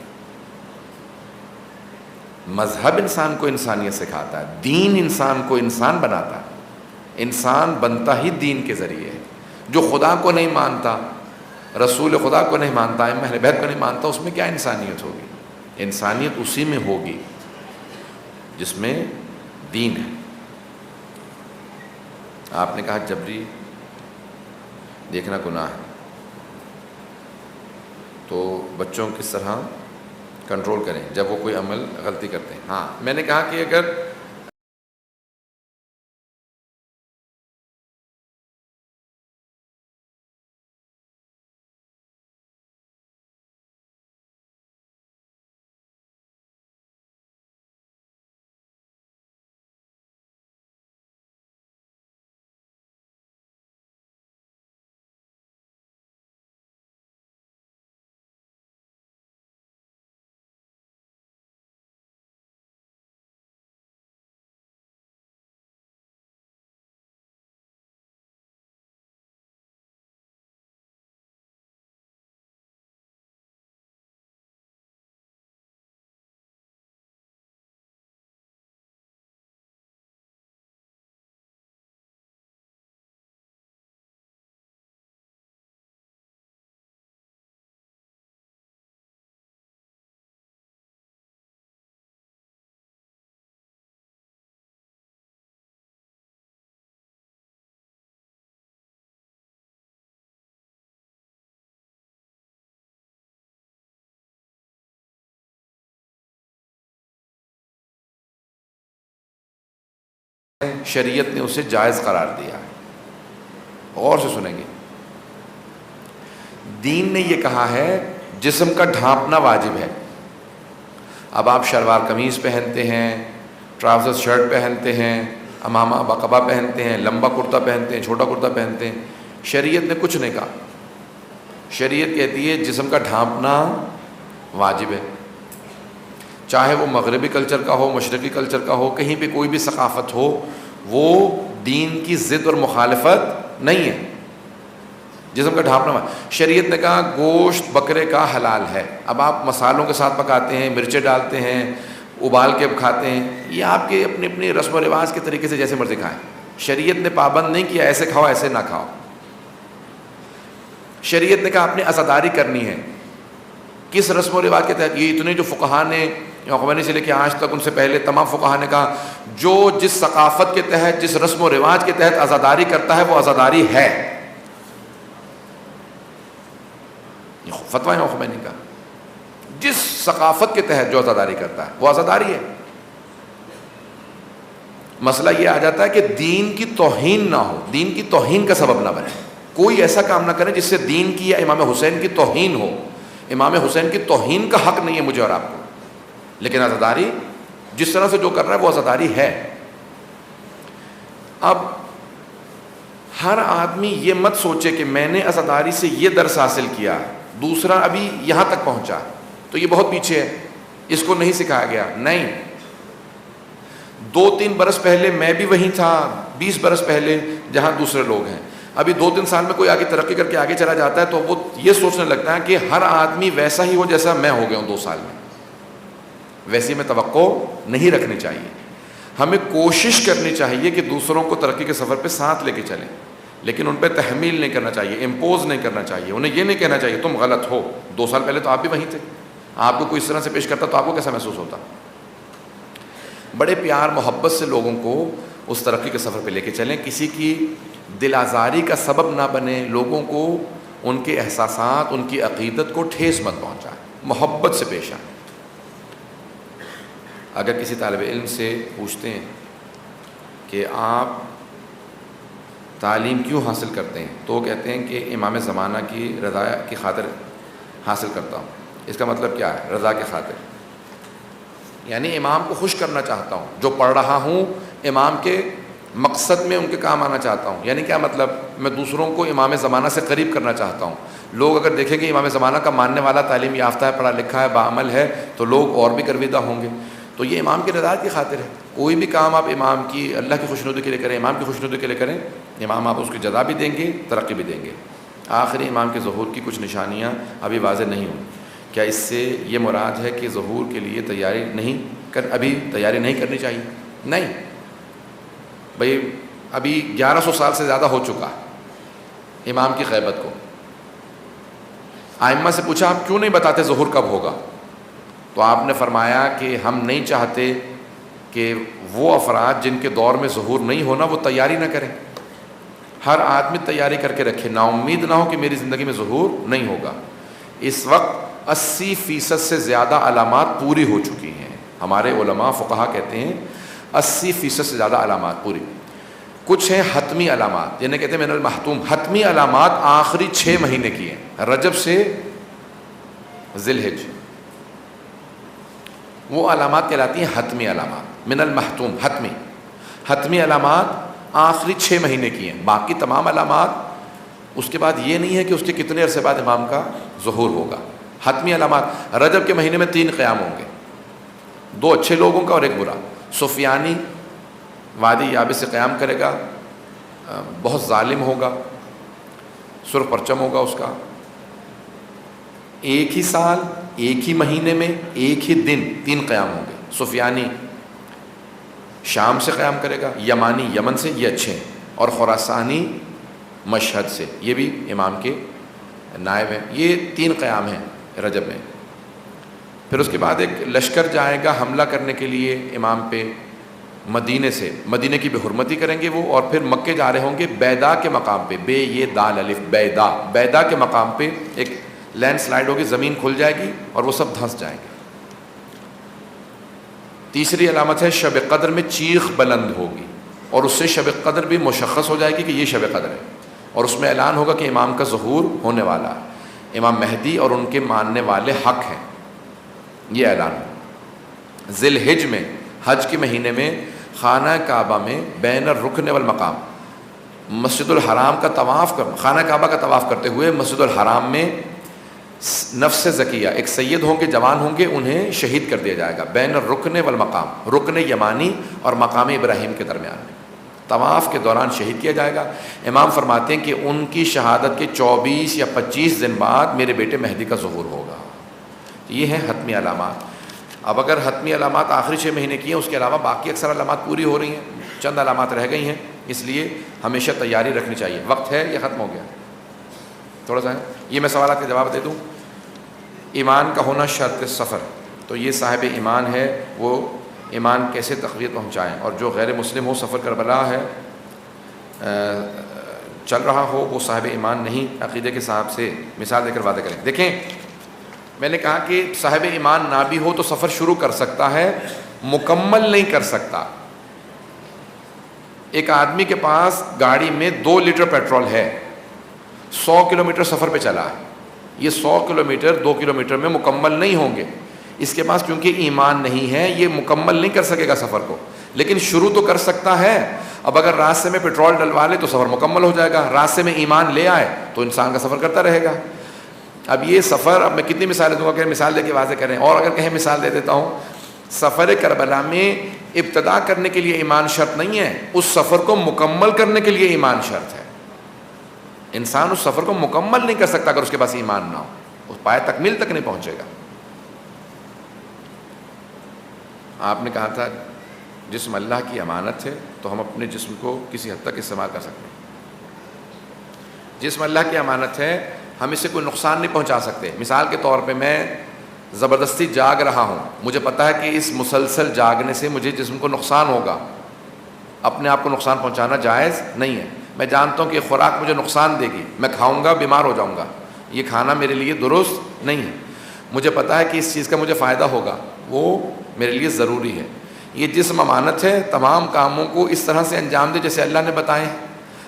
مذہب انسان کو انسانیت سکھاتا ہے، دین انسان کو انسان بناتا ہے، انسان بنتا ہی دین کے ذریعے ہے۔ جو خدا کو نہیں مانتا، رسول خدا کو نہیں مانتا، ائمہ اہل بیت کو نہیں مانتا، اس میں کیا انسانیت ہوگی؟ انسانیت اسی میں ہوگی جس میں دین ہے۔ آپ نے کہا جبری دیکھنا گناہ ہے، تو بچوں کس طرح کنٹرول کریں جب وہ کوئی عمل غلطی کرتے ہیں؟ ہاں، میں نے کہا کہ اگر شریعت نے اسے جائز قرار دیا ہے. غور سے سنیں گے. دین نے یہ کہا ہے جسم کا ڈھانپنا واجب ہے. اب آپ شلوار قمیض پہنتے ہیں, ٹراؤزر شرٹ پہنتے ہیں, امامہ بقبہ پہنتے ہیں, لمبا کرتا پہنتے ہیں, چھوٹا کرتا پہنتے ہیں, شریعت نے کچھ نہیں کہا. شریعت کہتی ہے جسم کا ڈھانپنا واجب ہے. چاہے وہ مغربی کلچر کا ہو, مشرقی کلچر کا ہو, کہیں پہ کوئی بھی ثقافت ہو, وہ دین کی ضد اور مخالفت نہیں ہے. جسم کا ڈھانپنا شریعت نے کہا گوشت بکرے کا حلال ہے. اب آپ مسالوں کے ساتھ پکاتے ہیں, مرچیں ڈالتے ہیں, ابال کے کھاتے ہیں, یہ آپ کے اپنی اپنی رسم و رواج کے طریقے سے جیسے مرضی کھائیں. شریعت نے پابند نہیں کیا ایسے کھاؤ ایسے نہ کھاؤ. شریعت نے کہا آپ نے عزاداری کرنی ہے. کس رسم و رواج کے تحت؟ یہ اتنے جو فقہا نے خمینی سے لے کے آج تک, ان سے پہلے تمام فقہا نے کہا جو جس ثقافت کے تحت, جس رسم و رواج کے تحت عزاداری کرتا ہے وہ عزاداری ہے. فتویٰ امام خمینی کا, جس ثقافت کے تحت جو عزاداری کرتا ہے وہ عزاداری ہے. مسئلہ یہ آ جاتا ہے کہ دین کی توہین نہ ہو, دین کی توہین کا سبب نہ بنے. کوئی ایسا کام نہ کرے جس سے دین کی یا امام حسین کی توہین ہو. امام حسین کی توہین کا حق نہیں ہے مجھے اور آپ کو, لیکن عزاداری جس طرح سے جو کر رہا ہے وہ عزاداری ہے. اب ہر آدمی یہ مت سوچے کہ میں نے عزاداری سے یہ درس حاصل کیا, دوسرا ابھی یہاں تک پہنچا تو یہ بہت پیچھے ہے, اس کو نہیں سکھایا گیا. نہیں, 2-3 برس پہلے میں بھی وہیں تھا, 20 برس پہلے جہاں دوسرے لوگ ہیں. ابھی 2-3 سال میں کوئی آگے ترقی کر کے آگے چلا جاتا ہے تو وہ یہ سوچنے لگتا ہے کہ ہر آدمی ویسا ہی ہو جیسا میں ہو گیا ہوں 2 سال میں. ویسی میں توقع نہیں رکھنی چاہیے. ہمیں کوشش کرنی چاہیے کہ دوسروں کو ترقی کے سفر پہ ساتھ لے کے چلیں, لیکن ان پہ تحمیل نہیں کرنا چاہیے, امپوز نہیں کرنا چاہیے. انہیں یہ نہیں کہنا چاہیے تم غلط ہو. 2 سال پہلے تو آپ بھی وہیں تھے, آپ کو کوئی اس طرح سے پیش کرتا تو آپ کو کیسا محسوس ہوتا؟ بڑے پیار محبت سے لوگوں کو اس ترقی کے سفر پہ لے کے چلیں. کسی کی دل آزاری کا سبب نہ بنے, لوگوں کو ان کے احساسات, ان کی عقیدت کو ٹھیس مت پہنچائیں, محبت سے پیش آئیں. اگر کسی طالب علم سے پوچھتے ہیں کہ آپ تعلیم کیوں حاصل کرتے ہیں, تو وہ کہتے ہیں کہ امام زمانہ کی رضا کی خاطر حاصل کرتا ہوں. اس کا مطلب کیا ہے؟ رضا کی خاطر, یعنی امام کو خوش کرنا چاہتا ہوں. جو پڑھ رہا ہوں امام کے مقصد میں ان کے کام آنا چاہتا ہوں. یعنی کیا مطلب؟ میں دوسروں کو امام زمانہ سے قریب کرنا چاہتا ہوں. لوگ اگر دیکھیں کہ امام زمانہ کا ماننے والا تعلیم یافتہ ہے, پڑھا لکھا ہے, باعمل ہے, تو لوگ اور بھی گرویدہ ہوں گے. تو یہ امام کی رضا کی خاطر ہے. کوئی بھی کام آپ امام کی, اللہ کی خوشنودی کے لیے کریں, امام کی خوشنودی کے لیے کریں, امام آپ اس کی جزا بھی دیں گے, ترقی بھی دیں گے. آخری امام کے ظہور کی کچھ نشانیاں ابھی واضح نہیں ہوئی. کیا اس سے یہ مراد ہے کہ ظہور کے لیے تیاری ابھی تیاری نہیں کرنی چاہیے؟ نہیں بھئی, ابھی 1100 سال سے زیادہ ہو چکا امام کی غیبت کو. ائمہ سے پوچھا آپ کیوں نہیں بتاتے ظہور کب ہوگا؟ تو آپ نے فرمایا کہ ہم نہیں چاہتے کہ وہ افراد جن کے دور میں ظہور نہیں ہونا وہ تیاری نہ کریں. ہر آدمی تیاری کر کے رکھے, نا امید نہ ہو کہ میری زندگی میں ظہور نہیں ہوگا. اس وقت 80% سے زیادہ علامات پوری ہو چکی ہیں. ہمارے علماء فقہا کہتے ہیں 80% سے زیادہ علامات پوری. کچھ ہیں حتمی علامات, جنہیں کہتے ہیں من المحتوم. حتمی علامات آخری 6 مہینے کی ہیں, رجب سے ذی الحج. وہ علامات کہلاتی ہیں حتمی علامات. من المحتوم حتمی علامات آخری 6 مہینے کی ہیں. باقی تمام علامات اس کے بعد یہ نہیں ہے کہ اس کے کتنے عرصے بعد امام کا ظہور ہوگا. حتمی علامات, رجب کے مہینے میں 3 قیام ہوں گے, 2 اچھے لوگوں کا اور 1 برا. سفیانی وادی یابس سے قیام کرے گا, بہت ظالم ہوگا, سرخ پرچم ہوگا اس کا. ایک ہی سال, ایک ہی مہینے میں, ایک ہی دن 3 قیام ہوں گے. سفیانی شام سے قیام کرے گا, یمانی یمن سے, یہ اچھے ہیں, اور خراسانی مشہد سے, یہ بھی امام کے نائب ہیں. یہ 3 قیام ہیں رجب میں. پھر اس کے بعد ایک لشکر جائے گا حملہ کرنے کے لیے امام پہ مدینے سے. مدینے کی بے حرمتی کریں گے وہ, اور پھر مکے جا رہے ہوں گے بیدا کے مقام پہ, بے یہ دال الف, بیدا کے مقام پہ ایک لینڈ سلائیڈ ہوگی, زمین کھل جائے گی اور وہ سب دھنس جائیں گے. تیسری علامت ہے شب قدر میں چیخ بلند ہوگی. اور اس سے شب قدر بھی مشخص ہو جائے گی کہ یہ شب قدر ہے، اور اس میں اعلان ہوگا کہ امام کا ظہور ہونے والا ہے، امام مہدی اور ان کے ماننے والے حق ہیں، یہ اعلان ہے۔ ذی الحج میں، حج کے مہینے میں، خانہ کعبہ میں بین الرکن والمقام، مسجد الحرام کا طواف کر، خانہ کعبہ کا طواف کرتے ہوئے مسجد الحرام میں نفس زکیہ، ایک سید ہوں گے، جوان ہوں گے، انہیں شہید کر دیا جائے گا، بین الرکن والمقام، رکن یمانی اور مقام ابراہیم کے درمیان میں طواف کے دوران شہید کیا جائے گا۔ امام فرماتے ہیں کہ ان کی شہادت کے 24 یا 25 دن بعد میرے بیٹے مہدی کا ظہور ہوگا۔ یہ ہیں حتمی علامات۔ اب اگر حتمی علامات آخری 6 مہینے کی ہیں، اس کے علاوہ باقی اکثر علامات پوری ہو رہی ہیں، چند علامات رہ گئی ہیں، اس لیے ہمیشہ تیاری رکھنی چاہیے۔ وقت ہے یا ختم ہو گیا؟ تھوڑا سا ہے، یہ میں سوالات کے جواب دے دوں۔ ایمان کا ہونا شرط سفر، تو یہ صاحب ایمان ہے، وہ ایمان کیسے تقویت پہنچائیں، اور جو غیر مسلم ہو، سفر کربلا ہے چل رہا ہو، وہ صاحب ایمان نہیں، عقیدے کے صاحب سے مثال دے کر وعدے کریں۔ دیکھیں، میں نے کہا کہ صاحب ایمان نہ بھی ہو تو سفر شروع کر سکتا ہے، مکمل نہیں کر سکتا۔ ایک آدمی کے پاس گاڑی میں 2 لیٹر پیٹرول ہے، 100 کلومیٹر سفر پہ چلا ہے، یہ 100 کلومیٹر 2 کلومیٹر میں مکمل نہیں ہوں گے، اس کے پاس کیونکہ ایمان نہیں ہے، یہ مکمل نہیں کر سکے گا سفر کو، لیکن شروع تو کر سکتا ہے۔ اب اگر راستے میں پیٹرول ڈلوا لے تو سفر مکمل ہو جائے گا، راستے میں ایمان لے آئے تو انسان کا سفر کرتا رہے گا۔ اب یہ سفر، اب میں کتنی مثالیں دوں گا کہ مثال دے کے واضح کریں، اور اگر کہیں مثال دے دیتا ہوں، سفر کربلا میں ابتدا کرنے کے لیے ایمان شرط نہیں ہے، اس سفر کو مکمل کرنے کے لیے ایمان شرط ہے۔ انسان اس سفر کو مکمل نہیں کر سکتا اگر اس کے پاس ایمان نہ ہو، اس پائے تکمیل تک نہیں پہنچے گا۔ آپ نے کہا تھا جسم اللہ کی امانت ہے، تو ہم اپنے جسم کو کسی حد تک استعمال کر سکتے ہیں۔ جسم اللہ کی امانت ہے، ہم اسے کوئی نقصان نہیں پہنچا سکتے۔ مثال کے طور پہ میں زبردستی جاگ رہا ہوں، مجھے پتہ ہے کہ اس مسلسل جاگنے سے مجھے جسم کو نقصان ہوگا، اپنے آپ کو نقصان پہنچانا جائز نہیں ہے۔ میں جانتا ہوں کہ یہ خوراک مجھے نقصان دے گی، میں کھاؤں گا بیمار ہو جاؤں گا، یہ کھانا میرے لیے درست نہیں ہے، مجھے پتہ ہے کہ اس چیز کا مجھے فائدہ ہوگا، وہ میرے لیے ضروری ہے۔ یہ جسم امانت ہے، تمام کاموں کو اس طرح سے انجام دے جیسے اللہ نے بتائے ہیں۔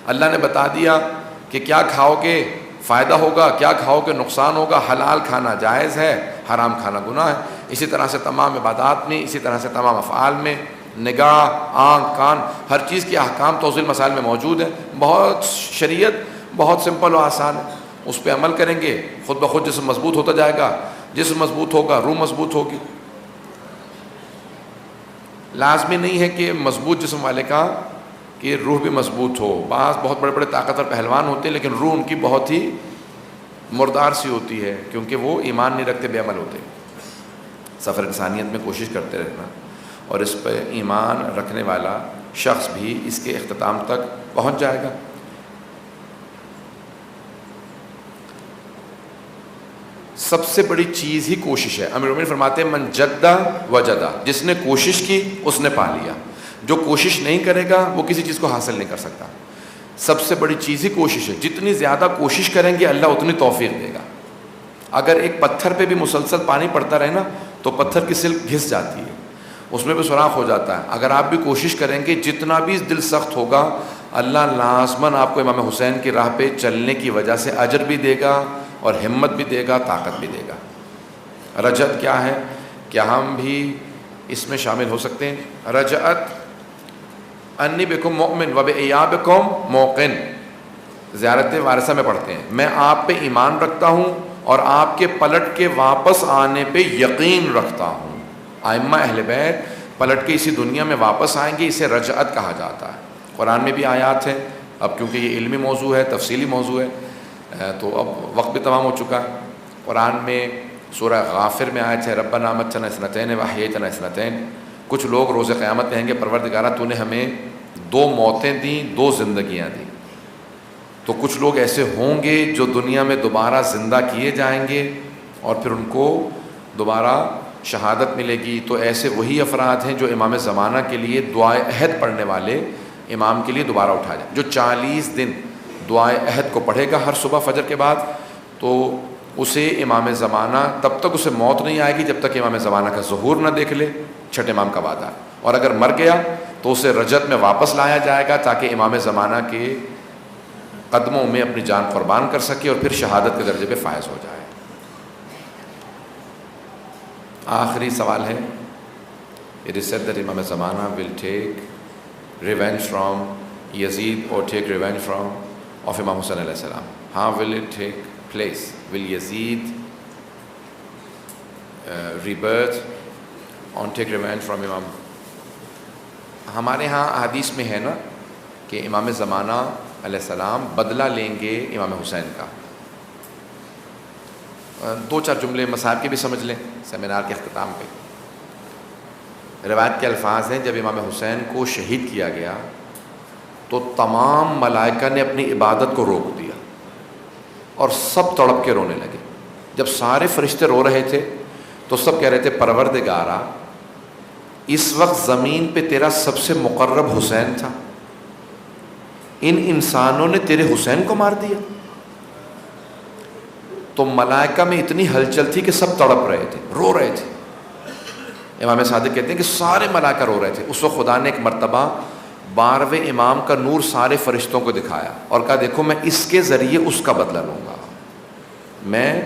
اللہ نے بتا دیا کہ کیا کھاؤ گے فائدہ ہوگا، کیا کھاؤ گے نقصان ہوگا، حلال کھانا جائز ہے، حرام کھانا گناہ ہے۔ اسی طرح سے تمام عبادات میں، اسی طرح سے تمام افعال میں، نگاہ، آنکھ، کان، ہر چیز کے احکام توضیح مسائل میں موجود ہیں۔ بہت شریعت بہت سمپل و آسان ہے، اس پہ عمل کریں گے خود بخود جسم مضبوط ہوتا جائے گا، جسم مضبوط ہوگا روح مضبوط ہوگی۔ لازمی نہیں ہے کہ مضبوط جسم والے کا کہ روح بھی مضبوط ہو، بعض بہت بڑے بڑے طاقتور پہلوان ہوتے ہیں لیکن روح ان کی بہت ہی مردار سی ہوتی ہے، کیونکہ وہ ایمان نہیں رکھتے، بے عمل ہوتے۔ سفر انسانیت میں کوشش کرتے رہنا، اور اس پہ ایمان رکھنے والا شخص بھی اس کے اختتام تک پہنچ جائے گا۔ سب سے بڑی چیز ہی کوشش ہے۔ امیر المومنین فرماتے ہیں من جدہ وجدہ، جس نے کوشش کی اس نے پا لیا، جو کوشش نہیں کرے گا وہ کسی چیز کو حاصل نہیں کر سکتا۔ سب سے بڑی چیز ہی کوشش ہے، جتنی زیادہ کوشش کریں گے اللہ اتنی توفیق دے گا۔ اگر ایک پتھر پہ بھی مسلسل پانی پڑتا رہے نا تو پتھر کی سلک گھس جاتی ہے، اس میں بھی سوراخ ہو جاتا ہے۔ اگر آپ بھی کوشش کریں گے، جتنا بھی دل سخت ہوگا، اللہ لازماً آپ کو امام حسین کی راہ پہ چلنے کی وجہ سے اجر بھی دے گا اور ہمت بھی دے گا، طاقت بھی دے گا۔ رجعت کیا ہے؟ کیا ہم بھی اس میں شامل ہو سکتے ہیں؟ رجعت انی بکم مؤمن و بایابکم موقن، زیارت وارثہ میں پڑھتے ہیں، میں آپ پہ ایمان رکھتا ہوں اور آپ کے پلٹ کے واپس آنے پہ یقین رکھتا ہوں۔ ائمہ اہل بیت پلٹ کے اسی دنیا میں واپس آئیں گے، اسے رجعت کہا جاتا ہے۔ قرآن میں بھی آیات ہیں، اب کیونکہ یہ علمی موضوع ہے، تفصیلی موضوع ہے، تو اب وقت بھی تمام ہو چکا ہے۔ قرآن میں سورہ غافر میں آیت ہے ربنا امتنا اثنتین واحییتنا اثنتین، کچھ لوگ روز قیامت کہیں گے پروردگارہ تو نے ہمیں 2 موتیں دیں، 2 زندگیاں دیں۔ تو کچھ لوگ ایسے ہوں گے جو دنیا میں دوبارہ زندہ کیے جائیں گے اور پھر ان کو دوبارہ شہادت ملے گی۔ تو ایسے وہی افراد ہیں جو امام زمانہ کے لیے دعائے عہد پڑھنے والے امام کے لیے دوبارہ اٹھا جائیں، جو 40 دن دعائے عہد کو پڑھے گا ہر صبح فجر کے بعد، تو اسے امام زمانہ تب تک اسے موت نہیں آئے گی جب تک امام زمانہ کا ظہور نہ دیکھ لے، چھٹے امام کا وعدہ ہے۔ اور اگر مر گیا تو اسے رجت میں واپس لایا جائے گا تاکہ امام زمانہ کے قدموں میں اپنی جان قربان کر سکے اور پھر شہادت کے درجے پہ فائز ہو جائے۔ آخری سوال ہے، it is said that Imam Zamana will take revenge from Yazid or take revenge of Imam Hussain alayhi salam. How will it take place? Will Yazid rebirth or take revenge from Imam? ہمارے ہاں حدیث میں ہے نا کہ امام زمانہ علیہ السلام بدلہ لیں گے امام حسین کا۔ دو چار جملے مصاحب کے بھی سمجھ لیں سیمینار کے اختتام پہ۔ روایت کے الفاظ ہیں، جب امام حسین کو شہید کیا گیا تو تمام ملائکہ نے اپنی عبادت کو روک دیا اور سب تڑپ کے رونے لگے۔ جب سارے فرشتے رو رہے تھے تو سب کہہ رہے تھے پروردگارا، اس وقت زمین پہ تیرا سب سے مقرب حسین تھا، ان انسانوں نے تیرے حسین کو مار دیا۔ تو ملائکہ میں اتنی ہلچل تھی کہ سب تڑپ رہے تھے، رو رہے تھے۔ امام صادق کہتے ہیں کہ سارے ملائکہ رو رہے تھے۔ اس وقت خدا نے ایک مرتبہ 12ویں امام کا نور سارے فرشتوں کو دکھایا اور کہا دیکھو میں اس کے ذریعے اس کا بدلہ لوں گا، میں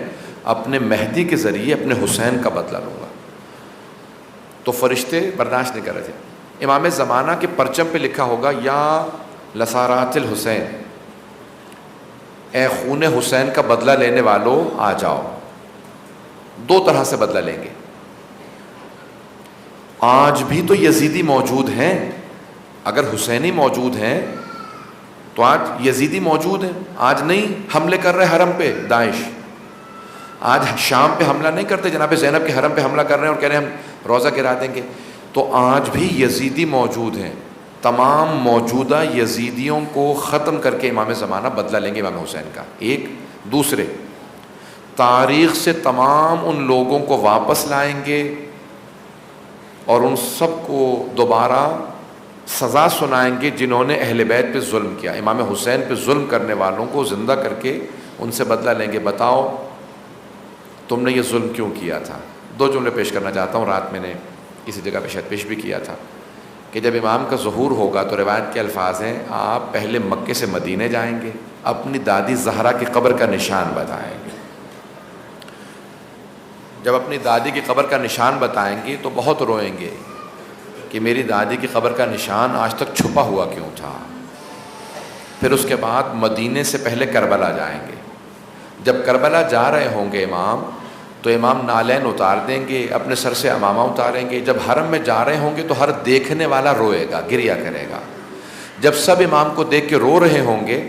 اپنے مہدی کے ذریعے اپنے حسین کا بدلہ لوں گا۔ تو فرشتے برداشت نہیں کر رہے تھے۔ امام زمانہ کے پرچم پہ لکھا ہوگا یا لسارات الحسین، اے خون حسین کا بدلہ لینے والوں آ جاؤ۔ دو طرح سے بدلہ لیں گے۔ آج بھی تو یزیدی موجود ہیں، اگر حسینی موجود ہیں تو آج یزیدی موجود ہیں۔ آج نہیں حملے کر رہے حرم پہ داعش، آج شام پہ حملہ نہیں کرتے، جناب زینب کے حرم پہ حملہ کر رہے ہیں اور کہہ رہے ہیں ہم روزہ گرا دیں گے۔ تو آج بھی یزیدی موجود ہیں۔ تمام موجودہ یزیدیوں کو ختم کر کے امام زمانہ بدلہ لیں گے امام حسین کا۔ ایک دوسرے تاریخ سے تمام ان لوگوں کو واپس لائیں گے اور ان سب کو دوبارہ سزا سنائیں گے جنہوں نے اہل بیت پہ ظلم کیا۔ امام حسین پہ ظلم کرنے والوں کو زندہ کر کے ان سے بدلہ لیں گے، بتاؤ تم نے یہ ظلم کیوں کیا تھا۔ دو جملے پیش کرنا چاہتا ہوں، رات میں نے کسی جگہ پہ شاید پیش بھی کیا تھا کہ جب امام کا ظہور ہوگا تو روایت کے الفاظ ہیں آپ پہلے مکے سے مدینے جائیں گے، اپنی دادی زہرا کی قبر کا نشان بتائیں گے۔ جب اپنی دادی کی قبر کا نشان بتائیں گے تو بہت روئیں گے کہ میری دادی کی قبر کا نشان آج تک چھپا ہوا کیوں تھا۔ پھر اس کے بعد مدینے سے پہلے کربلا جائیں گے۔ جب کربلا جا رہے ہوں گے امام تو امام نالین اتار دیں گے، اپنے سر سے عمامہ اتاریں گے۔ جب حرم میں جا رہے ہوں گے تو ہر دیکھنے والا روئے گا، گریہ کرے گا۔ جب سب امام کو دیکھ کے رو رہے ہوں گے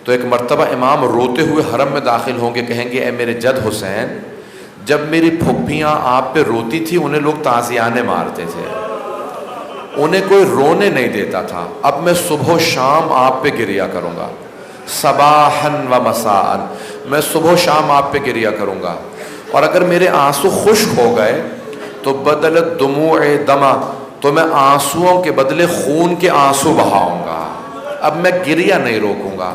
تو ایک مرتبہ امام روتے ہوئے حرم میں داخل ہوں گے، کہیں گے اے میرے جد حسین، جب میری پھپھیاں آپ پہ روتی تھی انہیں لوگ تازیانے مارتے تھے، انہیں کوئی رونے نہیں دیتا تھا، اب میں صبح و شام آپ پہ گریہ کروں گا، صباحاً و مساءً، میں صبح و شام آپ پہ گریہ کروں گا، اور اگر میرے آنسو خشک ہو گئے تو بدلت دموع دما، تو میں آنسوؤں کے بدلے خون کے آنسو بہاؤں گا، اب میں گریہ نہیں روکوں گا۔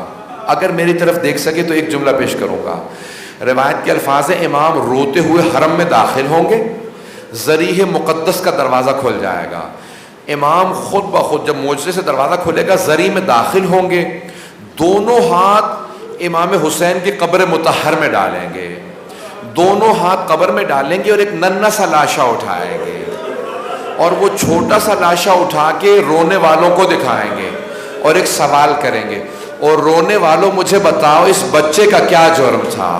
اگر میری طرف دیکھ سکے تو ایک جملہ پیش کروں گا۔ روایت کے الفاظ ہیں امام روتے ہوئے حرم میں داخل ہوں گے، ذریح مقدس کا دروازہ کھل جائے گا، امام خود بخود جب معجزے سے دروازہ کھلے گا ذریح میں داخل ہوں گے، دونوں ہاتھ امام حسین کی قبر مطہر میں ڈالیں گے، دونوں ہاتھ قبر میں ڈالیں گے اور ایک ننھا سا لاشا اٹھائیں گے اور وہ چھوٹا سا لاشا اٹھا کے رونے والوں کو دکھائیں گے اور ایک سوال کریں گے، اور رونے والوں مجھے بتاؤ اس بچے کا کیا جرم تھا،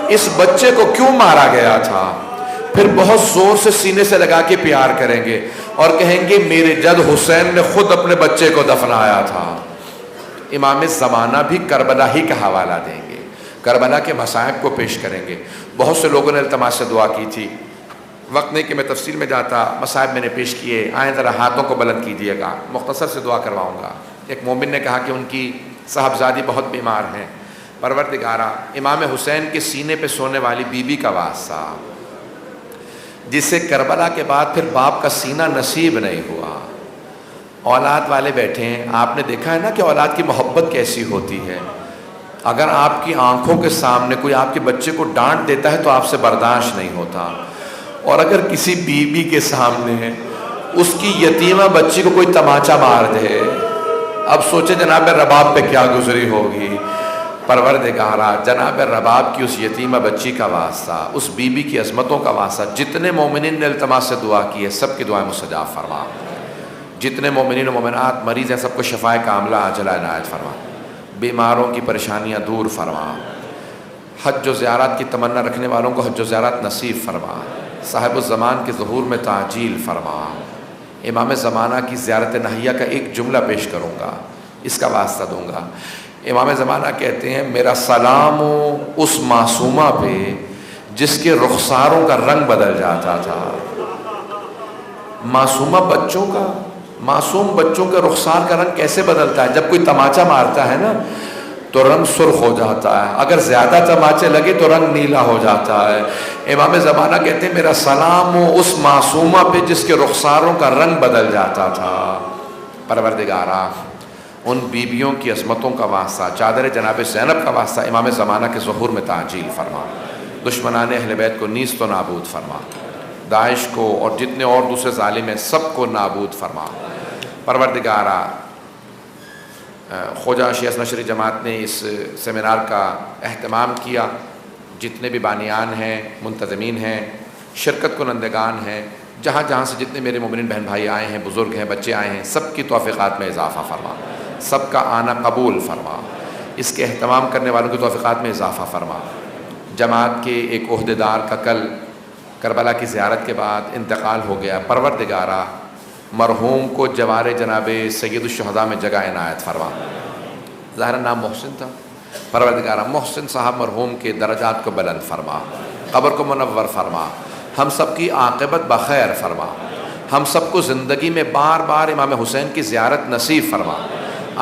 اس بچے کو کیوں مارا گیا تھا۔ پھر بہت زور سے سینے سے لگا کے پیار کریں گے اور کہیں گے میرے جد حسین نے خود اپنے بچے کو دفنایا تھا۔ امام زمانہ بھی کربلا ہی کا حوالہ دیں گے، کربلا کے مصائب کو پیش کریں گے۔ بہت سے لوگوں نے التماس سے دعا کی تھی، وقت نہیں کہ میں تفصیل میں جاتا، مصائب میں نے پیش کیے، آئیں ذرا ہاتھوں کو بلند کیجیے گا، مختصر سے دعا کرواؤں گا۔ ایک مومن نے کہا کہ ان کی صاحبزادی بہت بیمار ہیں، پروردگارا امام حسین کے سینے پہ سونے والی بی بی کا واسطہ، جسے کربلا کے بعد پھر باپ کا سینہ نصیب نہیں ہوا، اولاد والے بیٹھے ہیں، آپ نے دیکھا ہے نا کہ اولاد کی محبت کیسی ہوتی ہے۔ اگر آپ کی آنکھوں کے سامنے کوئی آپ کے بچے کو ڈانٹ دیتا ہے تو آپ سے برداشت نہیں ہوتا، اور اگر کسی بیوی کے سامنے اس کی یتیمہ بچی کو کوئی تماچا مار دے، اب سوچے جناب رباب پہ کیا گزری ہوگی۔ پروردگارا جناب رباب کی اس یتیمہ بچی کا واسطہ، اس بی بی کی عظمتوں کا واسطہ، جتنے مومنین نے التماس سے دعا کی ہے سب کی دعائیں مستجاب فرما، جتنے مومنین و مومنات مریض ہیں سب کو شفائے کاملہ عاجلہ عنایت فرما، بیماروں کی پریشانیاں دور فرما، حج و زیارات کی تمنا رکھنے والوں کو حج و زیارات نصیب فرما، صاحب الزمان کے ظہور میں تعجیل فرما۔ امام زمانہ کی زیارت نہیہ کا ایک جملہ پیش کروں گا، اس کا واسطہ دوں گا۔ امام زمانہ کہتے ہیں میرا سلام اس معصومہ پہ جس کے رخساروں کا رنگ بدل جاتا تھا۔ معصوم بچوں کے رخسار کا رنگ کیسے بدلتا ہے؟ جب کوئی تماچا مارتا ہے نا تو رنگ سرخ ہو جاتا ہے، اگر زیادہ تماچے لگے تو رنگ نیلا ہو جاتا ہے۔ امام زمانہ کہتے ہیں میرا سلام اس معصومہ پہ جس کے رخساروں کا رنگ بدل جاتا تھا۔ پروردگارا ان بیویوں کی عظمتوں کا واسطہ، چادر جناب زینب کا واسطہ امام زمانہ کے ظہور میں تعجیل فرما، دشمنان اہل بیت کو نیست و نابود فرما، داعش کو اور جتنے اور دوسرے ظالم ہیں سب کو نابود فرما۔ پروردگارا خواجہ شیخ نشری جماعت نے اس سیمینار کا اہتمام کیا، جتنے بھی بانیان ہیں، منتظمین ہیں، شرکت کنندگان ہیں، جہاں جہاں سے جتنے میرے مومنین بہن بھائی آئے ہیں، بزرگ ہیں، بچے آئے ہیں، سب کی توفیقات میں اضافہ فرما، سب کا آنا قبول فرما، اس کے اہتمام کرنے والوں کی توفیقات میں اضافہ فرما۔ جماعت کے ایک عہدیدار کا کل کربلا کی زیارت کے بعد انتقال ہو گیا، پروردگارا مرحوم کو جوار جناب سید الشہداء میں جگہ عنایت فرما۔ ظاہر نام محسن تھا، پروردگارا محسن صاحب مرحوم کے درجات کو بلند فرما، قبر کو منور فرما، ہم سب کی عاقبت بخیر فرما، ہم سب کو زندگی میں بار بار امام حسین کی زیارت نصیب فرما،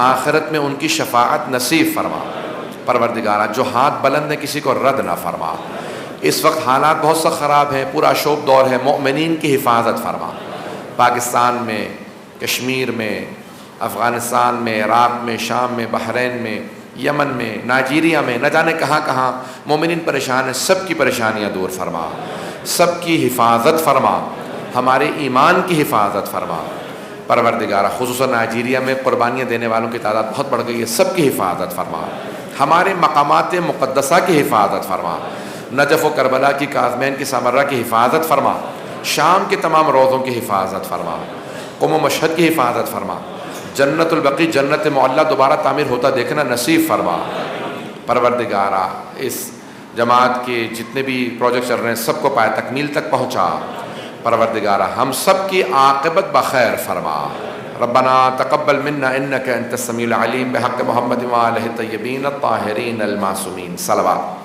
آخرت میں ان کی شفاعت نصیب فرما۔ پروردگارا جو ہاتھ بلند ہے کسی کو رد نہ فرما۔ اس وقت حالات بہت سخت خراب ہیں، پورا شوب دور ہے، مومنین کی حفاظت فرما۔ پاکستان میں، کشمیر میں، افغانستان میں، عراق میں، شام میں، بحرین میں، یمن میں، نائجیریا میں، نہ جانے کہاں کہاں مومنین پریشان ہیں، سب کی پریشانیاں دور فرما، سب کی حفاظت فرما، ہمارے ایمان کی حفاظت فرما۔ پروردگارہ خصوصاً نائجیریا میں قربانیاں دینے والوں کی تعداد بہت بڑھ گئی ہے، سب کی حفاظت فرما، ہمارے مقامات مقدسہ کی حفاظت فرما، نجف و کربلا کی، کاظمین کی، سامرہ کی حفاظت فرما، شام کے تمام روضوں کی حفاظت فرما، قم و مشہد کی حفاظت فرما، جنت البقیع جنت معلیٰ دوبارہ تعمیر ہوتا دیکھنا نصیب فرما۔ پروردگارہ اس جماعت کے جتنے بھی پروجیکٹ چل رہے ہیں سب کو پائے تکمیل تک پہنچا۔ پروردگارہ ہم سب کی عاقبت بخیر فرما۔ ربنا تقبل منا انک انت السمیع العلیم بحق محمد وآلہ الطیبین الطاہرین المعصومین۔ صلوات۔